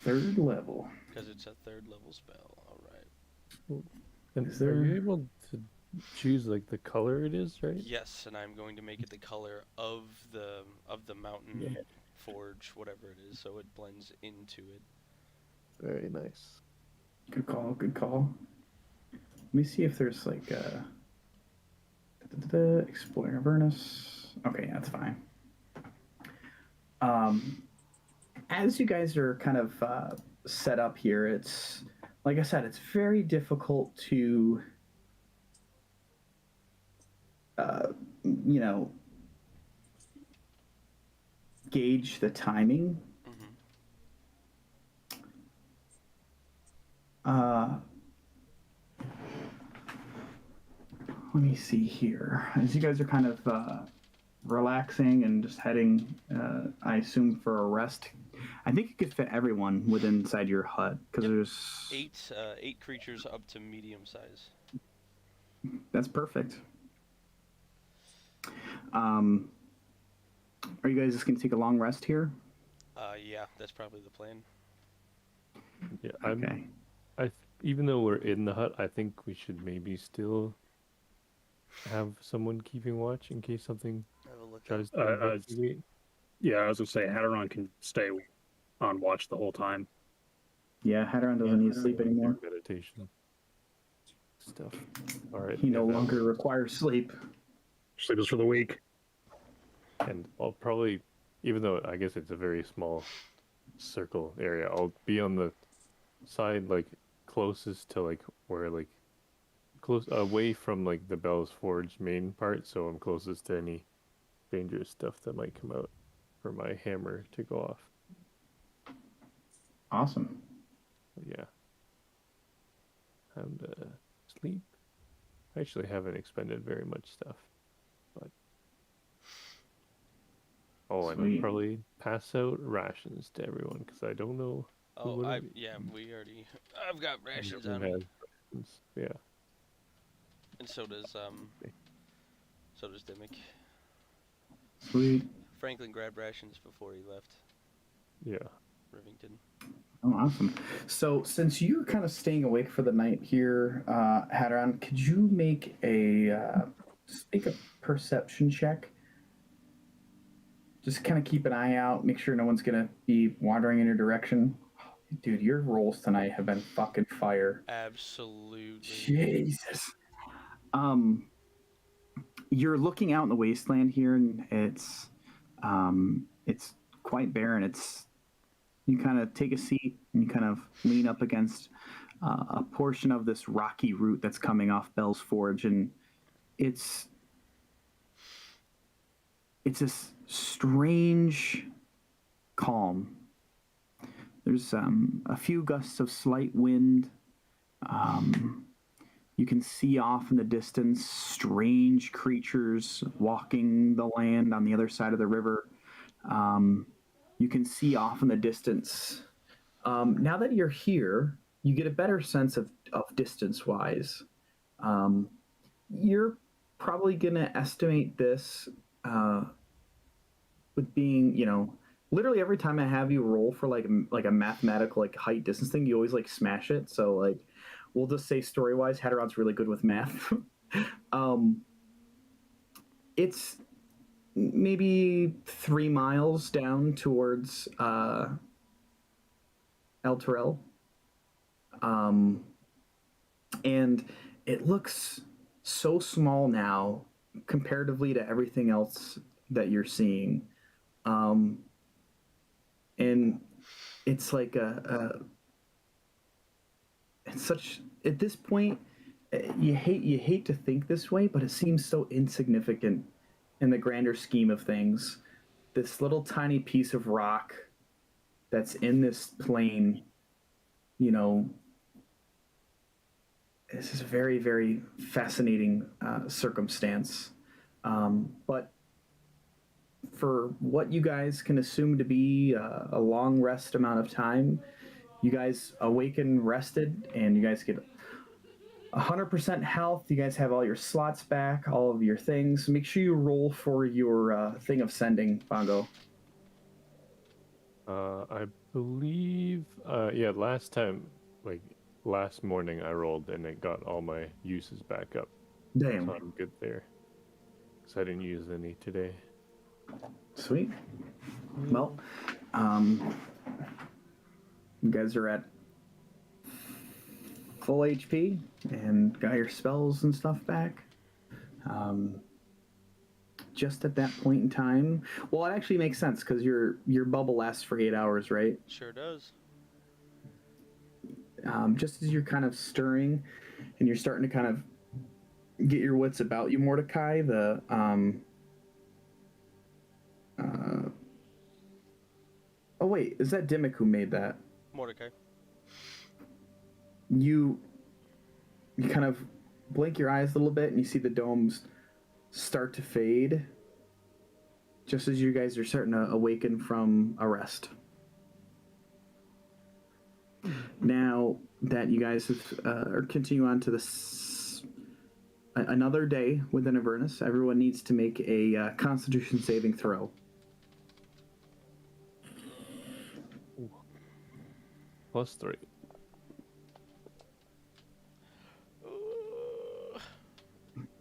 3rd level. Because it's a 3rd level spell. Alright. And Is are there- you able to choose like the color it is, right? Yes, and I'm going to make it the color of the mountain forge, whatever it is, so it blends into it. Very nice. Good call. Good call. Let me see if there's like a Exploring Avernus. Okay, that's fine. As you guys are kind of set up here, it's like I said, it's very difficult to, you know, gauge the timing. Let me see here. As you guys are kind of relaxing and just heading, I assume, for a rest. I think you could fit everyone within inside your hut because Yep. there's Eight creatures up to medium size. That's perfect. Are you guys just gonna take a long rest here? Yeah, that's probably the plan. Yeah, Okay. Even though we're in the hut, I think we should maybe still have someone keeping watch in case something Have a look. tries to Uh, investigate. Yeah, I was gonna say Hatteron can stay on watch the whole time. Yeah, Hadron doesn't need sleep anymore. Meditation stuff. All right. He no and, longer requires sleep. Sleep is for the weak. And I'll probably, even though I guess it's a very small circle area, I'll be on the side like closest to like where like close away from like the Bell's Forge main part, so I'm closest to any dangerous stuff that might come out for my hammer to go off. Awesome. Yeah. And sleep. I actually haven't expended very much stuff, but and Sweet. I'll probably pass out rations to everyone because I don't know. Oh, would it be? I've got rations Everyone on me, has rations. Yeah. and so does Dimmick. Sweet. Franklin grabbed rations before he left Yeah. Rivington. Oh, awesome. So, since you're kind of staying awake for the night here, Hadron, could you make a perception check? Just kind of keep an eye out, make sure no one's gonna be wandering in your direction. Dude, your rolls tonight have been fucking fire. Absolutely. Jesus. You're looking out in the wasteland here, and it's quite barren. You kind of take a seat and you kind of lean up against a portion of this rocky root that's coming off Bell's Forge, and it's this strange calm. There's a few gusts of slight wind. You can see off in the distance strange creatures walking the land on the other side of the river. You can see off in the distance. Now that you're here, you get a better sense of distance-wise. You're probably going to estimate this with being, literally every time I have you roll for like a mathematical like height distance thing, you always like smash it. So like, we'll just say story-wise, Hadron's really good with math. It's maybe 3 miles down towards El Terrell. And it looks so small now comparatively to everything else that you're seeing. And it's like it's such, at this point, you hate to think this way, but it seems so insignificant in the grander scheme of things. This little tiny piece of rock that's in this plain, this is a very, very fascinating circumstance. But for what you guys can assume to be a long rest amount of time, you guys awaken rested, and you guys get 100% health. You guys have all your slots back, all of your things. Make sure you roll for your thing of sending, Bongo. I believe, last time, like last morning, I rolled and it got all my uses back up. Damn. So I'm good there. Because I didn't use any today. Sweet. Well, you guys are at full HP and got your spells and stuff back. Just at that point in time, well, it actually makes sense because your bubble lasts for 8 hours, right? Sure does. Just as you're kind of stirring and you're starting to kind of get your wits about you, Mordecai, oh wait, is that Dimmick who made that? Mordecai. You kind of blink your eyes a little bit and you see the domes start to fade just as you guys are starting to awaken from a rest. Now that you guys have, are continue on to this another day within Avernus, everyone needs to make a Constitution saving throw. +3.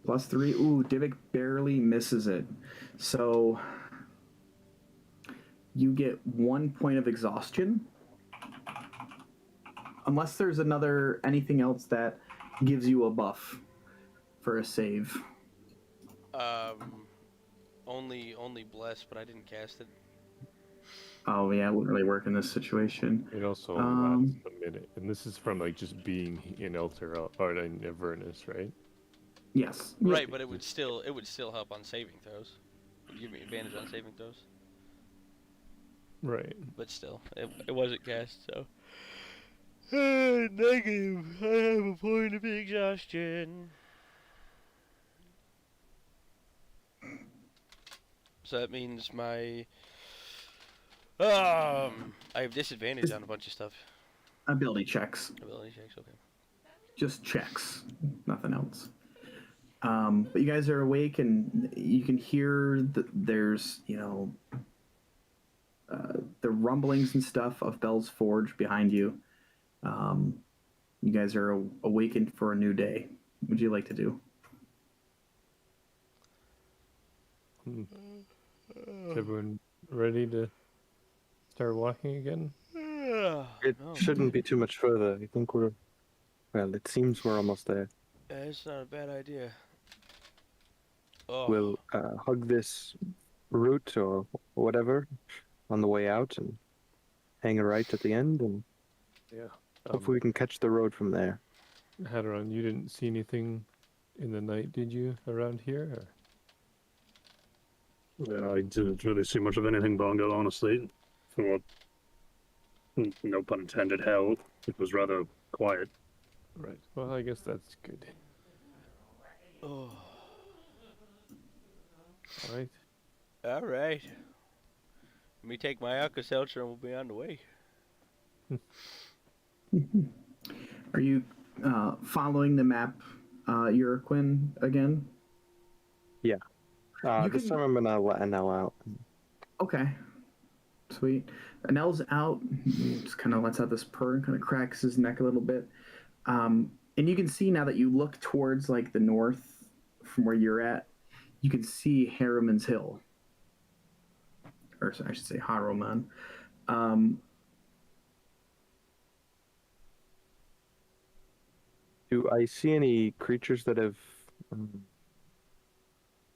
+3. Ooh, Divik barely misses it. So you get 1 point of exhaustion. Unless there's anything else that gives you a buff for a save. Only bless, but I didn't cast it. Oh yeah, it wouldn't really work in this situation. It also only lasts a minute, and this is from like just being in Elturel or in Avernus, right? Yes. Right, but it would still help on saving throws. It would give me advantage on saving throws. Right. But still, it wasn't cast, so. Negative. I have a point of exhaustion. So that means my I have disadvantage on a bunch of stuff. Ability checks. Ability checks, okay. Just checks, nothing else. But you guys are awake and you can hear there's, the rumblings and stuff of Bell's Forge behind you. You guys are awakened for a new day. What would you like to do? Is everyone ready to start walking again? It shouldn't be too much further. I think it seems we're almost there. It's not a bad idea. Oh. We'll hug this root or whatever on the way out and hang a right at the end, and Yeah. hopefully we can catch the road from there. Hadron, you didn't see anything in the night, did you, around here? Or? Yeah, I didn't really see much of anything, Bongo, honestly. For what, no pun intended, hell, it was rather quiet. Right. Well, I guess that's good. Oh. All right. All right. Let me take my Alka-Seltzer and we'll be on the way. Are you following the map, Uraquin, again? Yeah. You This can- time I'm gonna let Anel out. Okay. Sweet. Anel's out. He just kind of lets out this purr and kind of cracks his neck a little bit. And you can see now that you look towards like the north from where you're at, you can see Harriman's Hill. Or I should say Haruman. Do I see any creatures that have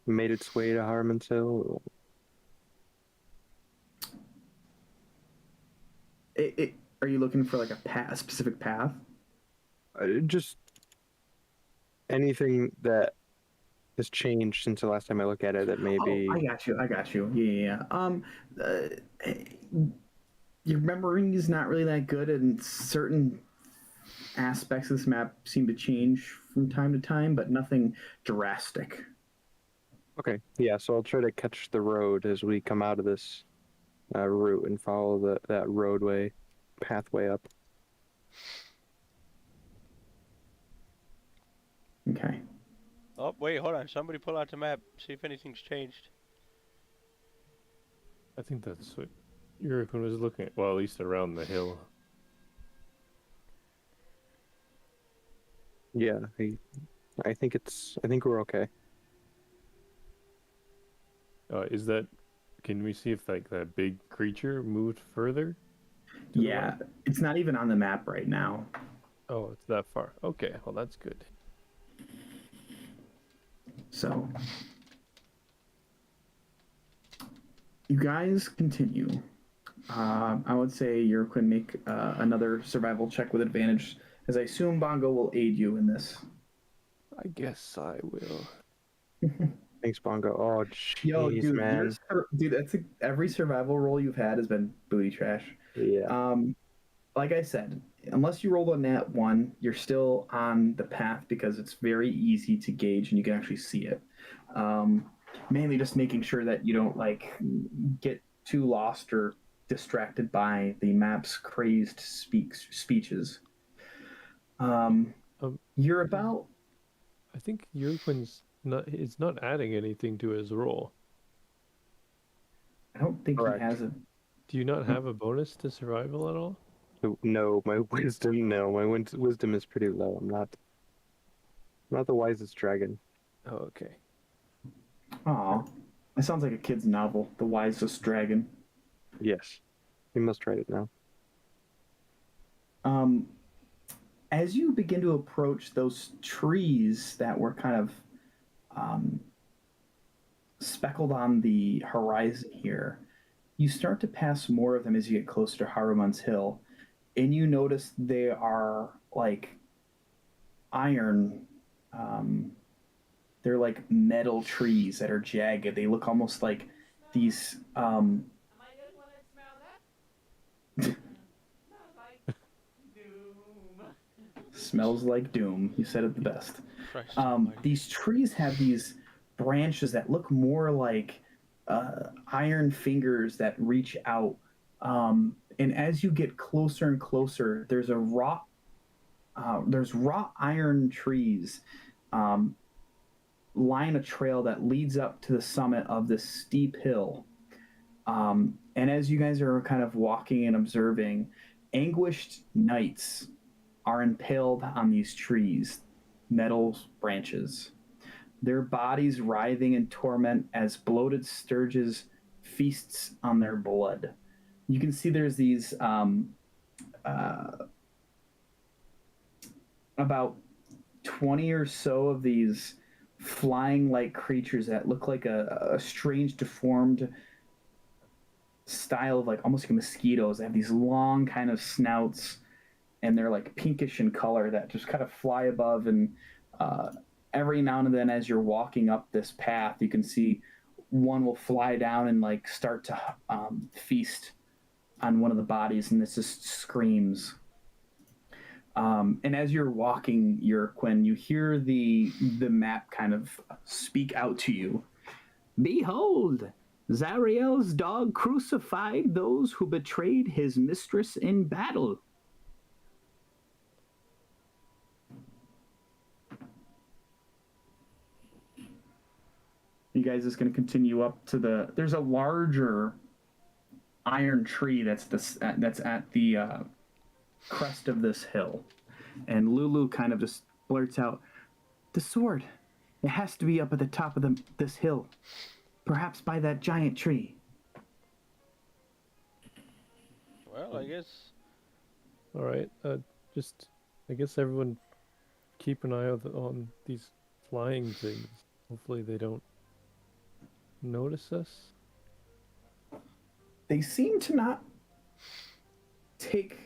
made its way to Harmon's Hill? Are you looking for like a specific path? Just anything that has changed since the last time I looked at it that maybe... Oh, I got you. Yeah. Your memory is not really that good, and certain aspects of this map seem to change from time to time, but nothing drastic. Okay, yeah, so I'll try to catch the road as we come out of this route and follow that roadway, pathway up. Okay. Oh, wait, hold on. Somebody pull out the map. See if anything's changed. I think that's what Uraquin was looking at. Well, at least around the hill. Yeah, I think we're okay. Is that? Can we see if like that big creature moved further? to the Yeah, west? it's not even on the map right now. Oh, it's that far. Okay, well that's good. So, you guys continue. I would say you can make another survival check with advantage, as I assume Bongo will aid you in this. I guess I will. Thanks, Bongo. Oh, Yo, jeez, dude, man. dude, every survival roll you've had has been booty trash. Yeah. Like I said, unless you rolled a nat 1, you're still on the path because it's very easy to gauge and you can actually see it. Mainly just making sure that you don't like get too lost or distracted by the map's crazed speeches. You're about. I think Yurquin's not. It's not adding anything to his roll. I don't think Correct. he has a. Do you not have a bonus to survival at all? No, my wisdom. No, my wisdom is pretty low. I'm not the wisest dragon. Oh, okay. Aw, that sounds like a kid's novel, The Wisest Dragon. Yes, you must write it now. As you begin to approach those trees that were kind of speckled on the horizon here, you start to pass more of them as you get closer to Haruman's Hill, and you notice they are like iron. They're like metal trees that are jagged. They look almost like these. Smells like doom. You said it the best. Christ almighty. These trees have these branches that look more like iron fingers that reach out. And as you get closer and closer, there's wrought iron trees line a trail that leads up to the summit of this steep hill. And as you guys are kind of walking and observing, anguished knights are impaled on these trees, metal branches. Their bodies writhing in torment as bloated sturges feasts on their blood. You can see there's these about 20 or so of these flying-like creatures that look like a strange, deformed style of like almost like mosquitoes. They have these long kind of snouts, and they're like pinkish in color that just kind of fly above. And every now and then, as you're walking up this path, you can see one will fly down and like start to feast on one of the bodies, and this just screams. And as you're walking, Quinn, you hear the map kind of speak out to you. Behold, Zariel's dog crucified those who betrayed his mistress in battle. You guys just going to continue up to there's a larger iron tree that's at the crest of this hill, and Lulu kind of just blurts out, "The sword. It has to be up at the top of this hill, perhaps by that giant tree." Well, I guess. All right. Just I guess everyone keep an eye on these flying things. Hopefully they don't notice us. They seem to not take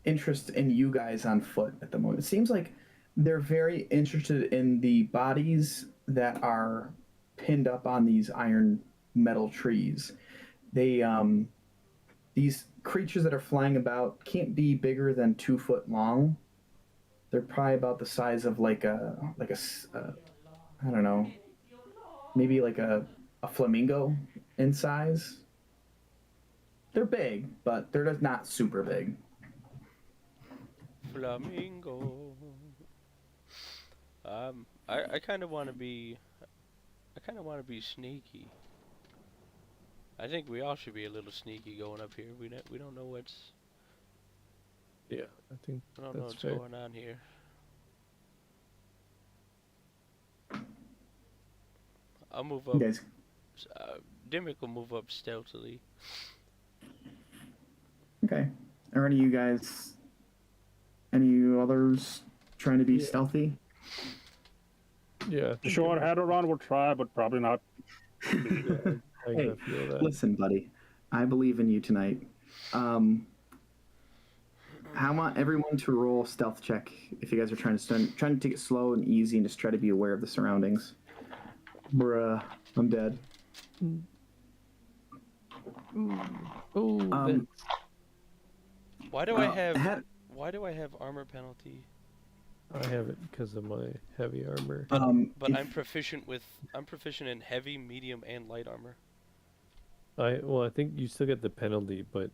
interest in you guys on foot at the moment. It seems like they're very interested in the bodies that are pinned up on these iron metal trees. They these creatures that are flying about can't be bigger than 2 foot long. They're probably about the size of like a I don't know, maybe like a flamingo in size. They're big, but they're just not super big. Flamingo. I kind of want to be. I kind of want to be sneaky. I think we all should be a little sneaky going up here. We don't know what's. Yeah, I think I don't know that's what's fair. going on here. I'll move up. You guys, Dimmick will move up stealthily. okay. Are any of you guys Any others trying to be Yeah. stealthy? Yeah. I think Sure, Hadron will try, but probably not. I kinda Hey, feel that. listen, buddy. I believe in you tonight. I want everyone to roll stealth check if you guys are trying to take it slow and easy and just try to be aware of the surroundings. Bruh, I'm dead. Oh, Um, Why do I Uh, have had- why do I have armor penalty? I have it because of my heavy armor. But if- I'm proficient in heavy, medium, and light armor. I think you still get the penalty, but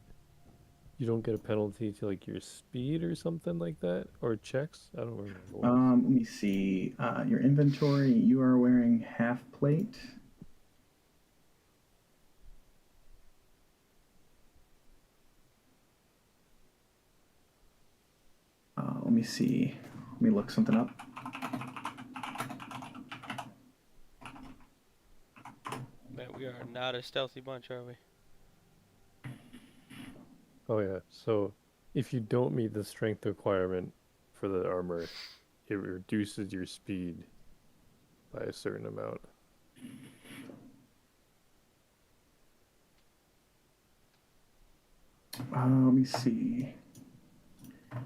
you don't get a penalty to like your speed or something like that, or checks. I don't remember. let me see. Your inventory. You are wearing half plate. Let me see. Let me look something up. Man, we are not a stealthy bunch, are we? Oh yeah. So if you don't meet the strength requirement for the armor, it reduces your speed by a certain amount. Let me see. Let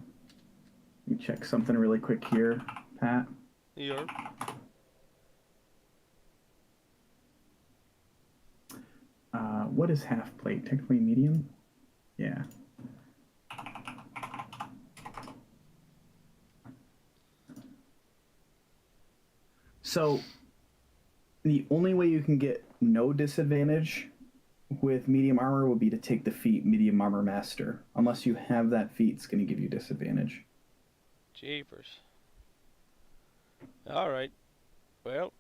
me check something really quick here, Pat. You're What is half plate? Technically medium? Yeah. So, the only way you can get no disadvantage with medium armor would be to take the feat Medium Armor Master. Unless you have that feat, it's going to give you disadvantage. jeepers. All right. Well,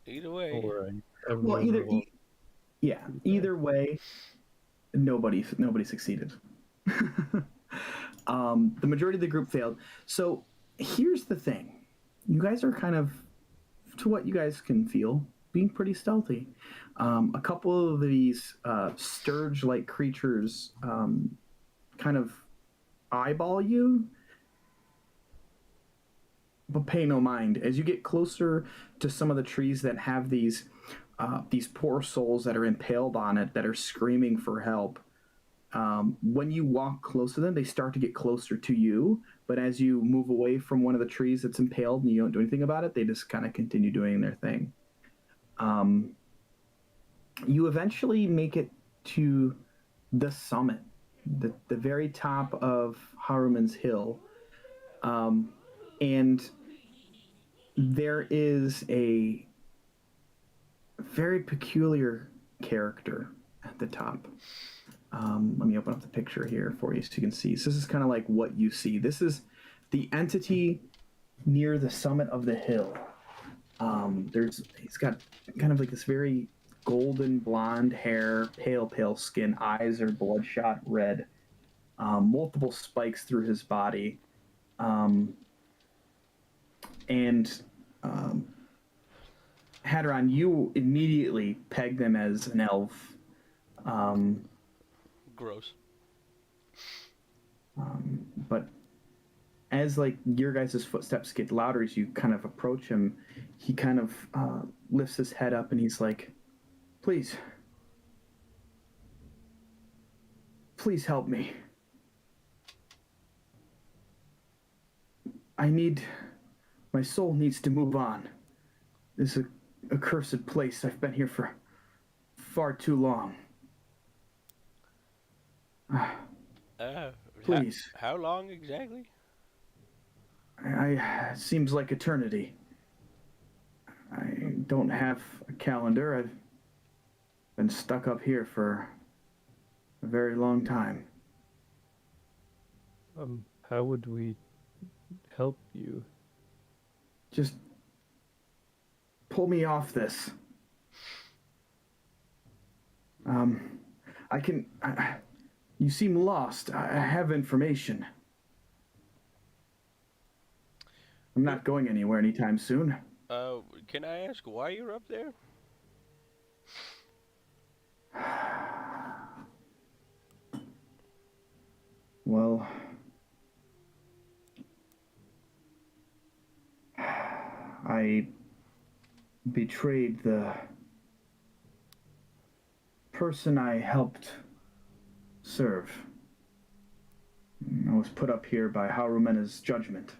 either way. Or I have Well, no either rule. yeah, either way, nobody succeeded. The majority of the group failed. So here's the thing: you guys are kind of, to what you guys can feel, being pretty stealthy. A couple of these sturge-like creatures kind of eyeball you, but pay no mind. As you get closer to some of the trees that have these poor souls that are impaled on it, that are screaming for help, when you walk close to them, they start to get closer to you. But as you move away from one of the trees that's impaled and you don't do anything about it, they just kind of continue doing their thing. You eventually make it to the summit, the very top of Haruman's Hill. And there is a very peculiar character at the top. Let me open up the picture here for you so you can see. So this is kind of like what you see. This is the entity near the summit of the hill. He's got kind of like this very golden blonde hair, pale skin, eyes are bloodshot red, multiple spikes through his body, and Hadron, you immediately pegged them as an elf. Gross. But as like your guys' footsteps get louder as you kind of approach him, he kind of lifts his head up and he's like, please help me. My soul needs to move on. This is a cursed place. I've been here for far too long. Please. How long exactly? It seems like eternity. I don't have a calendar. I've been stuck up here for a very long time. How would we help you? Just pull me off this. You seem lost. I have information. I'm not going anywhere anytime soon. Can I ask why you're up there? Well, I betrayed the person I helped serve. I was put up here by Harumena's judgment.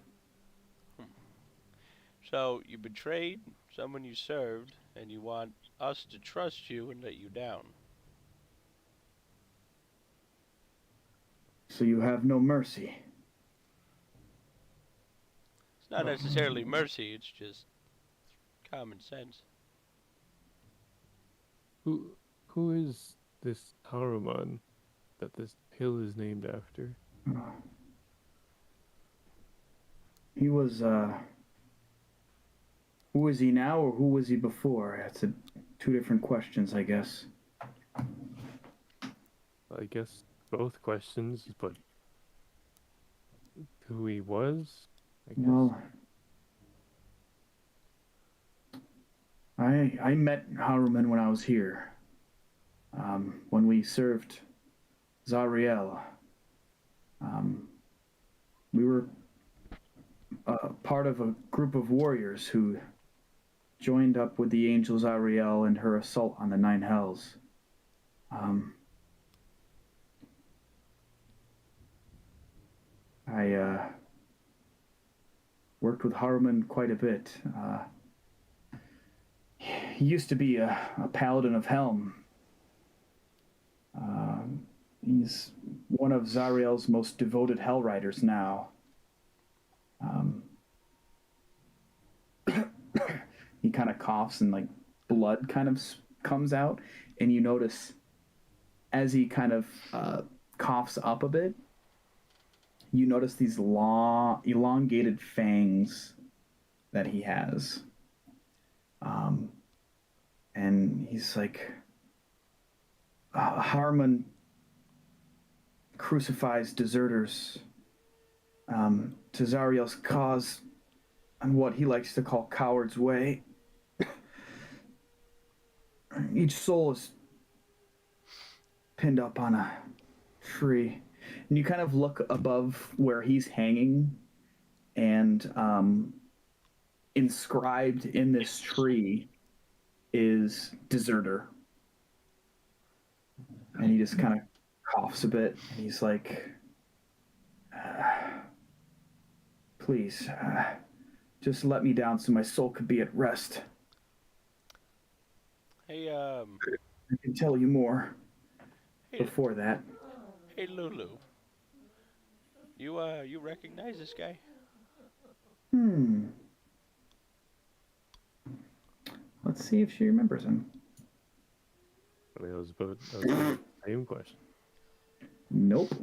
So you betrayed someone you served, and you want us to trust you and let you down. So you have no mercy. It's not necessarily mercy, it's just common sense. Who is this Haruman that this hill is named after? He was, who is he now or who was he before? That's two different questions, I guess. I guess both questions, but who he was? I guess. Well, I met Haruman when I was here. When we served Zariel. We were part of a group of warriors who joined up with the angel Zariel in her assault on the Nine Hells. I worked with Haruman quite a bit. He used to be a paladin of Helm. He's one of Zariel's most devoted Hell Riders now. He kind of coughs and like blood kind of comes out, and you notice as he kind of coughs up a bit, you notice these long, elongated fangs that he has. And he's like, Haruman crucifies deserters to Zariel's cause on what he likes to call coward's way. Each soul is pinned up on a tree. And you kind of look above where he's hanging, and inscribed in this tree is deserter. And he just kind of coughs a bit. And he's like, please, just let me down so my soul could be at rest. Hey, I can tell you more hey, before that. hey, Lulu. You recognize this guy? Let's see if she remembers him. I mean, that was the same question. Nope.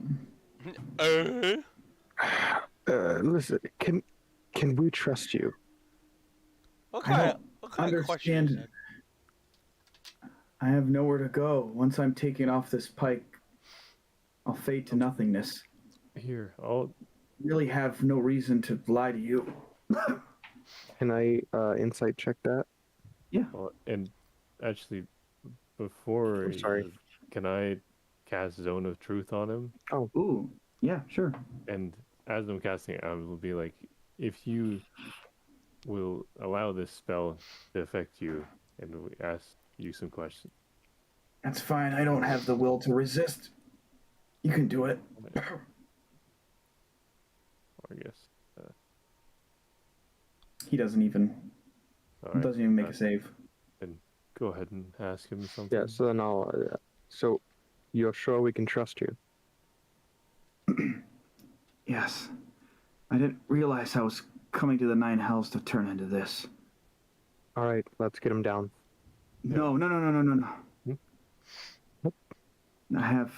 Listen, can we trust you? What I kind don't of question is understand. that? I have nowhere to go. Once I'm taken off this pike, I'll fade to nothingness. Here, I'll Really have no reason to lie to you. Can I insight check that? and actually before I'm sorry. can I cast Zone of Truth on him? Ooh, yeah, sure. And as I'm casting it, I will be like, if you will allow this spell to affect you, and we ask you some questions. That's fine. I don't have the will to resist. You can do it. I guess. He doesn't even make a save. Then go ahead and ask him something. Yeah. So then I'll. So, you're sure we can trust you? Yes. I didn't realize I was coming to the Nine Hells to turn into this. All right. Let's get him down. No. Nope. I have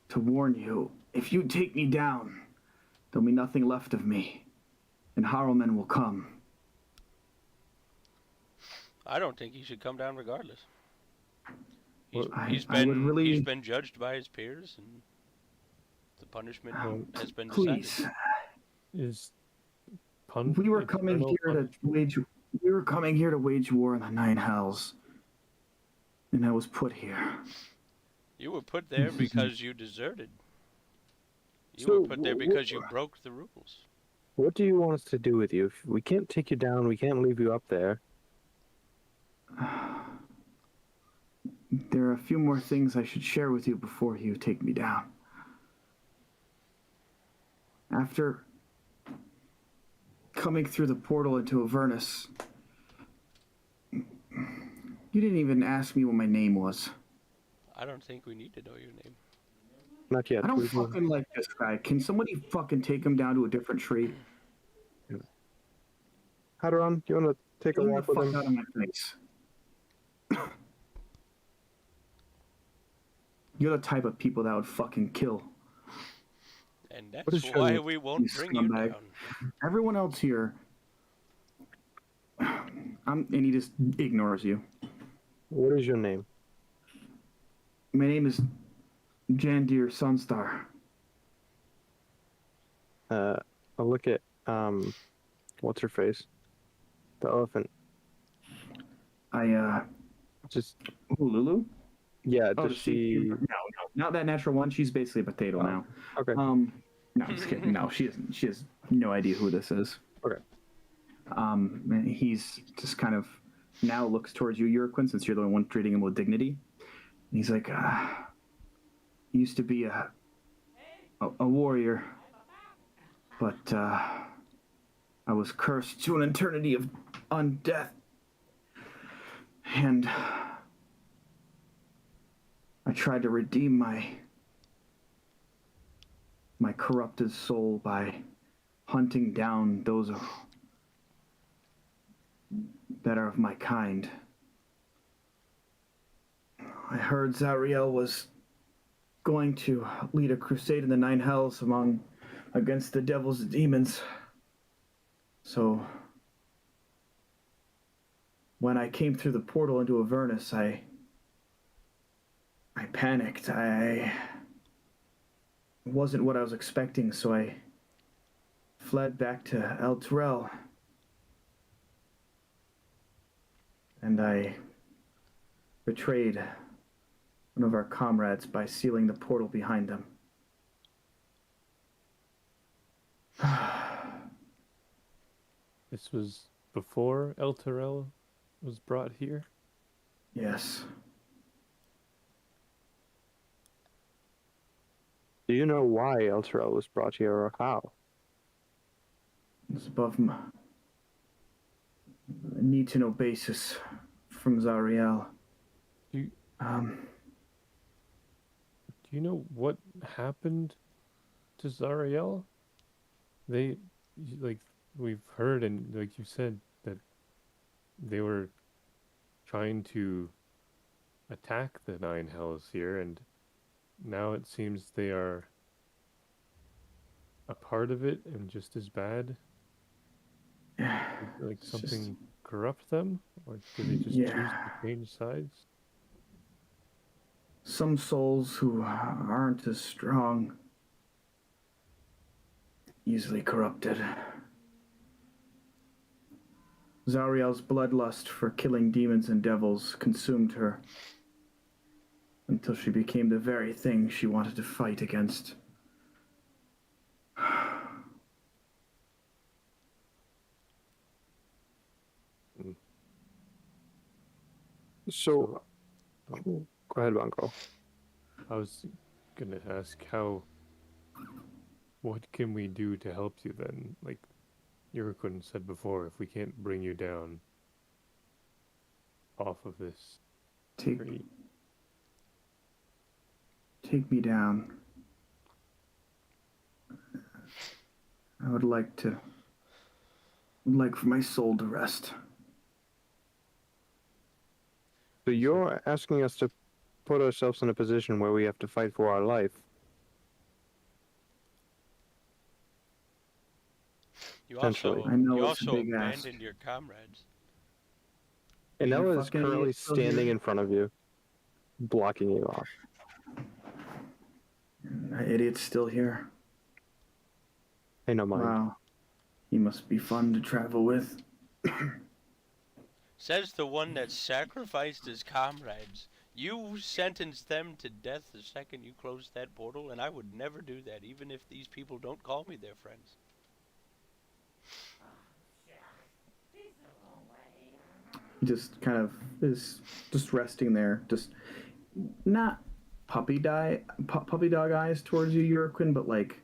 to warn you. If you take me down, there'll be nothing left of me, and Haruman will come. I don't think he should come down regardless. Well, He's I would really- been judged by his peers, and the punishment has been Please. decided. Is We were coming here to wage war in the Nine Hells, and I was put here. You were put there because you deserted. You So, were put there because you broke the rules. What do you want us to do with you? If we can't take you down, we can't leave you up there. There are a few more things I should share with you before you take me down. After coming through the portal into Avernus, you didn't even ask me what my name was. I don't think we need to know your name. Not yet. I don't We will- fucking like this guy. Can somebody fucking take him down to a different tree? Hadron, do you want to take a Get the walk with fuck him? out of my face. You're the type of people that would fucking kill. And is that's your why name, we won't you bring you scumbag? down. Everyone else here, and he just ignores you. What is your name? My name is Jandir Sunstar. I'll look at what's her face? The elephant. Just Who, Lulu? yeah. Oh, Does she? No, not that natural one. She's basically a potato now. Okay. No, I'm just kidding. No, she isn't. She has no idea who this is. Okay. And he's just kind of now looks towards you, Urquin, since you're the one treating him with dignity. And he's like, he used to be a warrior, but I was cursed to an eternity of undeath, and I tried to redeem my corrupted soul by hunting down those that are of my kind. I heard Zariel was going to lead a crusade in the Nine Hells against the devils and demons. So when I came through the portal into Avernus, I panicked. It wasn't what I was expecting, so I fled back to El Terrell. And I betrayed one of our comrades by sealing the portal behind them. This was before El Terrell was brought here. Yes. Do you know why El Terrell was brought here or how? It's above my need-to-know basis from Zariel. You- Um, Do you know what happened to Zariel? We've heard and like you said that they were trying to attack the Nine Hells here, and now it seems they are a part of it and just as bad. Like It's just- something corrupt them, or do they just choose Yeah. to change sides? some souls who aren't as strong, easily corrupted. Zariel's bloodlust for killing demons and devils consumed her until she became the very thing she wanted to fight against. So, go ahead, Banco. I was gonna ask what can we do to help you then? Like Yurikun said before, if we can't bring you down off of this Take tree. Take me down. I would like for my soul to rest. So you're asking us to put ourselves in a position where we have to fight for our life. You Essentially. also, I know you it's a also big ask. abandoned your comrades. And You Ella is fucking currently idiot, still here. standing in front of you, blocking you off. That idiot's still here. Hey, no mind. Wow. He must be fun to travel with. Says the one that sacrificed his comrades. You sentenced them to death the second you closed that portal, and I would never do that, even if these people don't call me their friends. He just kind of is just resting there, just not puppy dog eyes towards you, Euroquin, but like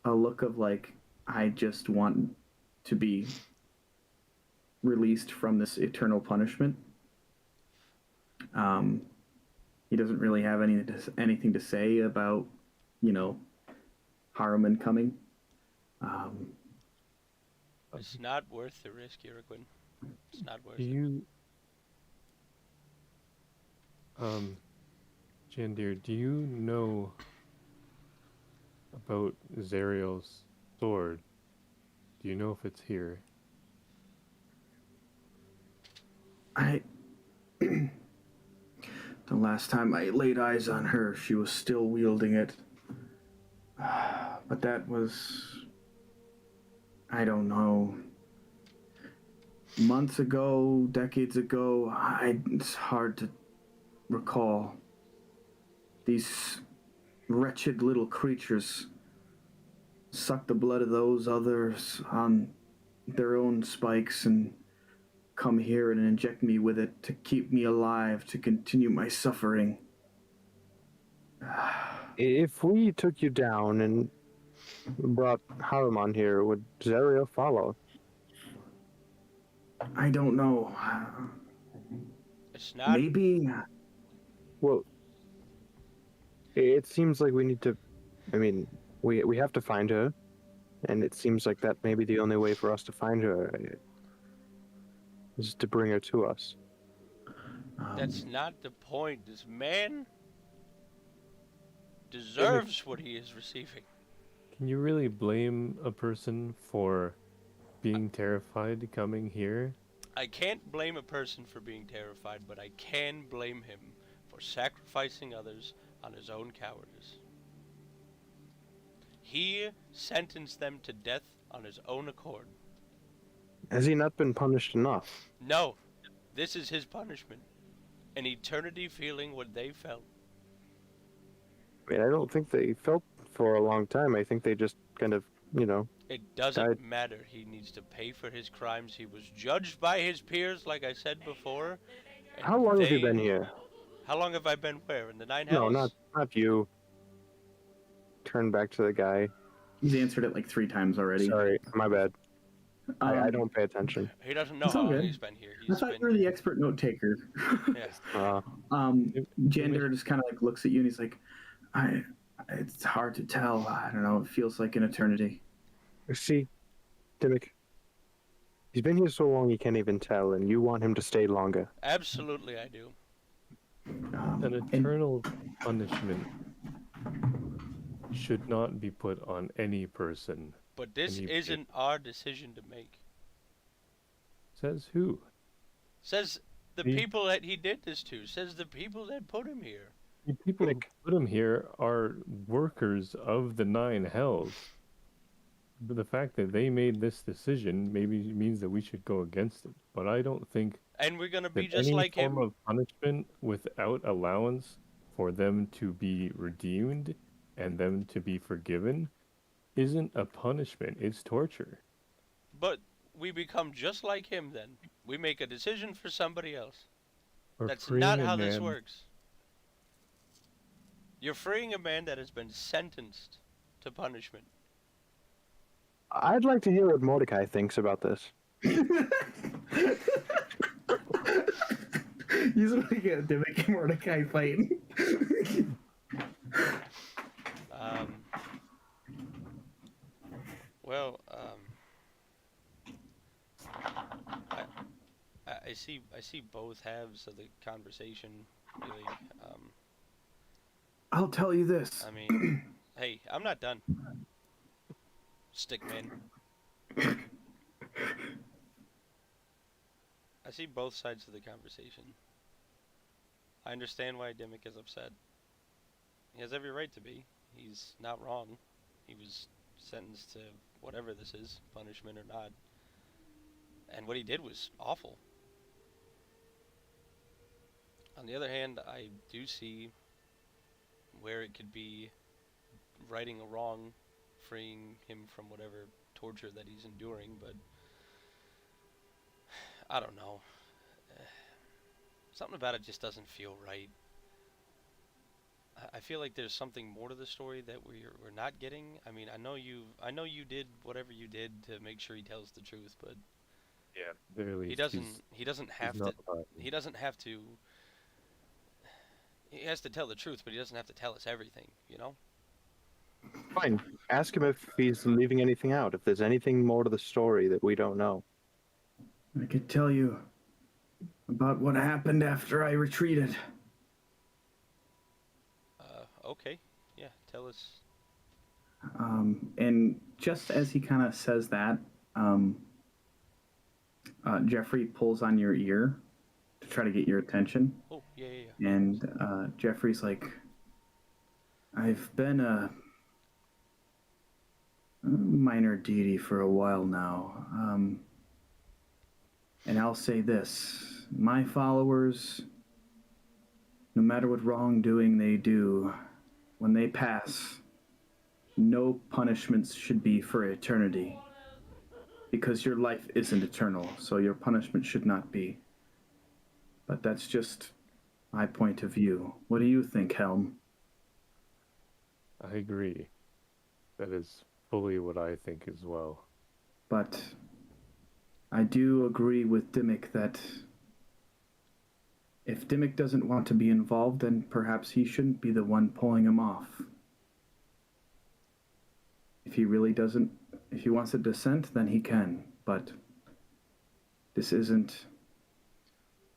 a look of like, I just want to be released from this eternal punishment. He doesn't really have anything to say about, Haruman coming. It's not worth the risk, Euroquin. It's not worth Do it. you, Jandir, do you know about Zariel's sword? Do you know if it's here? The last time I laid eyes on her, she was still wielding it. But that was, I don't know, months ago, decades ago. It's hard to recall. These wretched little creatures suck the blood of those others on their own spikes and come here and inject me with it to keep me alive, to continue my suffering. If we took you down and brought Haruman here, would Zariel follow? I don't know. It's not. Maybe. Well, it seems like we need to. I mean, we have to find her, and it seems like that may be the only way for us to find her is to bring her to us. That's not the point. This man deserves what he is receiving. Can you really blame a person for being terrified coming here? I can't blame a person for being terrified, but I can blame him for sacrificing others on his own cowardice. He sentenced them to death on his own accord. Has he not been punished enough? No, this is his punishment. An eternity feeling what they felt. I mean, I don't think they felt for a long time. I think they just kind of, It doesn't died. matter. He needs to pay for his crimes. He was judged by his peers, like I said before. and How long have you they- been here? How long have I been where? In the Nine No, Hells? not you. Turn back to the guy. He's answered it like 3 times already. Sorry, my bad. I Um, don't pay attention. He doesn't know It's how all long good. he's been here. I He's thought been you were the expert note taker. Yeah. Jander just kind of like looks at you and he's like, it's hard to tell. I don't know. It feels like an eternity. See, Dimmick, he's been here so long he can't even tell, and you want him to stay longer. Absolutely, I do. An And eternal punishment should not be put on any person. But this And isn't our decision to make. Says who? Says the Me? people that he did this to. Says the people that put him here. The people who Nick. put him here are workers of the Nine Hells. But the fact that they made this decision maybe means that we should go against it. But I don't think And we're gonna be that just any like form him. of punishment without allowance for them to be redeemed and them to be forgiven isn't a punishment. It's torture. But we become just like him then. We make a decision for somebody else. Or That's freeing not a how this man- works. You're freeing a man that has been sentenced to punishment. I'd like to hear what Mordecai thinks about this. he's like a Dimmick and Mordecai fighting. Well, I see both halves of the conversation. Really, I'll tell you this. I mean, hey, I'm not done. Stickman. I see both sides of the conversation. I understand why Dimmick is upset. He has every right to be. He's not wrong. He was sentenced to whatever this is, punishment or not. And what he did was awful. On the other hand, I do see where it could be righting a wrong, freeing him from whatever torture that he's enduring, but I don't know. something about it just doesn't feel right. I feel like there's something more to the story that we're not getting. I mean, I know you did whatever you did to make sure he tells the truth, but Yeah, very least he doesn't he's have to not lying. he doesn't have to he has to tell the truth, but he doesn't have to tell us everything, you know? Fine. Ask him if he's leaving anything out. If there's anything more to the story that we don't know. I could tell you about what happened after I retreated. Okay. Yeah, tell us. And just as he kind of says that, Jeffrey pulls on your ear to try to get your attention. Oh, yeah. And Jeffrey's like, I've been a minor deity for a while now. And I'll say this, my followers, no matter what wrongdoing they do, when they pass, no punishments should be for eternity. Because your life isn't eternal, so your punishment should not be. But that's just my point of view. What do you think, Helm? I agree. That is fully what I think as well. But I do agree with Dimmick that if Dimmick doesn't want to be involved, then perhaps he shouldn't be the one pulling him off. If he really doesn't, if he wants a dissent, then he can. But this isn't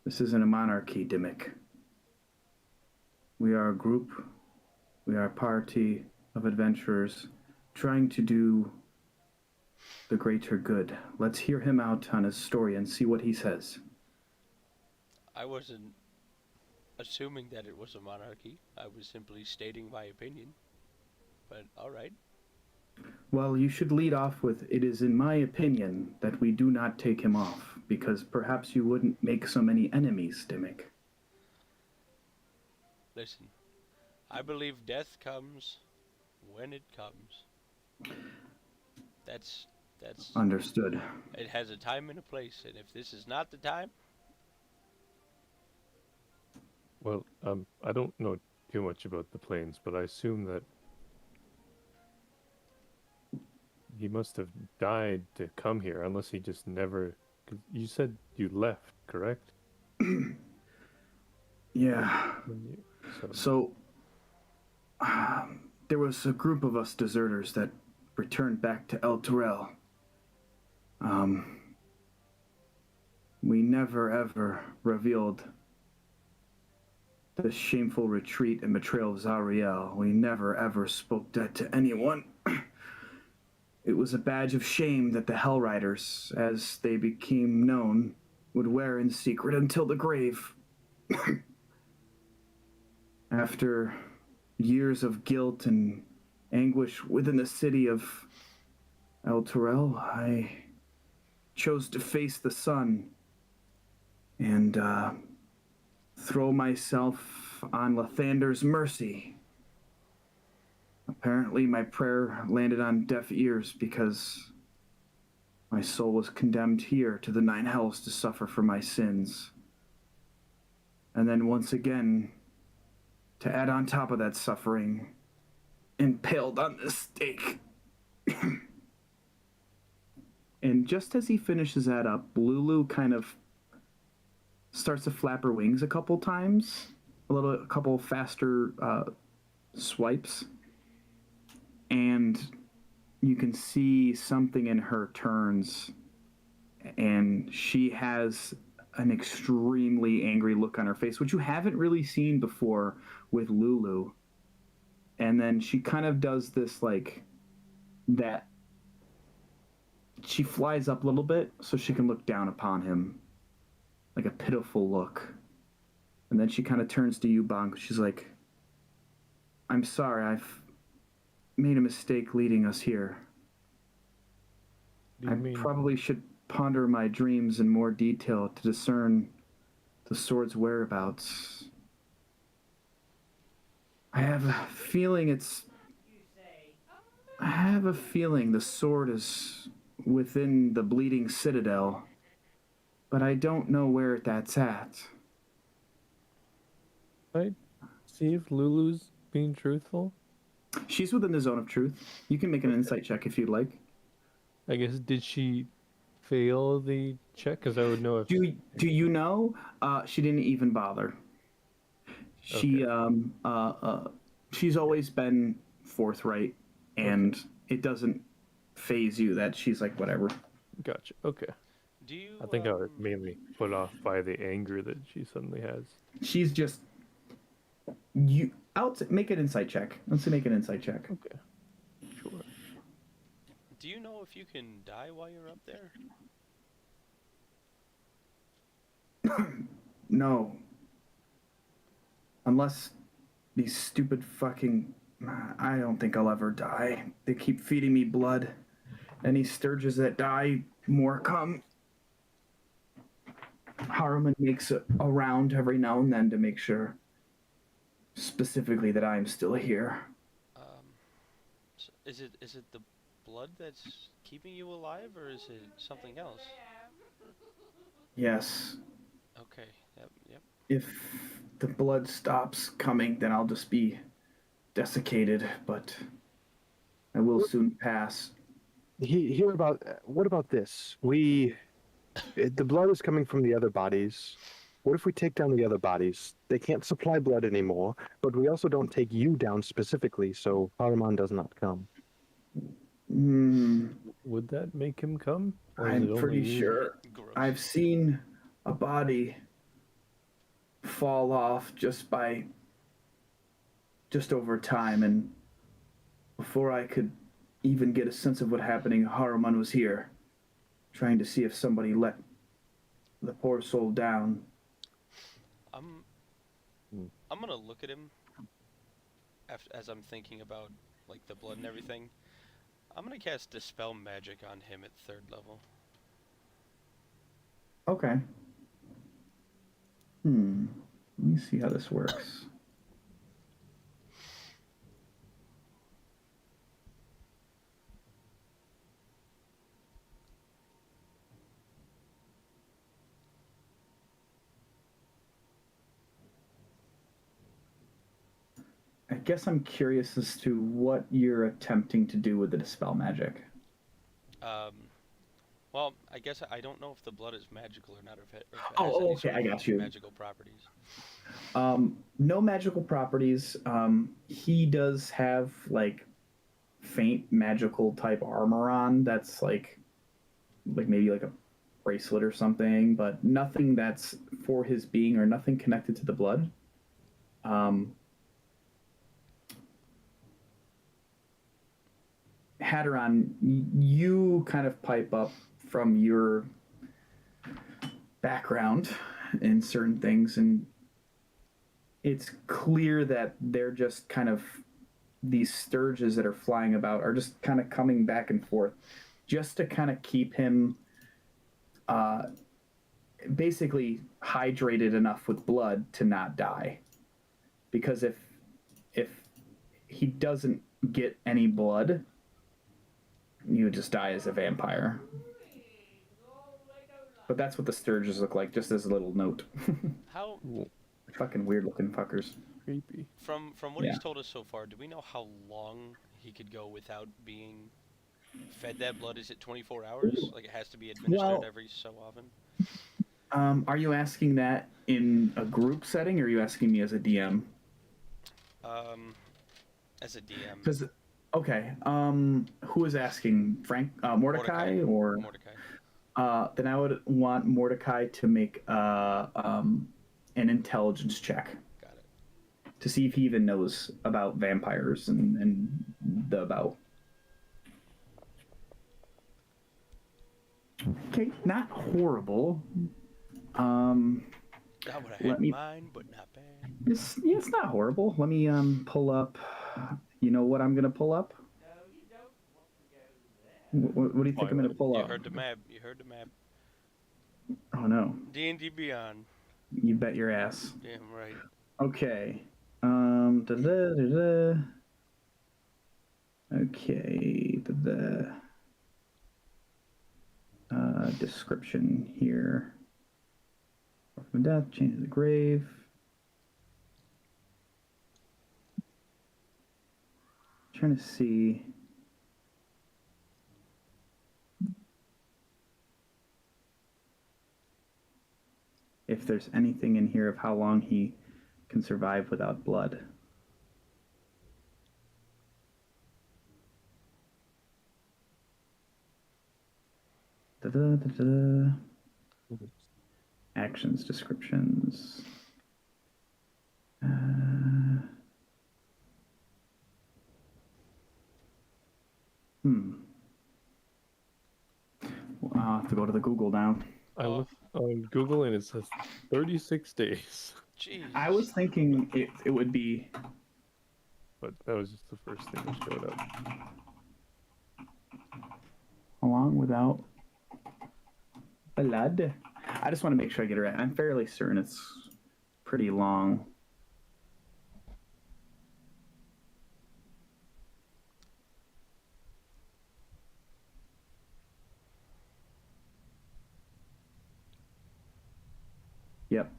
a monarchy, Dimmick. We are a group, we are a party of adventurers trying to do the greater good. Let's hear him out on his story and see what he says. I wasn't assuming that it was a monarchy. I was simply stating my opinion. But all right. Well, you should lead off with, it is in my opinion that we do not take him off, because perhaps you wouldn't make so many enemies, Dimmick. Listen, I believe death comes when it comes. That's Understood. it has a time and a place, and if this is not the time, Well, I don't know too much about the planes, but I assume that he must have died to come here, unless he just never... 'cause you said you left, correct? Yeah. So, So, there was a group of us deserters that returned back to El Torel. We never ever revealed the shameful retreat and betrayal of Zariel. We never ever spoke that to anyone. It was a badge of shame that the Hell Riders, as they became known, would wear in secret until the grave. After years of guilt and anguish within the city of El Torel, I chose to face the sun and throw myself on Lathander's mercy. Apparently, my prayer landed on deaf ears because my soul was condemned here to the 9 hells to suffer for my sins. And then once again, to add on top of that suffering, impaled on this stake. And just as he finishes that up, Lulu kind of starts to flap her wings a couple times, a couple faster swipes, and you can see something in her turns, and she has an extremely angry look on her face, which you haven't really seen before with Lulu. And then she kind of does this, like, that she flies up a little bit so she can look down upon him, like a pitiful look. And then she kind of turns to you, Bonk. She's like, I'm sorry, I've made a mistake leading us here. Do you I mean probably should ponder my dreams in more detail to discern the sword's whereabouts. I have a feeling the sword is within the Bleeding Citadel, but I don't know where that's at. Right? See if Lulu's being truthful. She's within the zone of truth. You can make an insight check if you'd like. I guess, did she fail the check? Because I would know if. Do you know? She didn't even bother. She she's always been forthright, and it doesn't phase you that she's like whatever. Gotcha. Okay. Do you? I think I was mainly put off by the anger that she suddenly has. She's just you. Make an insight check. Let's make an insight check. Okay. Sure. Do you know if you can die while you're up there? No. Unless these stupid fucking. I don't think I'll ever die. They keep feeding me blood. Any sturges that die, more come. Haruman makes a round every now and then to make sure, specifically, that I'm still here. Is it the blood that's keeping you alive, or is it something else? Yes. Okay. Yep. If the blood stops coming, then I'll just be desiccated, but I will soon pass. What about this? The blood is coming from the other bodies. What if we take down the other bodies? They can't supply blood anymore, but we also don't take you down specifically, so Haruman does not come. Would that make him come? Or is it I'm only pretty you? sure I've seen a body fall off just over time, and before I could even get a sense of what happening, Haruman was here, trying to see if somebody let the poor soul down. I'm gonna look at him as I'm thinking about like the blood and everything. I'm gonna cast Dispel Magic on him at 3rd level. Okay. Let me see how this works. I guess I'm curious as to what you're attempting to do with the Dispel Magic. Well, I guess I don't know if the blood is magical or not, or if it has Oh, any okay, sort I of got you. magical properties. No magical properties. He does have like faint magical type armor on that's like maybe like a bracelet or something, but nothing that's for his being or nothing connected to the blood. Hadron, you kind of pipe up from your background in certain things, and it's clear that they're just kind of these sturges that are flying about are just kind of coming back and forth just to kind of keep him basically hydrated enough with blood to not die. Because if he doesn't get any blood, you would just die as a vampire. But that's what the sturges look like, just as a little note. How Fucking weird looking fuckers. Creepy. from what Yeah. he's told us so far, do we know how long he could go without being fed that blood? Is it 24 hours? Like it has to be administered Well- every so often? Are you asking that in a group setting, or are you asking me as a DM? As a DM. Because, okay, who is asking? Frank, Mordecai, or? Mordecai. Then I would want Mordecai to make an intelligence check Got it. to see if he even knows about vampires and the about. Okay, not horrible. That would have Let had me- mine, but not bad. It's not horrible. Let me pull up. You know what I'm gonna pull up? What do you think I'm gonna pull You up? heard the map. You heard the map. Oh no! D&D Beyond. You bet your ass. Damn right. Okay. Okay. Description here. From death, chained to the grave. trying to see. If there's anything in here of how long he can survive without blood. Da-da-da-da. Actions, descriptions. I'll have to go to the Google now. I looked on Google and it says 36 days. Jeez. I was thinking it would be. But that was just the first thing that showed up. Along without blood. I just want to make sure I get it right. I'm fairly certain it's pretty long. Yep.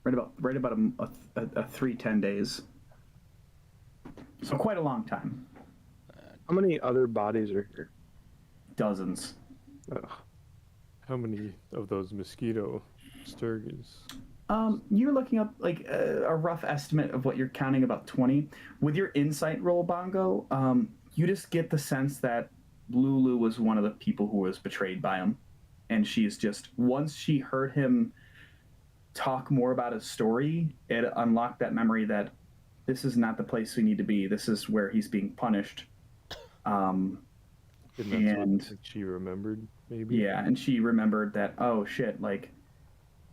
Right about a 310 days. So quite a long time. How many other bodies are here? Dozens. Ugh. How many of those mosquito sturges? You're looking up like a rough estimate of what you're counting, about 20. With your insight roll, Bongo, you just get the sense that Lulu was one of the people who was betrayed by him. And she's just, once she heard him talk more about his story, it unlocked that memory that this is not the place we need to be. This is where he's being punished. And that's And- what she remembered, maybe? Yeah, and she remembered that, oh shit, like,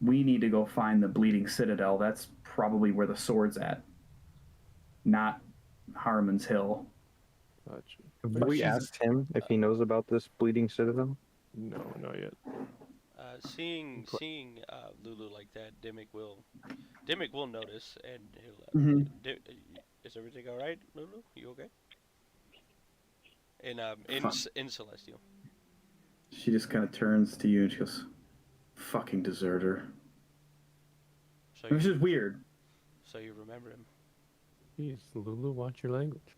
we need to go find the Bleeding Citadel. That's probably where the sword's at. Not Harmon's Hill. Gotcha. Have But we she's- asked him if he knows about this Bleeding Citadel? No, not yet. Seeing Lulu like that, Dimmick will notice, and he'll. Mhm. Is everything all right, Lulu? You okay? In Fine. in Celestial. She just kind of turns to you and she goes, fucking deserter. So Which you, is weird. so you remember him. Jeez, Lulu, watch your language.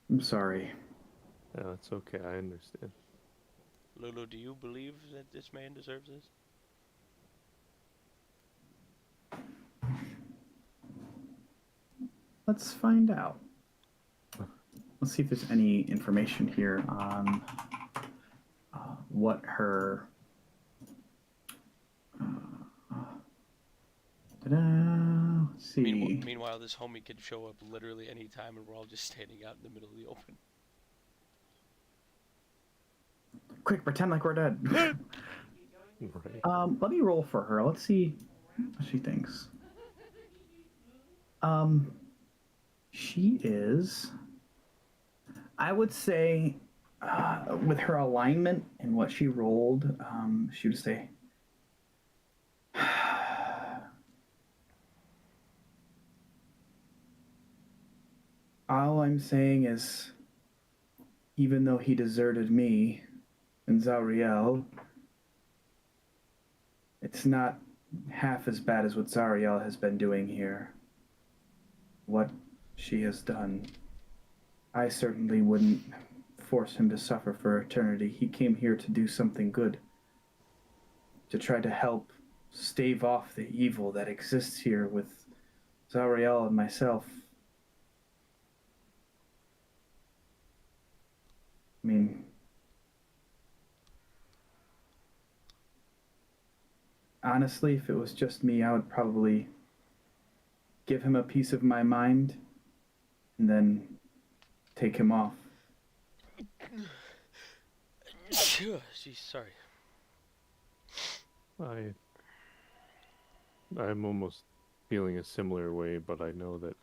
I'm sorry. No, it's okay. I understand. Lulu, do you believe that this man deserves this? Let's find out. Let's see if there's any information here on what her. Let's see. Meanwhile, this homie could show up literally any time, and we're all just standing out in the middle of the open. Quick, pretend like we're dead. Right. Let me roll for her. Let's see what she thinks. She is, I would say, with her alignment and what she rolled, she would say, all I'm saying is, even though he deserted me and Zariel, it's not half as bad as what Zariel has been doing here. What she has done. I certainly wouldn't force him to suffer for eternity. He came here to do something good. To try to help stave off the evil that exists here with Zariel and myself. I mean, honestly, if it was just me, I would probably give him a piece of my mind and then take him off. Jeez, sorry. I'm almost feeling a similar way, but I know that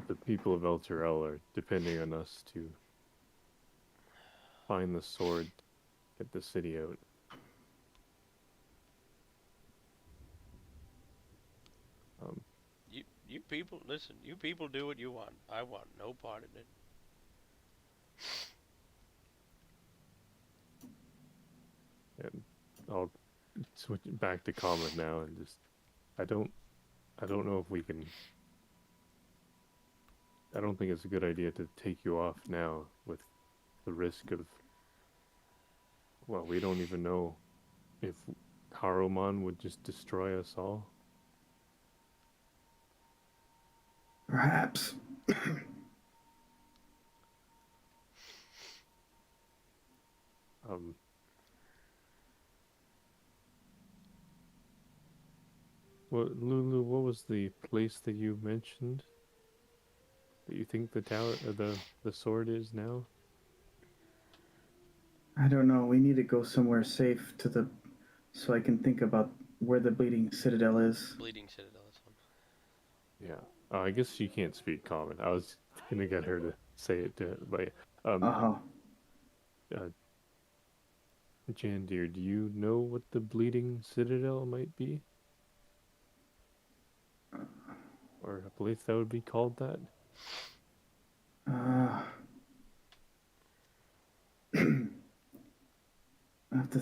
the people of El Terrell are depending on us to find the sword, get the city out. You people, listen. You people do what you want. I want no part in it. And I'll switch it back to common now and just I don't know if we can I don't think it's a good idea to take you off now with the risk of. Well, we don't even know if Haruman would just destroy us all. Perhaps. Um. Well, Lulu, what was the place that you mentioned? That you think the tower, the sword is now? I don't know. We need to go somewhere safe so I can think about where the Bleeding Citadel is. Bleeding Citadel is one. Yeah. I guess she can't speak common. I was gonna get her to say it to, but Uh-huh. Jandir, do you know what the Bleeding Citadel might be? Or a place that would be called that? I have to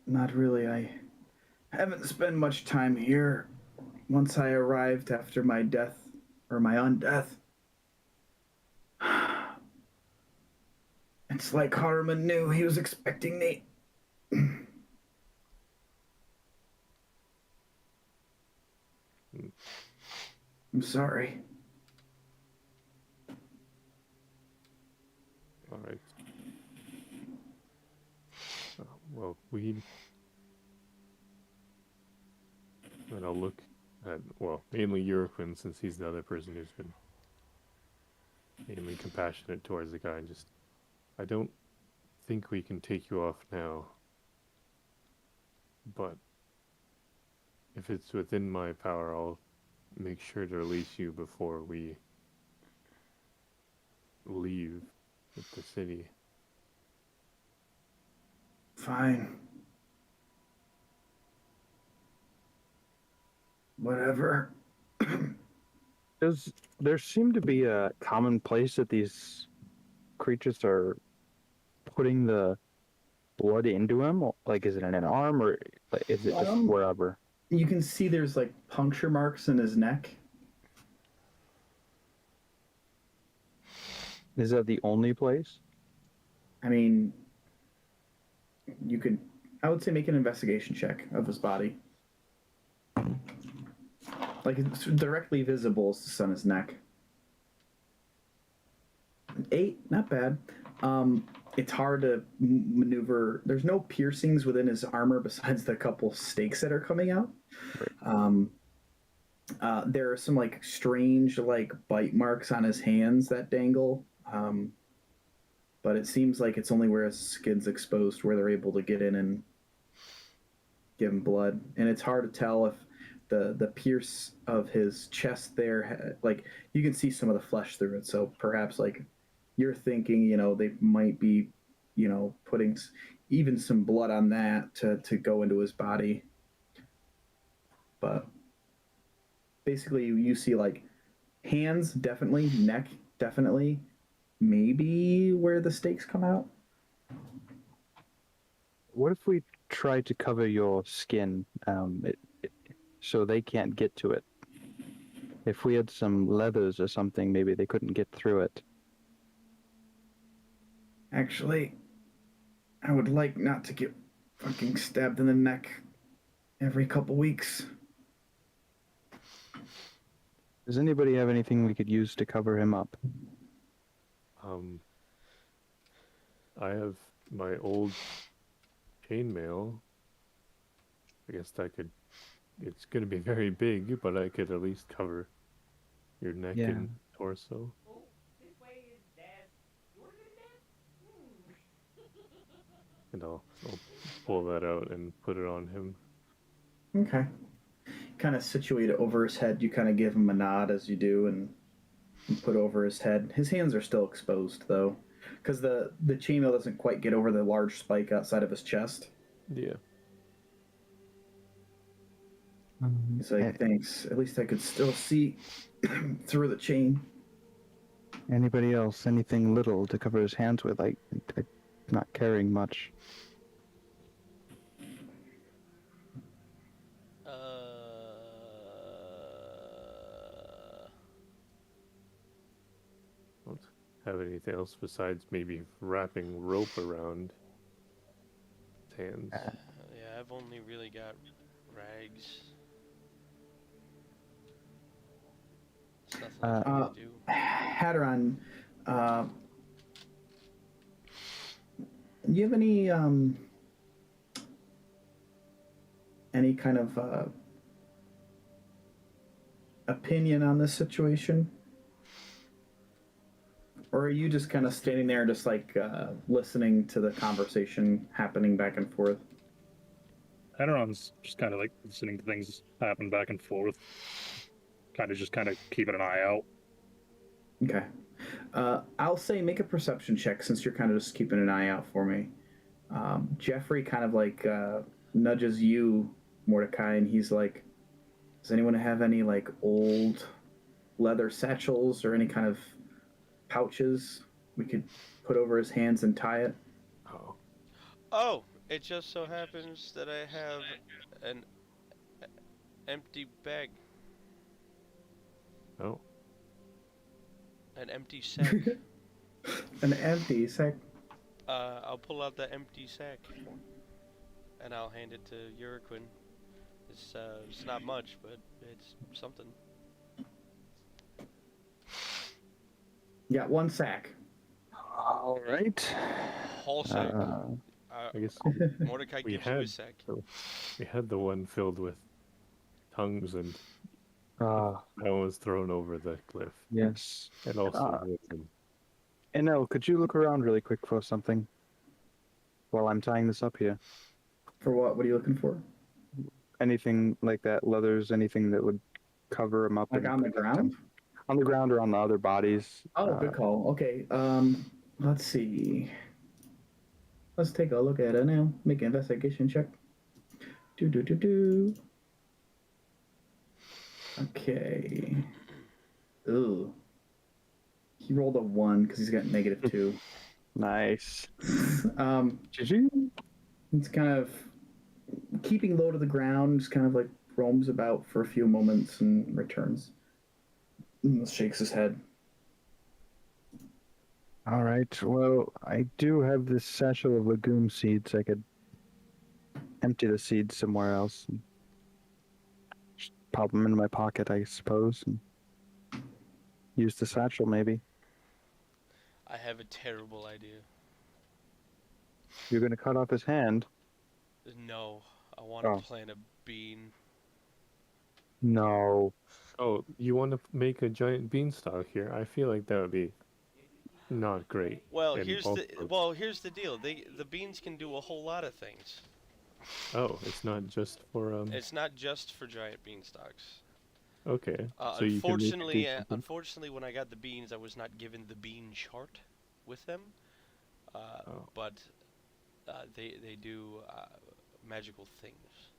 Not really. I haven't spent much time here. Once I arrived after my death, or my undeath, it's like Haruman knew he was expecting me. I'm sorry. All right. Well, and I'll look at, well, mainly Euroquin, since he's the other person who's been mainly compassionate towards the guy, and just, I don't think we can take you off now, but if it's within my power, I'll make sure to release you before we leave the city. Fine. Whatever. Does there seem to be a common place that these creatures are putting the blood into him? Like, is it in an arm, or like, is it just wherever? You can see there's like puncture marks in his neck. Is that the only place? I mean, I would say make an investigation check of his body. Like, it's directly visible is on his neck. 8, not bad. It's hard to maneuver. There's no piercings within his armor besides the couple stakes that are coming out. There are some like strange like bite marks on his hands that dangle. But it seems like it's only where his skin's exposed where they're able to get in and give him blood. And it's hard to tell if the pierce of his chest there, like, you can see some of the flesh through it. So perhaps, like, you're thinking, they might be, putting even some blood on that to go into his body. But basically, you see, like, hands, definitely, neck, definitely, maybe where the stakes come out. What if we try to cover your skin so they can't get to it? If we had some leathers or something, maybe they couldn't get through it. Actually, I would like not to get fucking stabbed in the neck every couple weeks. Does anybody have anything we could use to cover him up? I have my old chainmail. I guess it's going to be very big, but I could at least cover your neck and torso. And I'll pull that out and put it on him. Okay. Kind of situate it over his head. You kind of give him a nod as you do and put over his head. His hands are still exposed, though, because the chainmail doesn't quite get over the large spike outside of his chest. Yeah. He's like, thanks. At least I could still see through the chain. Anybody else? Anything little to cover his hands with? Like, not carrying much. don't have anything else besides maybe wrapping rope around his hands. Yeah, I've only really got rags. There's nothing else I can do. Hadron, do you have any kind of opinion on this situation? Or are you just kind of standing there just like listening to the conversation happening back and forth? Hadron's just kind of like listening to things happen back and forth. Kind of keeping an eye out. Okay. I'll say make a perception check since you're kind of just keeping an eye out for me. Jeffrey kind of like nudges you, Mordecai, and he's like, does anyone have any like old leather satchels or any kind of pouches we could put over his hands and tie it? Oh, it just so happens that I have an empty bag. Oh. An empty sack. An empty sack. I'll pull out the empty sack, and I'll hand it to Uraquin. It's not much, but it's something. Yeah, one sack. All right. Whole sack. I guess Mordecai we gives you a sack. we had the one filled with tongues, and Ah, I was thrown over the cliff. yes. And also wisdom. NL, could you look around really quick for something while I'm tying this up here? For what? What are you looking for? Anything like that, leathers, anything that would cover him up? Like and on the protect ground? him? On the ground or on the other bodies? Oh, good call. Okay. Let's see. Let's take a look at it now. Make an investigation check. Do. Okay. Ooh. He rolled a 1 because he's got -2. Nice. GG. It's kind of keeping low to the ground, just kind of like roams about for a few moments and returns. And shakes his head. All right. Well, I do have this satchel of legume seeds. I could empty the seeds somewhere else and just pop them in my pocket, I suppose, and use the satchel maybe. I have a terrible idea. You're gonna cut off his hand? No, I want to Oh. plant a bean. No. Oh, you want to make a giant beanstalk here? I feel like that would be not great. Well, And here's also- here's the deal. The beans can do a whole lot of things. Oh, it's not just for It's not just for giant beanstalks. Okay. So you can make it do something? Unfortunately, when I got the beans, I was not given the bean chart with them. But they do magical things.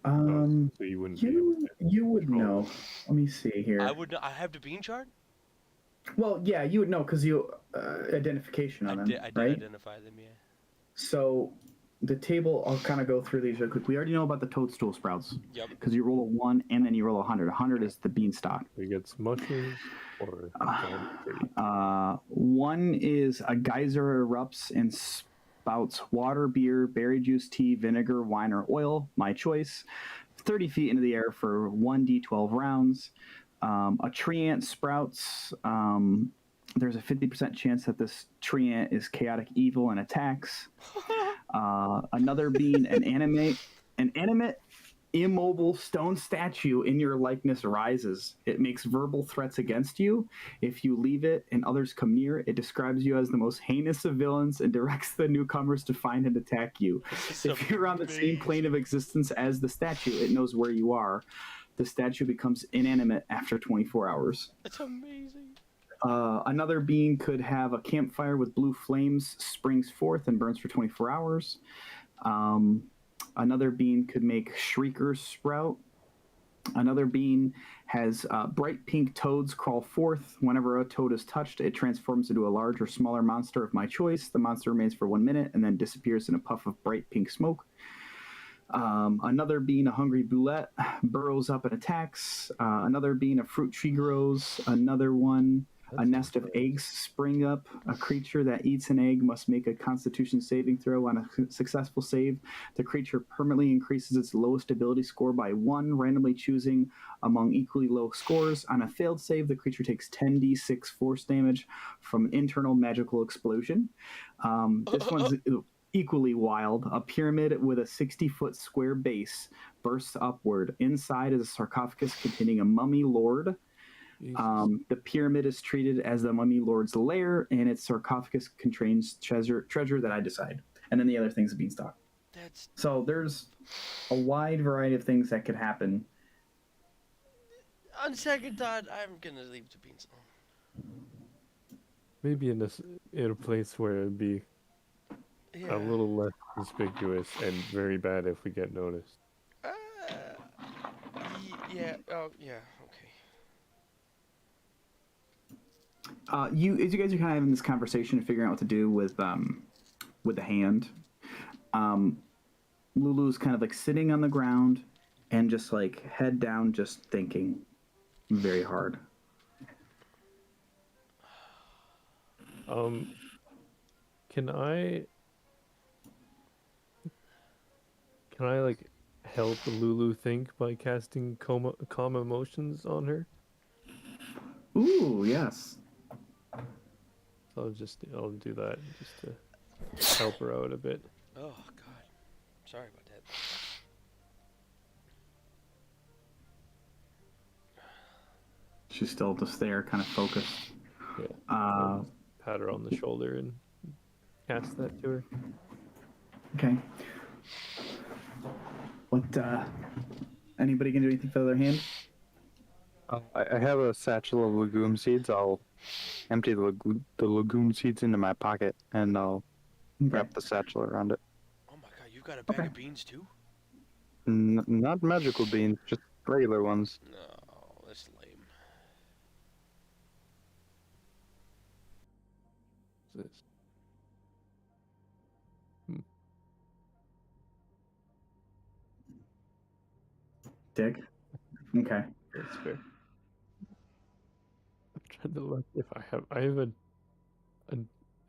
So you wouldn't be able to. You would control know. them. Let me see here. I have the bean chart. Well, yeah, you would know because you identification on them, I did right? identify them. Yeah. So the table, I'll kind of go through these real quick. We already know about the toadstool sprouts Yep. because you roll a 1 and then you roll 100. 100 is the beanstalk. We get mushrooms or giant tree. 1 is a geyser erupts and spouts water, beer, berry juice, tea, vinegar, wine, or oil. My choice. 30 feet into the air for 1d12 rounds. A tree ant sprouts. There's a 50% chance that this tree ant is chaotic evil and attacks. Another being an animate, immobile stone statue in your likeness rises. It makes verbal threats against you. If you leave it and others come near, it describes you as the most heinous of villains and directs the newcomers to find and attack you. If you're on the same plane of existence as the statue, it knows where you are. The statue becomes inanimate after 24 hours. It's amazing. Another being could have a campfire with blue flames, springs forth, and burns for 24 hours. Another being could make shriekers sprout. Another being has bright pink toads crawl forth. Whenever a toad is touched, it transforms into a large or smaller monster of my choice. The monster remains for 1 minute and then disappears in a puff of bright pink smoke. Another being a hungry boulette burrows up and attacks. Another being a fruit tree grows. Another one A nest of eggs spring up. A creature that eats an egg must make a Constitution saving throw. On a successful save, the creature permanently increases its lowest ability score by 1, randomly choosing among equally low scores. On a failed save, the creature takes 10d6 force damage from an internal magical explosion. This one's equally wild. A pyramid with a 60-foot square base bursts upward. Inside is a sarcophagus containing a mummy lord. The pyramid is treated as the mummy lord's lair, and its sarcophagus contains treasure that I decide. And then the other thing's a beanstalk. So there's a wide variety of things that could happen. On second thought, I'm gonna leave the beanstalk. Maybe in a place where it'd be Yeah. a little less conspicuous and very bad if we get noticed. Yeah. Oh, yeah. Okay. As you guys are kind of having this conversation and figuring out what to do with the hand, Lulu's kind of like sitting on the ground and just like head down, just thinking very hard. Can I like help Lulu think by casting calm emotions on her? Ooh, yes. So I'll do that just to help her out a bit. Oh God. Sorry about that. She's still just there, kind of focused. Yeah. Uh, Pat her on the shoulder and cast that to her. okay. What? Anybody can do anything for their hand? I have a satchel of legume seeds. I'll empty the legume seeds into my pocket, and I'll wrap the satchel around it. Oh my God, you've got a bag of beans too? Not magical beans, just regular ones. No, that's lame. What's this? Dick. Okay. That's fair. I'm trying to look if I have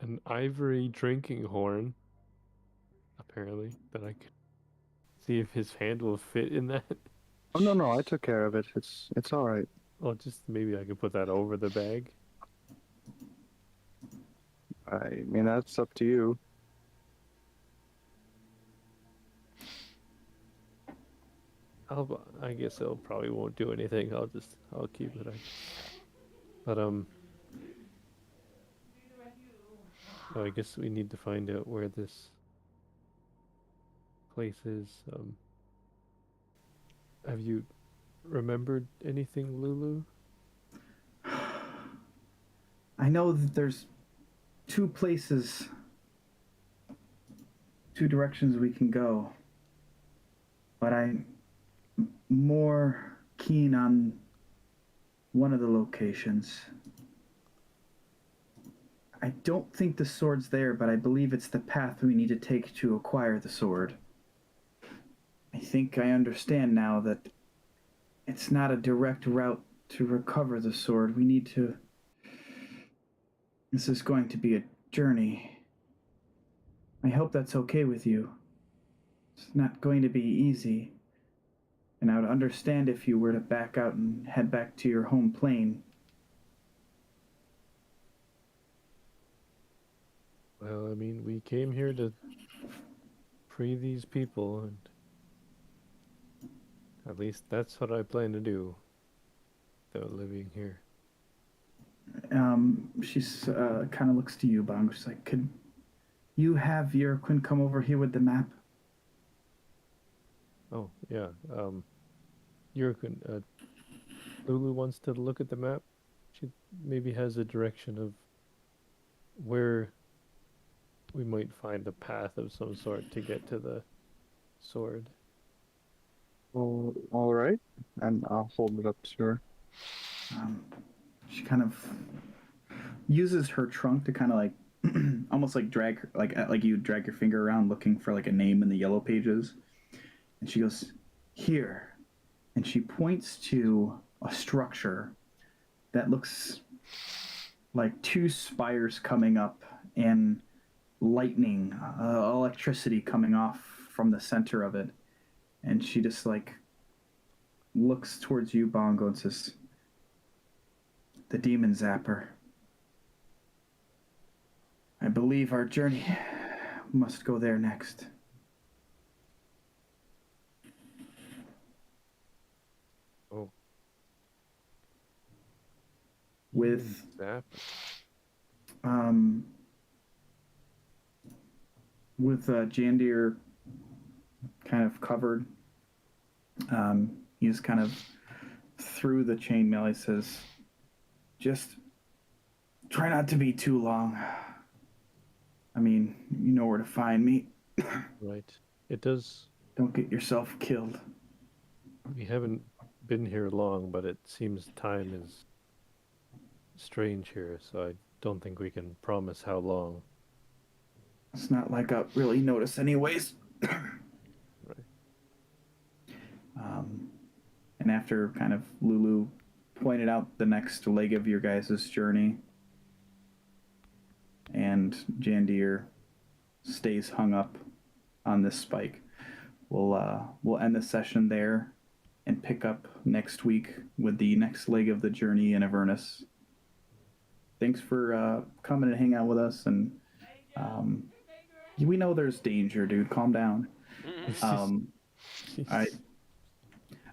an ivory drinking horn, apparently, that I could see if his hand will fit in that. Oh no, I took care of it. It's all right. Oh, just maybe I could put that over the bag. I mean, that's up to you. I guess it probably won't do anything. I'll keep it. But I guess we need to find out where this place is. Have you remembered anything, Lulu? I know that there's two places, two directions we can go, but I'm more keen on one of the locations. I don't think the sword's there, but I believe it's the path we need to take to acquire the sword. I think I understand now that it's not a direct route to recover the sword. We need to... This is going to be a journey. I hope that's okay with you. It's not going to be easy. And I would understand if you were to back out and head back to your home plane. Well, I mean, we came here to free these people, and at least that's what I plan to do, though living here. She's kind of looks to you, Bong. She's like, could you have Yurquin come over here with the map? Oh, yeah. Yurquin, Lulu wants to look at the map. She maybe has a direction of where we might find a path of some sort to get to the sword. Well, all right, and I'll hold it up to her. She kind of uses her trunk to kind of like almost like drag her, like you drag your finger around looking for like a name in the yellow pages, and she goes here, and she points to a structure that looks like two spires coming up and lightning, electricity coming off from the center of it. And she just like looks towards you, Bongo, and says, "The demon zapper. I believe our journey must go there next." Oh. With Zap. with Jandir kind of covered, he's kind of through the chainmail. He says, "Just try not to be too long. I mean, you know where to find me. Right. It does. Don't get yourself killed." We haven't been here long, but it seems time is strange here, so I don't think we can promise how long. It's not like I really notice anyways. Right. And after kind of Lulu pointed out the next leg of your guys' journey, and Jandir stays hung up on this spike, we'll end the session there and pick up next week with the next leg of the journey in Avernus. Thanks for coming and hang out with us, and we know there's danger, dude. Calm down.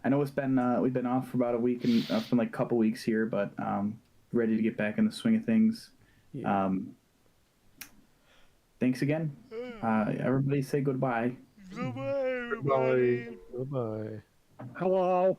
I know it's been we've been off for about a week, and it's been like a couple weeks here, but ready to get back in the swing of things. Yeah. Thanks again. Everybody say goodbye. Goodbye, Goodbye. Goodbye. Hello.